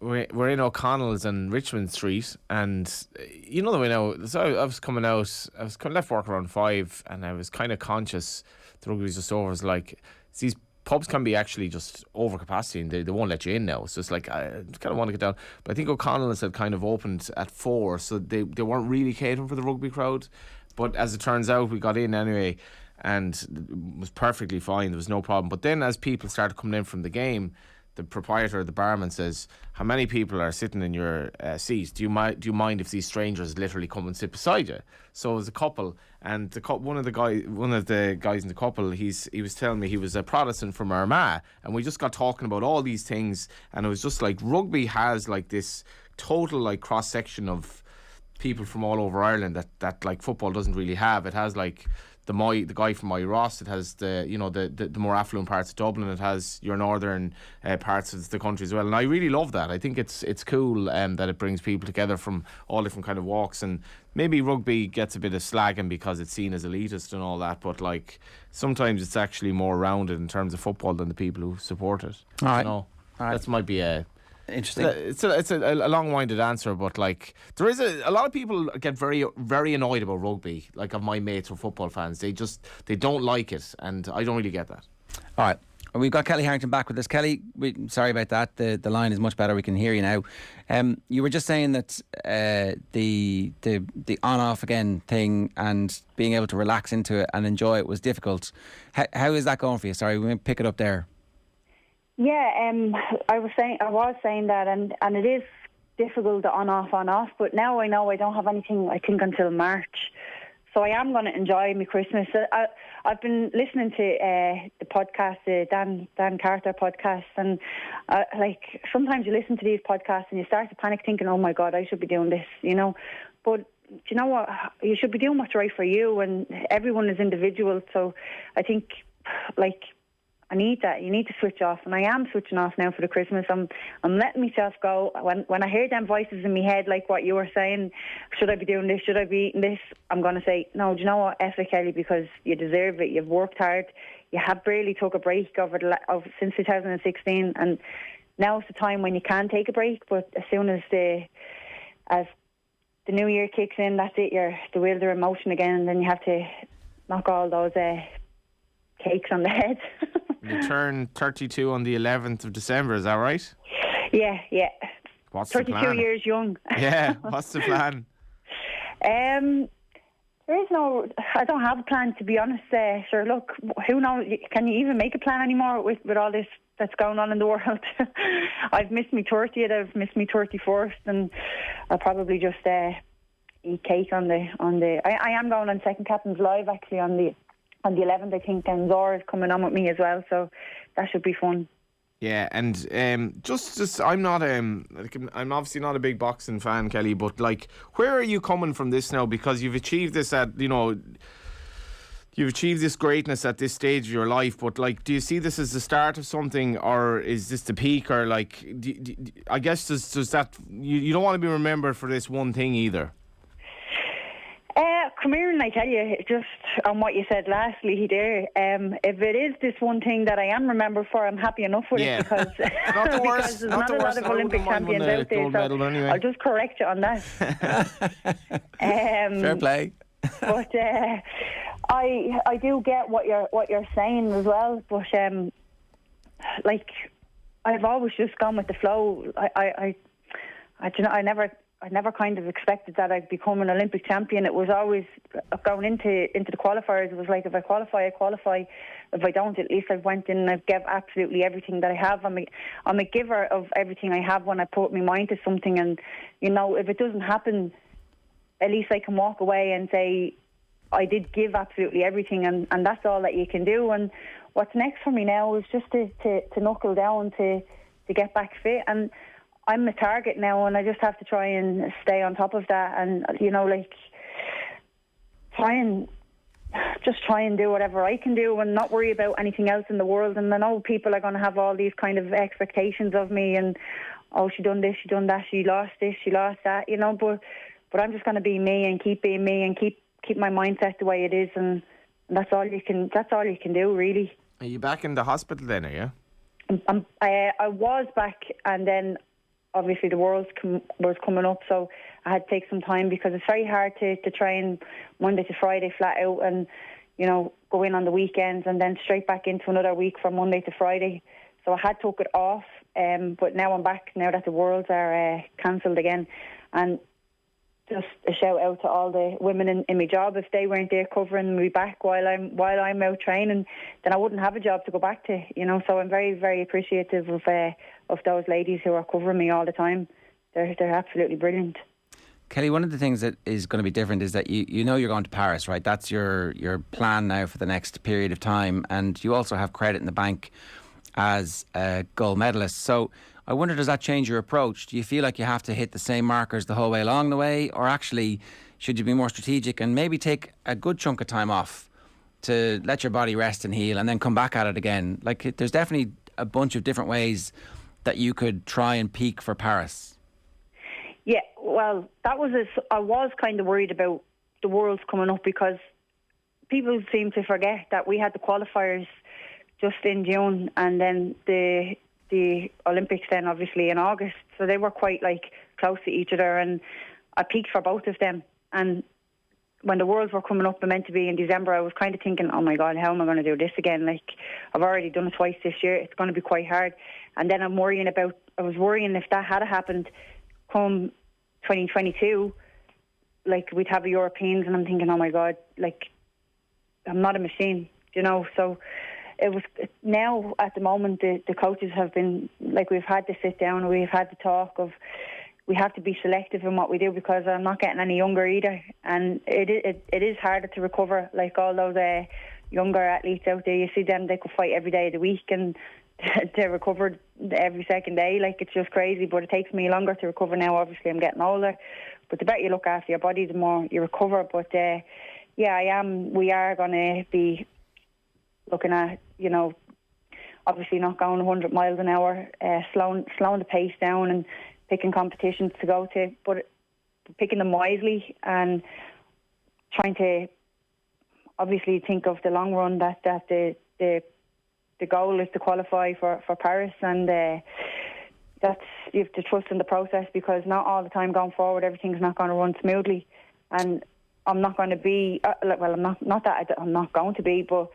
we're in O'Connell's and Richmond Street, and you know the way now. So I was coming out. I was left work around 5, and I was kind of conscious. The rugby was just over. It was like, these pubs can be actually just over capacity, and they won't let you in now. So it's like, I kind of want to get down. But I think O'Connell's had kind of opened at 4, so they weren't really catering for the rugby crowd. But as it turns out, we got in anyway, and it was perfectly fine. There was no problem. But then as people started coming in from the game, the proprietor, the barman, says, how many people are sitting in your seats? Do you mind if these strangers literally come and sit beside you? So it was a couple, and one of the guys in the couple, he was telling me he was a Protestant from Armagh, and we just got talking about all these things, and it was just like, rugby has like this total like cross section of people from all over Ireland that like football doesn't really have. It has like the guy from Ross. It has the more affluent parts of Dublin. It has your northern parts of the country as well. And I really love that. I think it's cool that it brings people together from all different kind of walks. And maybe rugby gets a bit of slagging because it's seen as elitist and all that. But like, sometimes it's actually more rounded in terms of football than the people who support it. All right. All right. That might be a interesting. It's a long-winded answer, but like, there is a lot of people get very, very annoyed about rugby. Like, of my mates who are football fans, they don't like it, and I don't really get that. All right, we've got Kelly Harrington back with us. Kelly, sorry about that. The line is much better. We can hear you now. You were just saying that the on-off again thing and being able to relax into it and enjoy it was difficult. How is that going for you? Sorry, we pick it up there. Yeah, I was saying that, and it is difficult, on off. But now I know I don't have anything, I think, until March, so I am going to enjoy my Christmas. I've been listening to the podcast, the Dan Carter podcast, and like, sometimes you listen to these podcasts and you start to panic, thinking, "Oh my God, I should be doing this," you know. But do you know what? You should be doing what's right for you, and everyone is individual. So I think, like, I need that. You need to switch off, and I am switching off now for the Christmas. I'm letting myself go. When I hear them voices in my head, like what you were saying, should I be doing this? Should I be eating this? I'm going to say, no, do you know what? F it, Kelly, because you deserve it. You've worked hard. You have barely took a break since 2016, and now is the time when you can take a break. But as soon as the new year kicks in, that's it. The wheels are in motion again, and then you have to knock all those cakes on the head. You turn 32 on the 11th of December, is that right? Yeah. What's the plan? 32 years young. Yeah, what's the plan? There is no, I don't have a plan, to be honest. Sure, look, who knows? Can you even make a plan anymore with all this that's going on in the world? I've missed my 30th, I've missed my 31st, and I'll probably just eat cake on the. I am going on Second Captain's Live actually on the 11th, I think, and Zora's coming on with me as well, so that should be fun. Yeah, and just I'm obviously not a big boxing fan, Kelly, but like, where are you coming from this now? Because you've achieved this you've achieved this greatness at this stage of your life, but like, do you see this as the start of something, or is this the peak, or like, I guess does that you don't want to be remembered for this one thing either? Come here, and I tell you, just on what you said lastly there, if it is this one thing that I am remembered for, I'm happy enough with it, because because there's not a lot of Olympic champions out there, so anyway. I'll just correct you on that. Fair play. But I do get what you're saying as well, but like, I've always just gone with the flow. I never kind of expected that I'd become an Olympic champion. It was always going into the qualifiers. It was like, if I qualify, I qualify. If I don't, at least I've went in and I've given absolutely everything that I have. I'm a giver of everything I have when I put my mind to something. And, you know, if it doesn't happen, at least I can walk away and say I did give absolutely everything, and that's all that you can do. And what's next for me now is just to knuckle down to get back fit. And I'm a target now, and I just have to try and stay on top of that, and try and do whatever I can do and not worry about anything else in the world. And I know people are going to have all these kind of expectations of me, and she done this, she done that, she lost this, she lost that, but I'm just going to be me and keep being me and keep my mindset the way it is, and that's all you can do, really. Are you back in the hospital then, are you? I was back, and then obviously the Worlds was coming up, so I had to take some time, because it's very hard to train Monday to Friday flat out and, go in on the weekends and then straight back into another week from Monday to Friday. So I had took it off, but now I'm back, now that the Worlds are cancelled again. And just a shout out to all the women in my job. If they weren't there covering me back while I'm out training, then I wouldn't have a job to go back to. So I'm very, very appreciative of those ladies who are covering me all the time. They're absolutely brilliant. Kelly, one of the things that is going to be different is that you're going to Paris, right? That's your plan now for the next period of time, and you also have credit in the bank as a gold medalist. So I wonder, does that change your approach? Do you feel like you have to hit the same markers the whole way along the way, or actually should you be more strategic and maybe take a good chunk of time off to let your body rest and heal and then come back at it again? Like, there's definitely a bunch of different ways that you could try and peak for Paris. Yeah, well, I was kind of worried about the Worlds coming up, because people seem to forget that we had the qualifiers just in June, and then the Olympics then obviously in August, so they were quite close to each other, and I peaked for both of them. And when the Worlds were coming up and meant to be in December, I was kind of thinking, oh my God, how am I going to do this again? I've already done it twice this year, it's going to be quite hard. And then I was worrying if that had happened come 2022, we'd have the Europeans, and I'm thinking, oh my God, I'm not a machine, so it was. Now at the moment the coaches have been we've had to sit down, we've had to talk of, we have to be selective in what we do, because I'm not getting any younger either, and it is harder to recover. All those younger athletes out there, you see them, they could fight every day of the week, and to recover every second day, it's just crazy. But it takes me longer to recover now. Obviously I'm getting older, but the better you look after your body, the more you recover. But we are going to be looking at, obviously not going 100 miles an hour, slowing the pace down and picking competitions to go to, but picking them wisely and trying to obviously think of the long run, that the goal is to qualify for Paris, and that's, you have to trust in the process, because not all the time going forward everything's not going to run smoothly, and I'm not going to be I'm not going to be, but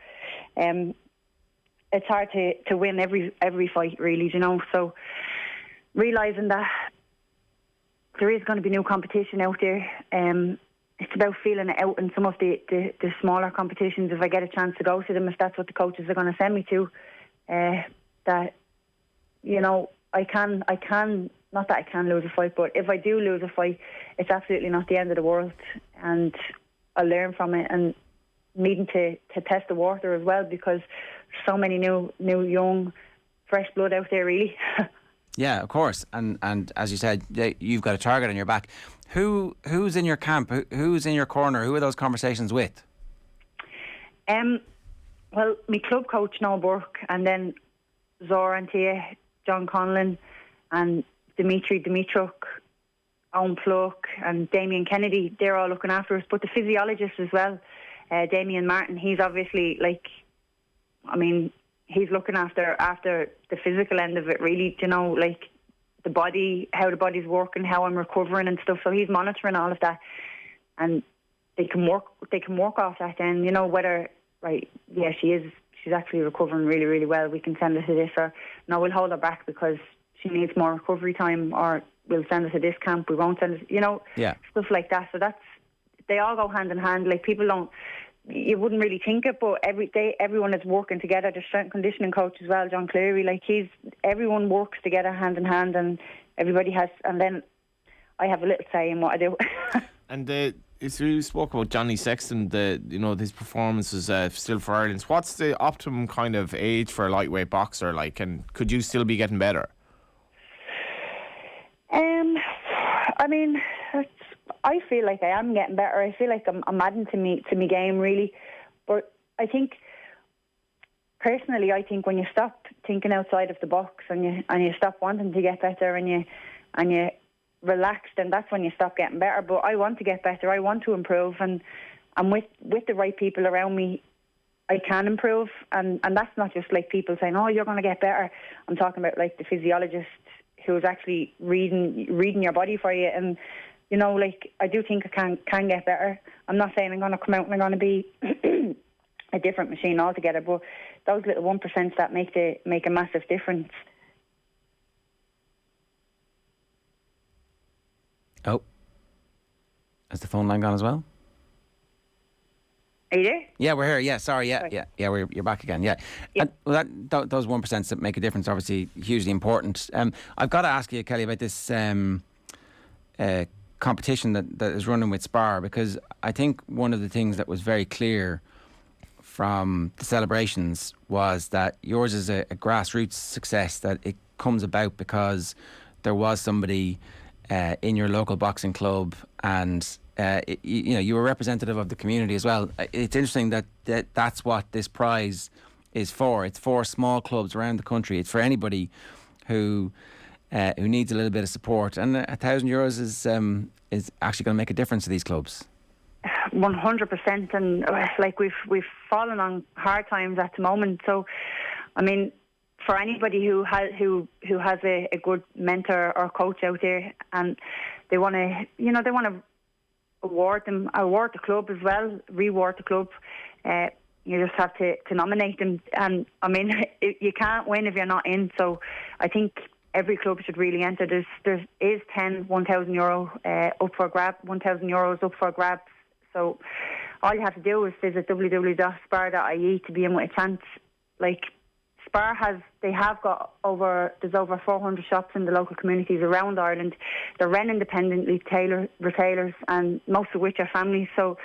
it's hard to win every fight, really, so realising that there is going to be new competition out there, it's about feeling it out in some of the smaller competitions, if I get a chance to go to them, if that's what the coaches are going to send me to, that I can, not that I can lose a fight, but if I do lose a fight, it's absolutely not the end of the world, and I learn from it, and needing to test the water as well, because so many new young fresh blood out there, really. Yeah, of course, and as you said, you've got a target on your back. Who's in your camp? Who's in your corner? Who are those conversations with? Well, my club coach, Noel Burke, and then Zora and Tia, John Conlon, and Dimitri Dimitruk, Owen Pluck, and Damien Kennedy, they're all looking after us. But the physiologist as well, Damien Martin, he's obviously he's looking after the physical end of it, really, the body, how the body's working, how I'm recovering and stuff. So he's monitoring all of that, and they can work off that then, whether, right, yeah, she's actually recovering really, really well, we can send her to this, or no, we'll hold her back because she needs more recovery time, or we'll send her to this camp, we won't send her, stuff like that. So they all go hand in hand. People don't, you wouldn't really think it, but every day everyone is working together. The strength conditioning coach as well, John Cleary, everyone works together hand in hand, and everybody has, and then I have a little say in what I do. And if you spoke about Johnny Sexton, his performances still for Ireland. What's the optimum kind of age for a lightweight boxer like, and could you still be getting better? I mean, I feel like I am getting better. I feel like I'm adding to me game really, but I think personally, when you stop thinking outside of the box and you stop wanting to get better and you relax, then that's when you stop getting better. But I want to get better. I want to improve, and with the right people around me, I can improve. And that's not just like people saying, "Oh, you're going to get better." I'm talking about like the physiologist who's actually reading your body for you. And like I do think I can get better. I'm not saying I'm going to come out and I'm going to be a different machine altogether, but those little 1% that make a massive difference. Oh, has the phone line gone as well? Are you there? Yeah, we're here. Yeah, sorry. Yeah. You're back again. Yeah. And, well, those 1% that make a difference, obviously, hugely important. I've got to ask you, Kelly, about this competition that is running with Spar, because I think one of the things that was very clear from the celebrations was that yours is a grassroots success, that it comes about because there was somebody in your local boxing club, and you were representative of the community as well. It's interesting that's what this prize is for. It's for small clubs around the country. It's for anybody who needs a little bit of support, and €1,000 is actually going to make a difference to these clubs. 100%, and like we've fallen on hard times at the moment. So, I mean, for anybody who has a good mentor or coach out there, and they want to award the club as well, reward the club. You just have to nominate them, and I mean, you can't win if you're not in. So, I think every club should really enter. There is 10 €1,000 up for grab, €1,000 up for grabs. So all you have to do is visit www.spar.ie to be in with a chance. Like Spar there's over 400 shops in the local communities around Ireland. They're run independently, retailers, and most of which are families. So,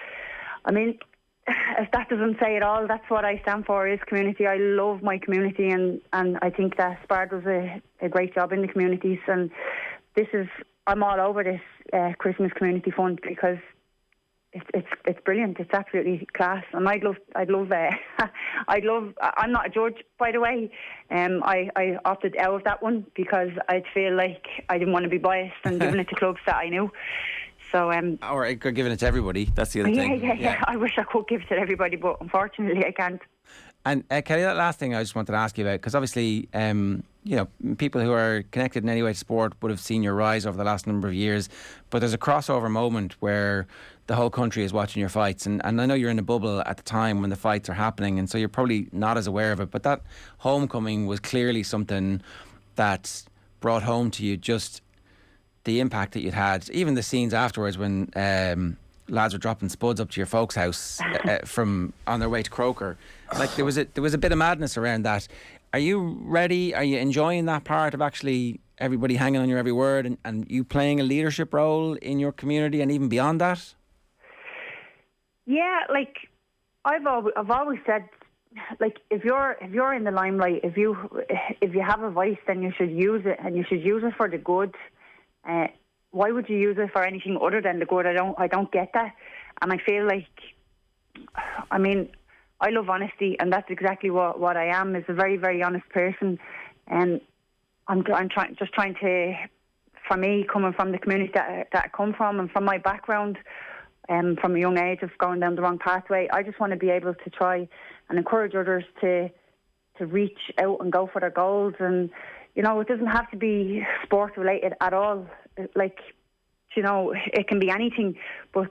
I mean, if that doesn't say it all, that's what I stand for, is community. I love my community, and I think that Spar does a great job in the communities. And I'm all over this Christmas Community Fund, because it's brilliant. It's absolutely class, and I'm not a judge, by the way. I opted out of that one because I'd feel like I didn't want to be biased and giving it to clubs that I knew. So, or giving it to everybody. That's the other thing. Yeah. I wish I could give it to everybody, but unfortunately I can't. And Kelly, that last thing I just wanted to ask you about, because obviously, people who are connected in any way to sport would have seen your rise over the last number of years, but there's a crossover moment where the whole country is watching your fights, and I know you're in a bubble at the time when the fights are happening, and so you're probably not as aware of it, but that homecoming was clearly something that brought home to you just the impact that you'd had. Even the scenes afterwards when lads were dropping spuds up to your folks' house from on their way to Croker, like there was a bit of madness around that. Are you ready? Are you enjoying that part of actually everybody hanging on your every word, and you playing a leadership role in your community and even beyond that? Yeah, like I've always said, like if you're in the limelight, if you have a voice, then you should use it, and you should use it for the good. Why would you use it for anything other than the good? I don't get that, and I feel like, I mean, I love honesty, and that's exactly what I am, is a very, very honest person. And I'm trying to, for me, coming from the community that I come from, and from my background, from a young age of going down the wrong pathway, I just want to be able to try and encourage others to reach out and go for their goals. And it doesn't have to be sport related at all. Like, it can be anything, but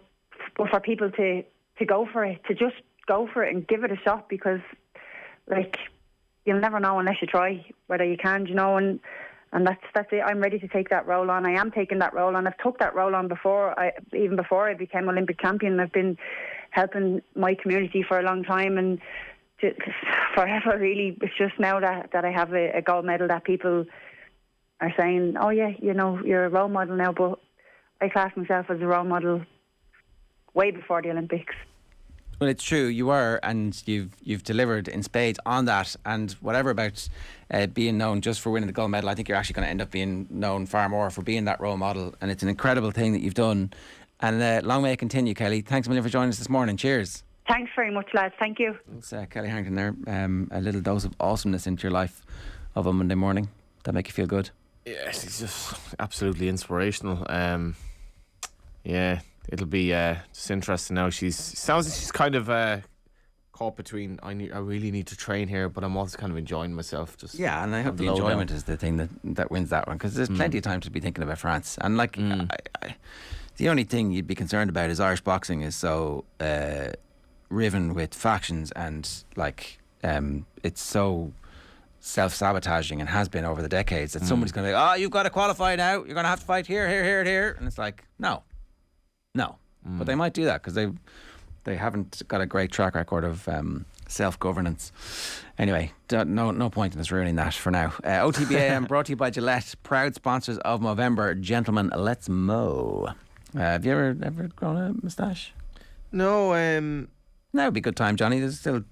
for people to go for it, to just go for it and give it a shot, because like you'll never know unless you try whether you can, and that's it. I'm ready to take that role on. I am taking that role on. I've took that role on even before I became Olympic champion. I've been helping my community for a long time, and forever really. It's just now that I have a gold medal that people are saying, oh yeah, you're a role model now, but I class myself as a role model way before the Olympics. Well, it's true, you are, and you've delivered in spades on that. And whatever about being known just for winning the gold medal, I think you're actually going to end up being known far more for being that role model. And it's an incredible thing that you've done. And long may it continue, Kelly. Thanks a million for joining us this morning. Cheers. Thanks very much, lads. Thank you. It's Kelly Harrington there. A little dose of awesomeness into your life of a Monday morning. That make you feel good? Yes, he's just absolutely inspirational. Yeah, it'll be just interesting now. Sounds like she's kind of caught between I really need to train here, but I'm also kind of enjoying myself. Just yeah, and I hope the enjoyment is the thing that wins that one, because there's plenty of time to be thinking about France. And like, the only thing you'd be concerned about is Irish boxing is so riven with factions, and like it's so self-sabotaging and has been over the decades that somebody's going to be, oh, you've got to qualify now, you're going to have to fight here, and it's like, no. But they might do that because they haven't got a great track record of self-governance. Anyway, no point in us ruining that for now. OTB AM brought to you by Gillette, proud sponsors of Movember. Gentlemen, let's mow. Have you ever grown a moustache? No. That would be a good time, Johnny. There's still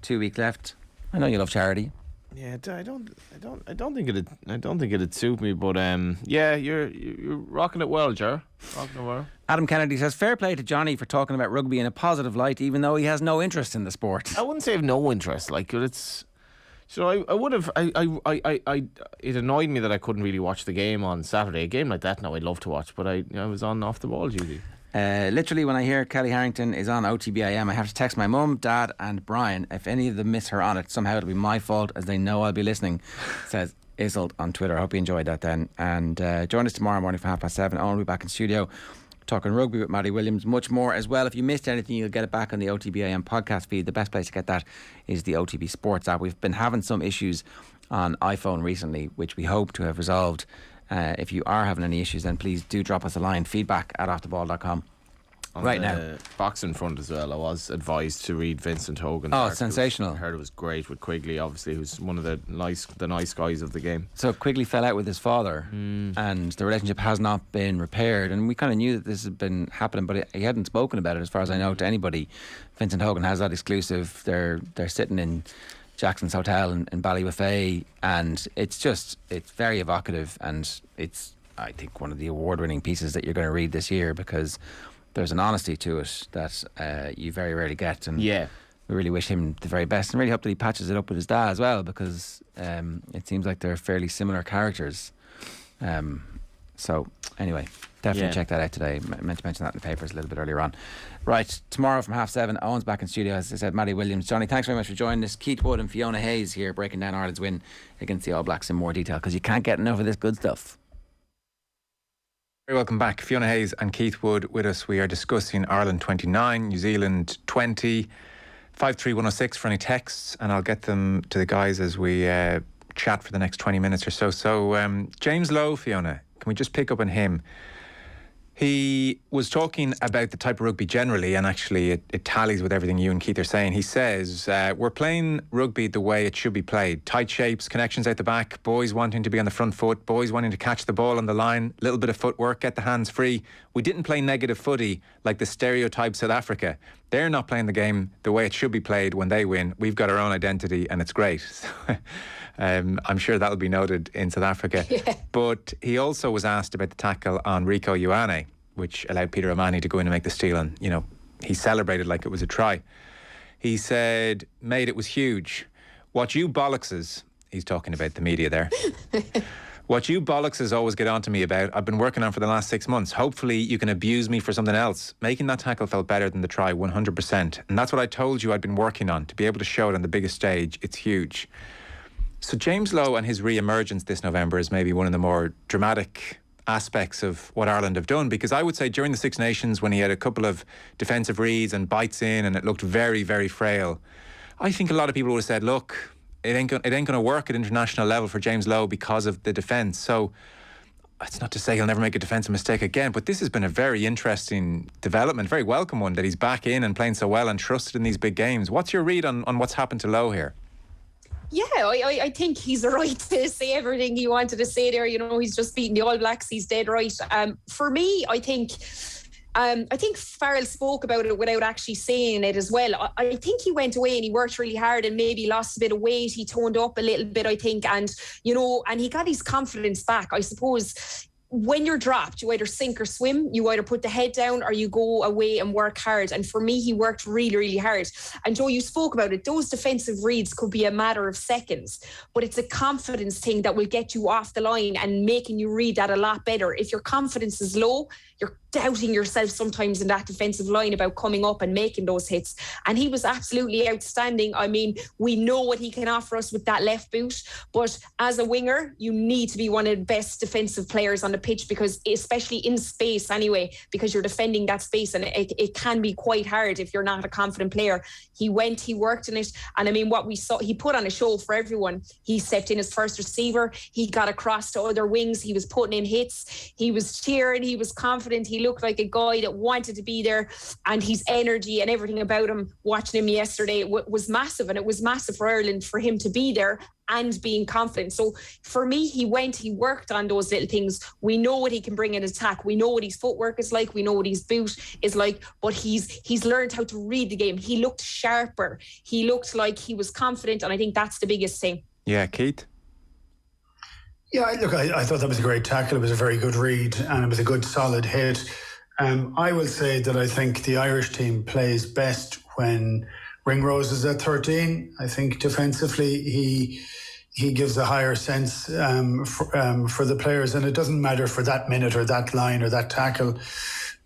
2 weeks left. I know you love charity. Yeah, I don't think it'd suit me, but yeah, you're rocking it well, Ger. Rocking it well. Adam Kennedy says, fair play to Johnny for talking about rugby in a positive light, even though he has no interest in the sport. I wouldn't say I have no interest. Like, it's, so I would have. It annoyed me that I couldn't really watch the game on Saturday. A game like that, now I'd love to watch, but I was on off the ball duty. Literally, when I hear Kellie Harrington is on OTB AM, I have to text my mum, dad and Brian. If any of them miss her on it, somehow it'll be my fault, as they know I'll be listening, says Isolt on Twitter. I hope you enjoyed that then. And join us tomorrow morning from 7:30. I'll be back in studio talking rugby with Maddie Williams. Much more as well. If you missed anything, you'll get it back on the OTB AM podcast feed. The best place to get that is the OTB Sports app. We've been having some issues on iPhone recently, which we hope to have resolved. If you are having any issues, then please do drop us a line, feedback@offtheball.com. Right now, box in front as well. I was advised to read Vincent Hogan's. Oh, sensational! I heard it was great with Quigley, obviously, who's one of the nice guys of the game. So Quigley fell out with his father, and the relationship has not been repaired. And we kind of knew that this had been happening, but he hadn't spoken about it, as far as I know, to anybody. Vincent Hogan has that exclusive. They're sitting in Jackson's Hotel in Ballybuffet, and it's very evocative, and it's, I think, one of the award-winning pieces that you're going to read this year, because there's an honesty to it that you very rarely get. And yeah, we really wish him the very best, and really hope that he patches it up with his dad as well, because it seems like they're fairly similar characters. So anyway, definitely check that out today. I meant to mention that in the papers a little bit earlier on. Right, tomorrow from 7:30, Owen's back in studio, as I said, Maddie Williams. Johnny, thanks very much for joining us. Keith Wood and Fiona Hayes here breaking down Ireland's win against the All Blacks in more detail, because you can't get enough of this good stuff. Very welcome back. Fiona Hayes and Keith Wood with us. We are discussing Ireland 29, New Zealand 20. 53106 for any texts, and I'll get them to the guys as we chat for the next 20 minutes or so. So James Lowe, Fiona, can we just pick up on him? He was talking about the type of rugby generally, and actually it tallies with everything you and Keith are saying. He says, we're playing rugby the way it should be played. Tight shapes, connections out the back, boys wanting to be on the front foot, boys wanting to catch the ball on the line, little bit of footwork, get the hands free. We didn't play negative footy like the stereotype South Africa. They're not playing the game the way it should be played when they win. We've got our own identity, and it's great. I'm sure that'll be noted in South Africa. Yeah. But he also was asked about the tackle on Rico Ioane, which allowed Peter O'Mahony to go in and make the steal, and he celebrated like it was a try. He said, mate, it was huge. What you bollockses, he's talking about the media there, what you bollockses always get on to me about, I've been working on for the last 6 months. Hopefully you can abuse me for something else. Making that tackle felt better than the try, 100%. And that's what I told you I'd been working on, to be able to show it on the biggest stage. It's huge. So James Lowe and his re-emergence this November is maybe one of the more dramatic aspects of what Ireland have done, because I would say during the Six Nations, when he had a couple of defensive reads and bites in and it looked very, very frail, I think a lot of people would have said, look, it ain't going to work at international level for James Lowe because of the defence. So it's not to say he'll never make a defensive mistake again, but this has been a very interesting development, very welcome one, that he's back in and playing so well and trusted in these big games. What's your read on what's happened to Lowe here? Yeah, I think he's the right to say everything he wanted to say there. He's just beaten the All Blacks. He's dead right. For me, I think I think Farrell spoke about it without actually saying it as well. I think he went away and he worked really hard and maybe lost a bit of weight. He toned up a little bit, I think. And, and he got his confidence back. I suppose when you're dropped, you either sink or swim. You either put the head down or you go away and work hard. And for me, he worked really, really hard. And Joe, you spoke about it. Those defensive reads could be a matter of seconds, but it's a confidence thing that will get you off the line and making you read that a lot better. If your confidence is low, you're doubting yourself sometimes in that defensive line about coming up and making those hits. And he was absolutely outstanding. I mean, we know what he can offer us with that left boot, but as a winger, you need to be one of the best defensive players on the pitch, because especially in space anyway, because you're defending that space, and it can be quite hard if you're not a confident player. He worked in it. And I mean, what we saw, he put on a show for everyone. He stepped in as first receiver. He got across to other wings. He was putting in hits. He was cheering. He was confident. He looked like a guy that wanted to be there, and his energy and everything about him, watching him yesterday, was massive. And it was massive for Ireland for him to be there and being confident. So for me, he worked on those little things. We know what he can bring in attack. We know what his footwork is like. We know what his boot is like, but he's learned how to read the game. He looked sharper. He looked like he was confident. And I think that's the biggest thing. Yeah, Keith? Yeah, look, I thought that was a great tackle. It was a very good read and it was a good solid hit. I will say that I think the Irish team plays best when Ringrose is at 13. I think defensively he gives a higher sense for the players, and it doesn't matter for that minute or that line or that tackle,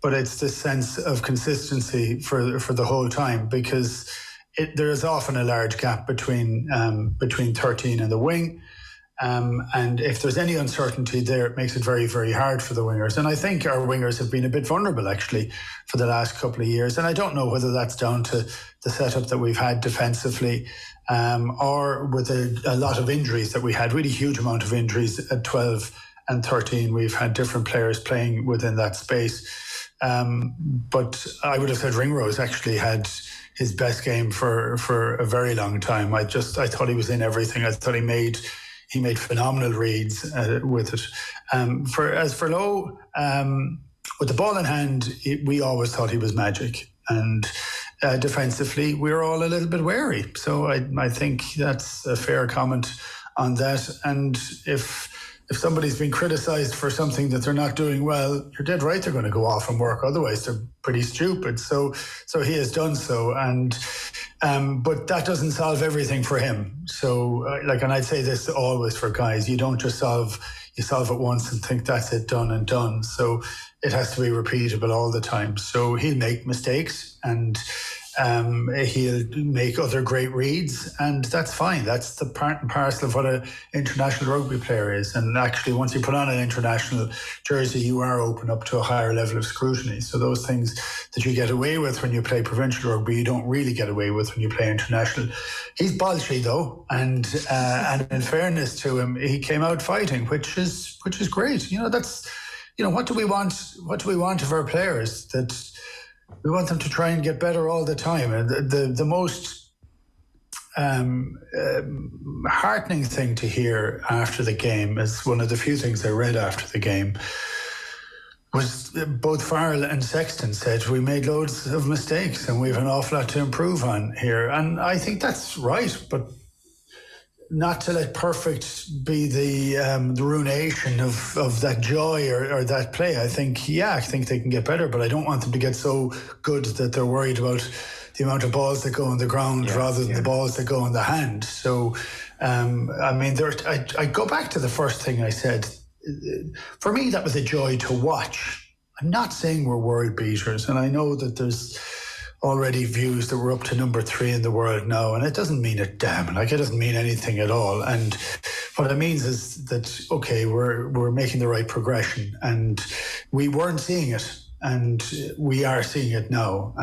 but it's this sense of consistency for the whole time, because there is often a large gap between 13 and the wing. And if there's any uncertainty there, it makes it very, very hard for the wingers. And I think our wingers have been a bit vulnerable, actually, for the last couple of years. And I don't know whether that's down to the setup that we've had defensively or with a lot of injuries that we had, really huge amount of injuries at 12 and 13. We've had different players playing within that space. But I would have said Ringrose actually had his best game for a very long time. I thought he was in everything. I thought he made phenomenal reads with it. For Lowe, with the ball in hand, we always thought he was magic. And defensively, we were all a little bit wary. So I think that's a fair comment on that. And if somebody's been criticised for something that they're not doing well, you're dead right, they're going to go off and work. Otherwise, they're pretty stupid. So he has done so. And but that doesn't solve everything for him. So, and I'd say this always for guys, you don't just solve it once and think that's it, done and done. So it has to be repeatable all the time. So he'll make mistakes and he'll make other great reads, and that's fine. That's the part and parcel of what an international rugby player is. And actually, once you put on an international jersey, you are open up to a higher level of scrutiny. So those things that you get away with when you play provincial rugby, you don't really get away with when you play international. He's bolshy though, and in fairness to him, he came out fighting, which is great. That's what do we want? What do we want of our players? That we want them to try and get better all the time. And the most heartening thing to hear after the game, is one of the few things I read after the game, was both Farrell and Sexton said we made loads of mistakes and we have an awful lot to improve on here. And I think that's right, but not to let perfect be the ruination of that joy or that play. I think they can get better, but I don't want them to get so good that they're worried about the amount of balls that go on the ground rather than the balls that go in the hand. So, I go back to the first thing I said. For me, that was a joy to watch. I'm not saying we're world beaters, and I know that there's already views that we're up to number 3 in the world now, and it doesn't mean a damn. It doesn't mean anything at all. And what it means is that, okay, we're making the right progression, and we weren't seeing it, and we are seeing it now.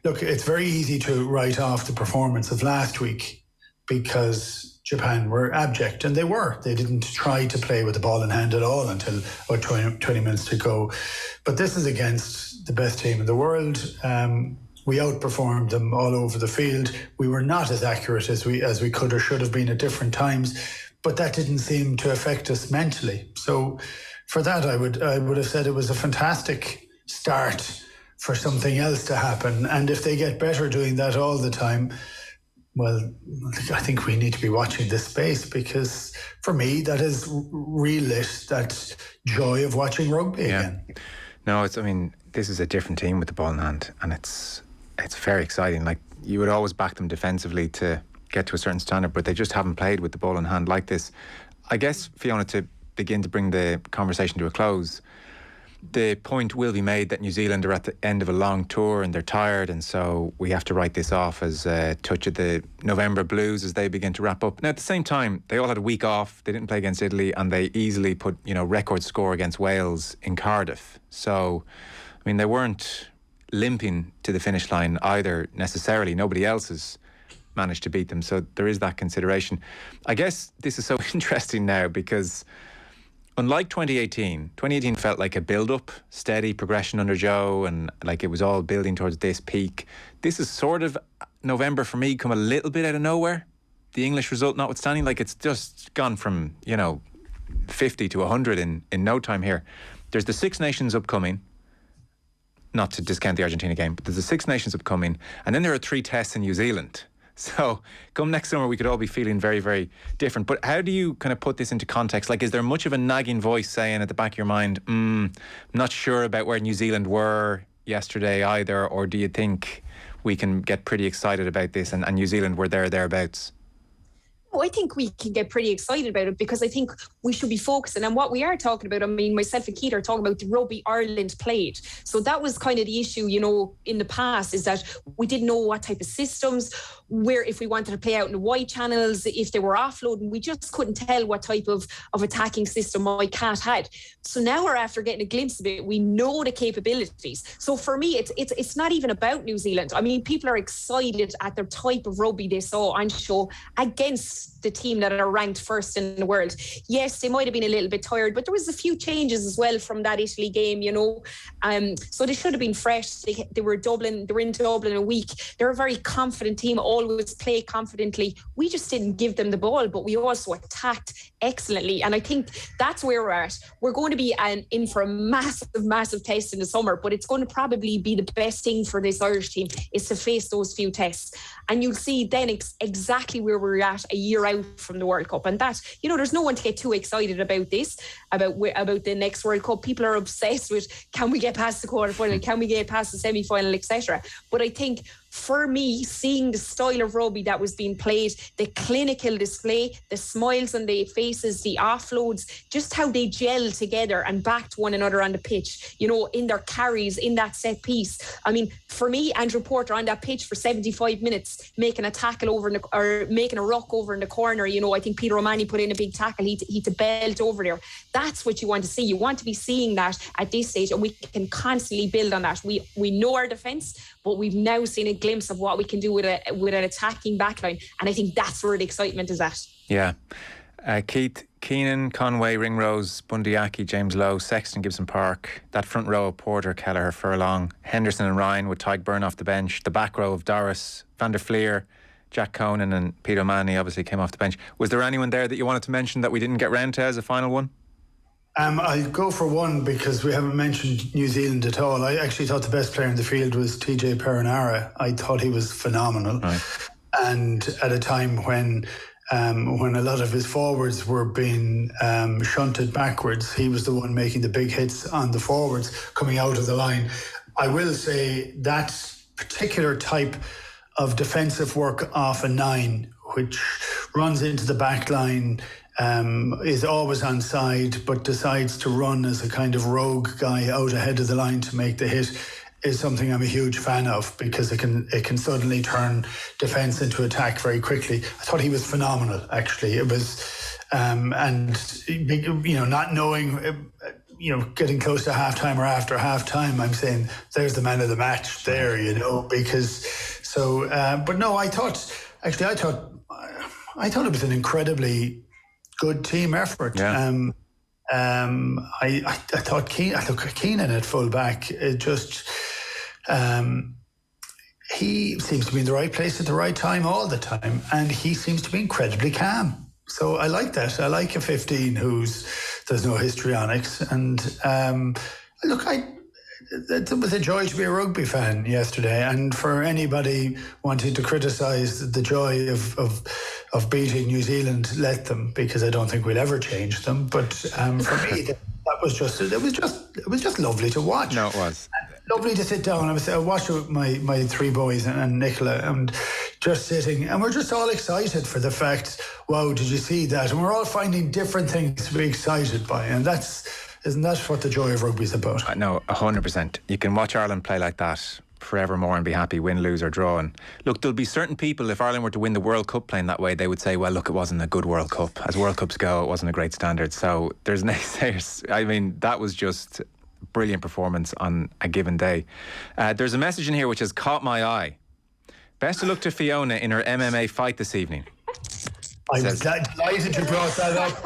Look, it's very easy to write off the performance of last week because Japan were abject, and they were. They didn't try to play with the ball in hand at all until about 20 minutes to go. But this is against the best team in the world. We outperformed them all over the field. We were not as accurate as we could or should have been at different times, but that didn't seem to affect us mentally. So for that, I would have said it was a fantastic start for something else to happen. And if they get better doing that all the time, well, I think we need to be watching this space, because for me, that has relit that joy of watching rugby again. No, this is a different team with the ball in hand, and it's very exciting. Like, you would always back them defensively to get to a certain standard, but they just haven't played with the ball in hand like this. I guess, Fiona, to begin to bring the conversation to a close, the point will be made that New Zealand are at the end of a long tour and they're tired, and so we have to write this off as a touch of the November blues as they begin to wrap up. Now, at the same time, they all had a week off. They didn't play against Italy, and they easily put, record score against Wales in Cardiff. So, they weren't limping to the finish line either necessarily. Nobody else has managed to beat them, so there is that consideration. I guess this is so interesting now because unlike 2018 felt like a build-up, steady progression under Joe, and like it was all building towards this peak. This is sort of November for me come a little bit out of nowhere. The English result notwithstanding, like it's just gone from 50 to 100 in no time here. There's the Six Nations upcoming. Not to discount the Argentina game, but there's the Six Nations upcoming, and then there are 3 tests in New Zealand. So come next summer, we could all be feeling very, very different. But how do you kind of put this into context? Like, is there much of a nagging voice saying at the back of your mind, I'm not sure about where New Zealand were yesterday either, or do you think we can get pretty excited about this and New Zealand were thereabouts? I think we can get pretty excited about it, because I think we should be focusing on what we are talking about. Myself and Keith are talking about the rugby Ireland played. So that was kind of the issue, in the past, is that we didn't know what type of systems, where if we wanted to play out in the wide channels, if they were offloading, we just couldn't tell what type of attacking system my cat had. So now we're after getting a glimpse of it. We know the capabilities. So for me, it's not even about New Zealand. People are excited at the type of rugby they saw on show against the team that are ranked first in the world. Yes, they might have been a little bit tired, but there was a few changes as well from that Italy game, so they should have been fresh. They were in Dublin a week. They're a very confident team, always play confidently. We just didn't give them the ball, but we also attacked excellently. And I think that's where we're at. We're going to be in for a massive test in the summer, but it's going to probably be the best thing for this Irish team is to face those few tests. And you'll see then exactly where we're at a year out from the World Cup. And that, there's no one to get too excited about this, about the next World Cup. People are obsessed with, can we get past the quarterfinal? Can we get past the semi-final, etc. But I think for me, seeing the style of rugby that was being played, the clinical display, the smiles on their faces, the offloads, just how they gel together and backed one another on the pitch, in their carries, in that set piece. For me, Andrew Porter on that pitch for 75 minutes, making a tackle over or making a ruck over in the corner. I think Peter O'Mahony put in a big tackle. He to belt over there. That's what you want to see. You want to be seeing that at this stage, and we can constantly build on that. We know our defence, but we've now seen a glimpse of what we can do with an attacking backline, and I think that's where the excitement is at. Yeah. Keith, Keenan, Conway, Ringrose, Bundyaki, James Lowe, Sexton, Gibson Park, that front row of Porter, Kelleher, Furlong, Henderson and Ryan with Tyke Byrne off the bench, the back row of Doris, Van der Fleer, Jack Conan and Peter O'Mahony obviously came off the bench. Was there anyone there that you wanted to mention that we didn't get round to as a final one? I'll go for one because we haven't mentioned New Zealand at all. I actually thought the best player in the field was TJ Perenara. I thought he was phenomenal. Right. And at a time when a lot of his forwards were being shunted backwards, he was the one making the big hits on the forwards coming out of the line. I will say that particular type of defensive work off a 9, which runs into the back line, is always on side but decides to run as a kind of rogue guy out ahead of the line to make the hit, is something I'm a huge fan of, because it can suddenly turn defence into attack very quickly. I thought he was phenomenal, actually. It was not knowing, getting close to half-time or after half-time, I'm saying there's the man of the match there, because so but no, I thought it was an incredibly good team effort. Yeah. I thought Keenan at full back, he seems to be in the right place at the right time all the time, and he seems to be incredibly calm. So I like that. I like a 15 there's no histrionics. And it was a joy to be a rugby fan yesterday, and for anybody wanting to criticise the joy of beating New Zealand, let them, because I don't think we'll ever change them. But for me, that was just it was just lovely to watch. No, it was lovely to sit down. I watched it with my three boys and Nicola, and just sitting, and we're just all excited for the fact, wow, did you see that? And we're all finding different things to be excited by, and isn't that what the joy of rugby is about? No, 100%. You can watch Ireland play like that forevermore and be happy, win, lose or draw. And look, there'll be certain people, if Ireland were to win the World Cup playing that way, they would say, well, look, it wasn't a good World Cup. As World Cups go, it wasn't a great standard. So there's naysayers. I mean, that was just a brilliant performance on a given day. There's a message in here which has caught my eye. Best of luck to Fiona in her MMA fight this evening. I was delighted you brought that up.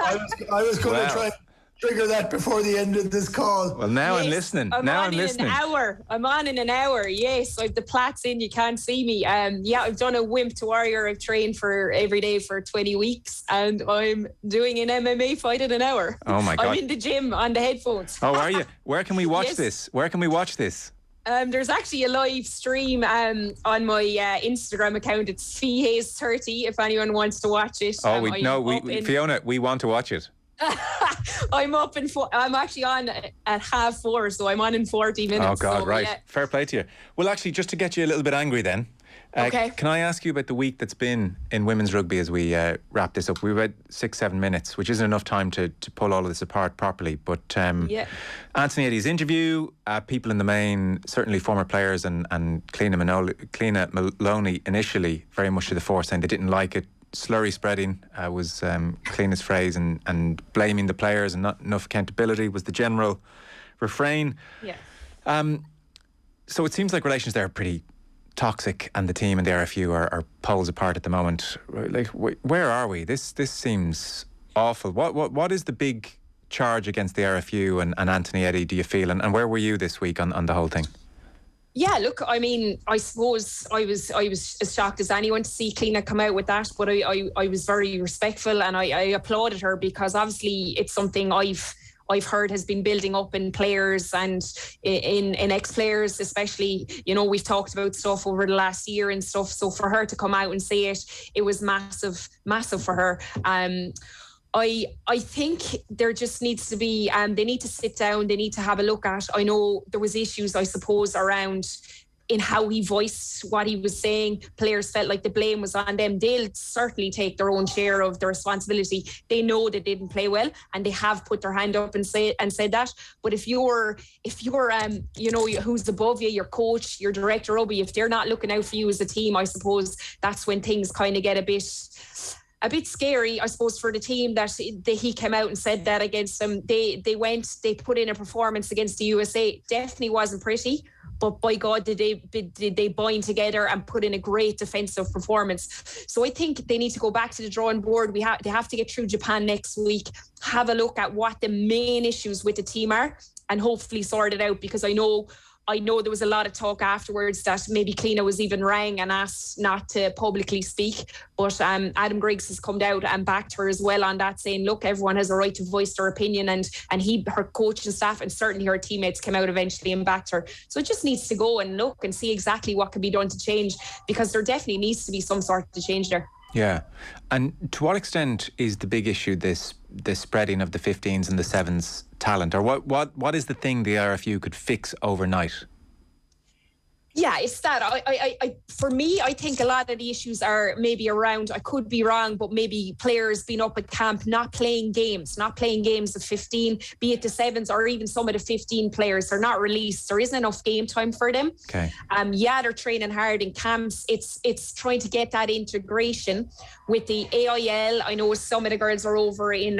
I was going to try trigger that before the end of this call. Well, now I'm listening. I'm on in an hour. Yes, I've the plaits in. You can't see me. I've done a Wimp to Warrior. I've trained for every day for 20 weeks, and I'm doing an MMA fight in an hour. Oh my God! I'm in the gym on the headphones. Oh, are you? Where can we watch this? Where can we watch this? There's actually a live stream on my Instagram account. It's FiHays30 if anyone wants to watch it. Fiona, we want to watch it. I'm actually on at 4:30, so I'm on in 40 minutes. Oh God, so, right. Yeah. Fair play to you. Well, actually, just to get you a little bit angry then. Okay. Can I ask you about the week that's been in women's rugby as we wrap this up? We've had 6-7 minutes, which isn't enough time to pull all of this apart properly. But Anthony Eddie's interview, people in the main, certainly former players and Cliona Maloney initially very much to the fore, saying they didn't like it. Slurry spreading was Cliona's phrase, and blaming the players and not enough accountability was the general refrain. Yeah. So it seems like relations there are pretty toxic, and the team and the RFU are poles apart at the moment. Like, where are we? This seems awful. What is the big charge against the RFU and Anthony Eddie, do you feel? And where were you this week on the whole thing? Yeah, look, I mean, I suppose I was as shocked as anyone to see Cliona come out with that, but I was very respectful, and I applauded her, because obviously it's something I've heard has been building up in players and in ex-players especially. You know, we've talked about stuff over the last year and stuff, so for her to come out and say it was massive for her. I think there just needs to be, they need to sit down, they need to have a look at, I know there was issues, I suppose, around in how he voiced what he was saying. Players felt like the blame was on them. They'll certainly take their own share of the responsibility. They know they didn't play well, and they have put their hand up and said that. But if you're you know, who's above you, your coach, your director of rugby, if they're not looking out for you as a team, I suppose that's when things kind of get a bit scary, I suppose, for the team that he came out and said that against them. They put in a performance against the USA. Definitely wasn't pretty, but by God, did they bind together and put in a great defensive performance. So I think they need to go back to the drawing board. They have to get through Japan next week, have a look at what the main issues with the team are, and hopefully sort it out, because I know there was a lot of talk afterwards that maybe Cliona was even rang and asked not to publicly speak. But Adam Griggs has come out and backed her as well on that, saying, look, everyone has a right to voice their opinion. And her coach and staff and certainly her teammates came out eventually and backed her. So it just needs to go and look and see exactly what can be done to change, because there definitely needs to be some sort of change there. Yeah. And to what extent is the big issue this spreading of the 15s and the 7s talent? Or what is the thing the RFU could fix overnight? Yeah, it's that. For me, I think a lot of the issues are maybe around, I could be wrong, but maybe players being up at camp, not playing games of 15, be it the 7s or even some of the 15 players. They're not released. There isn't enough game time for them. Okay. They're training hard in camps. It's trying to get that integration with the AIL. I know some of the girls are over in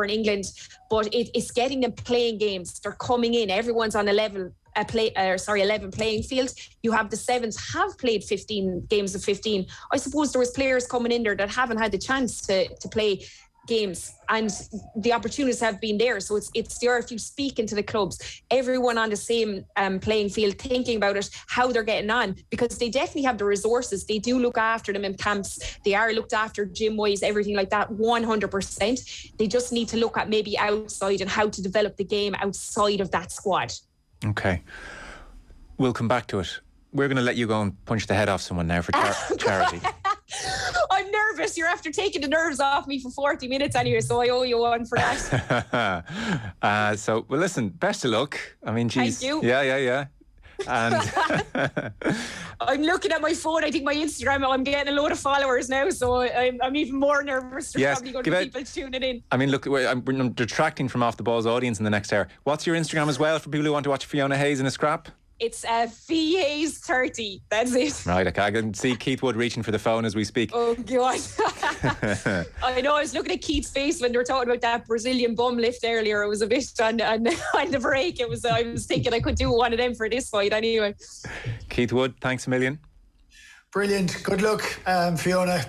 England, but it's getting them playing games. They're coming in. Everyone's on a level 11 playing field. You have the 7s have played 15 games of 15. I suppose there was players coming in there that haven't had the chance to play games, and the opportunities have been there. So it's the RFU speaking to the clubs, everyone on the same playing field, thinking about it, how they're getting on, because they definitely have the resources. They do look after them in camps. They are looked after gym-wise, everything like that, 100%. They just need to look at maybe outside and how to develop the game outside of that squad. Okay. We'll come back to it. We're going to let you go and punch the head off someone now for charity. I'm nervous. You're after taking the nerves off me for 40 minutes anyway, so I owe you one for that. Well, listen, best of luck. I mean, geez. Thank you. Yeah. And I'm looking at my phone. I think my Instagram, I'm getting a load of followers now, so I'm even more nervous. There's probably going to be people tuning in. I mean, look, I'm detracting from Off the Ball's audience in the next hour. What's your Instagram as well for people who want to watch Fiona Hayes in a scrap? It's Hayes30. That's it. Right, okay. I can see Keith Wood reaching for the phone as we speak. Oh, God. I know, I was looking at Keith's face when they were talking about that Brazilian bum lift earlier. It was a bit on the break. I was thinking I could do one of them for this fight anyway. Keith Wood, thanks a million. Brilliant. Good luck, Fiona.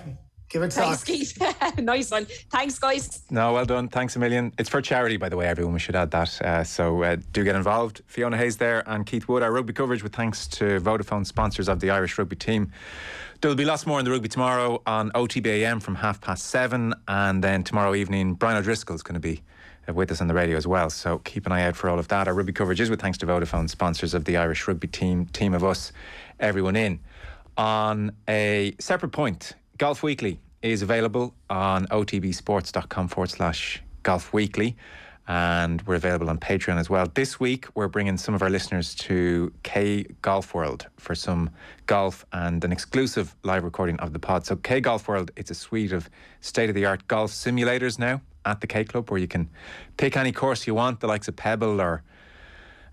Give it time. Thanks, Keith. Nice one. Thanks, guys. No, well done. Thanks a million. It's for charity, by the way, everyone. We should add that. So do get involved. Fiona Hayes there and Keith Wood. Our rugby coverage with thanks to Vodafone, sponsors of the Irish rugby team. There'll be lots more in the rugby tomorrow on OTB AM from 7:30. And then tomorrow evening, Brian O'Driscoll is going to be with us on the radio as well. So keep an eye out for all of that. Our rugby coverage is with thanks to Vodafone, sponsors of the Irish rugby team of us, everyone in. On a separate point, Golf Weekly is available on otbsports.com/Golf Weekly, and we're available on Patreon as well. This week we're bringing some of our listeners to K Golf World for some golf and an exclusive live recording of the pod. So K Golf World, it's a suite of state-of-the-art golf simulators now at the K Club, where you can pick any course you want, the likes of Pebble or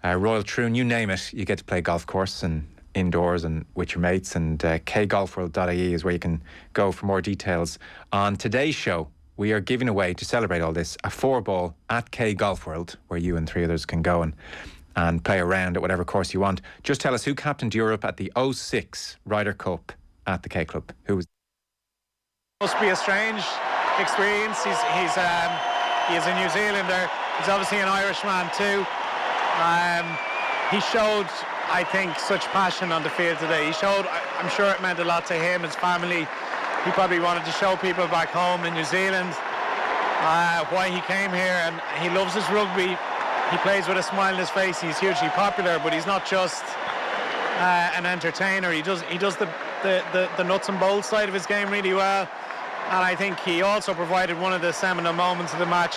Royal Troon, you name it. You get to play golf course and indoors and with your mates, and kgolfworld.ie is where you can go for more details. On today's show, we are giving away, to celebrate all this, a 4-ball at K Golf World, where you and 3 others can go and play around at whatever course you want. Just tell us who captained Europe at the 06 Ryder Cup at the K Club. Who was? Must be a strange experience. He's a New Zealander. He's obviously an Irishman too. He showed, I think, such passion on the field today. I'm sure it meant a lot to him, his family. He probably wanted to show people back home in New Zealand why he came here, and he loves his rugby. He plays with a smile on his face. He's hugely popular, but he's not just an entertainer. He does the nuts and bolts side of his game really well, and I think he also provided one of the seminal moments of the match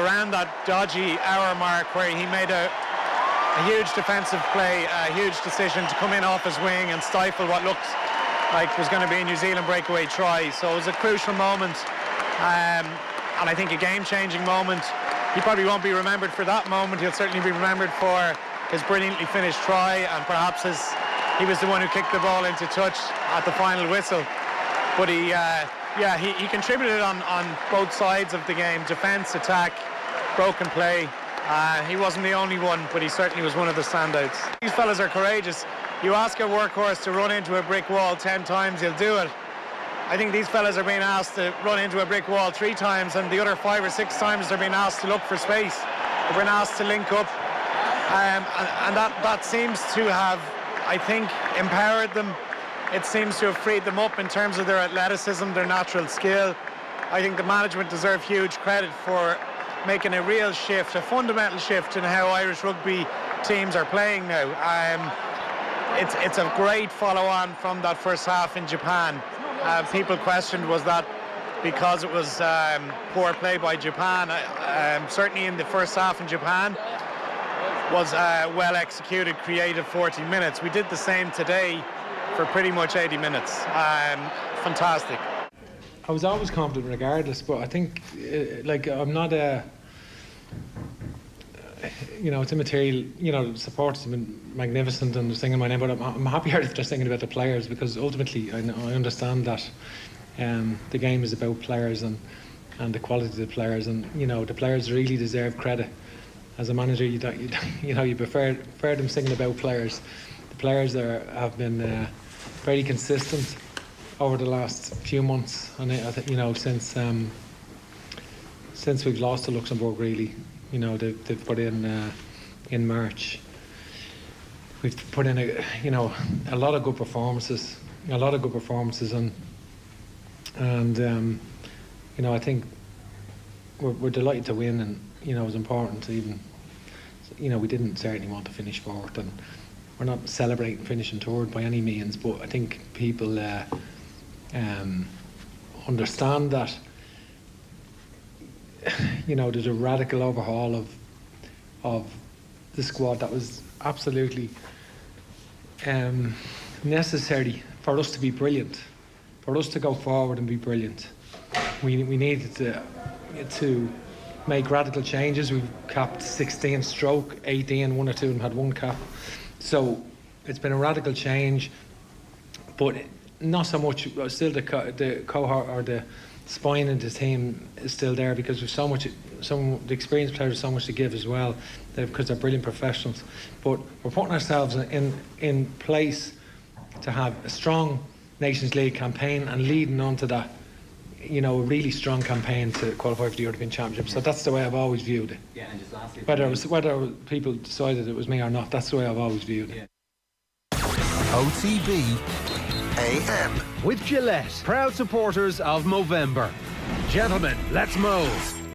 around that dodgy hour mark, where he made a huge defensive play, a huge decision to come in off his wing and stifle what looked like was going to be a New Zealand breakaway try. So it was a crucial moment, and I think a game-changing moment. He probably won't be remembered for that moment. He'll certainly be remembered for his brilliantly finished try, and perhaps he was the one who kicked the ball into touch at the final whistle. But he contributed on both sides of the game, defence, attack, broken play. He wasn't the only one, but he certainly was one of the standouts. These fellas are courageous. You ask a workhorse to run into a brick wall 10 times, he'll do it. I think these fellas are being asked to run into a brick wall 3 times, and the other 5 or 6 times they're being asked to look for space. They're being asked to link up, and that seems to have, I think, empowered them. It seems to have freed them up in terms of their athleticism, their natural skill. I think the management deserve huge credit for making a real shift, a fundamental shift in how Irish rugby teams are playing now. It's a great follow-on from that first half in Japan. People questioned, was that because it was poor play by Japan? Certainly in the first half in Japan was well executed, creative 40 minutes. We did the same today for pretty much 80 minutes. Fantastic. I was always confident regardless, but I think I'm not it's immaterial. The supporters have been magnificent and they're singing my name, but I'm happier if they're singing about the players, because ultimately I understand that the game is about players and the quality of the players, and the players really deserve credit. As a manager, you prefer them singing about players. The players there have been very consistent over the last few months, and since we've lost to Luxembourg, really, they've put in March. We've put in a lot of good performances, and I think we're delighted to win, and it was important to even you know, we didn't certainly want to finish fourth, and we're not celebrating finishing third by any means, but I think people understand that, you know, there's a radical overhaul of the squad that was absolutely necessary for us to be brilliant, for us to go forward and be brilliant. We needed to make radical changes. We've capped 16 stroke 18, one or two of them had one cap. So it's been a radical change, but not so much. Still, the cohort or the spine of the team is still there, because we've so much. The experienced players have so much to give as well, because they're brilliant professionals. But we're putting ourselves in place to have a strong Nations League campaign, and leading on to that, you know, a really strong campaign to qualify for the European Championship. So that's the way I've always viewed it. Yeah, and just lastly, whether people decided it was me or not, that's the way I've always viewed it. OTB AM. With Gillette, proud supporters of Movember. Gentlemen, let's move.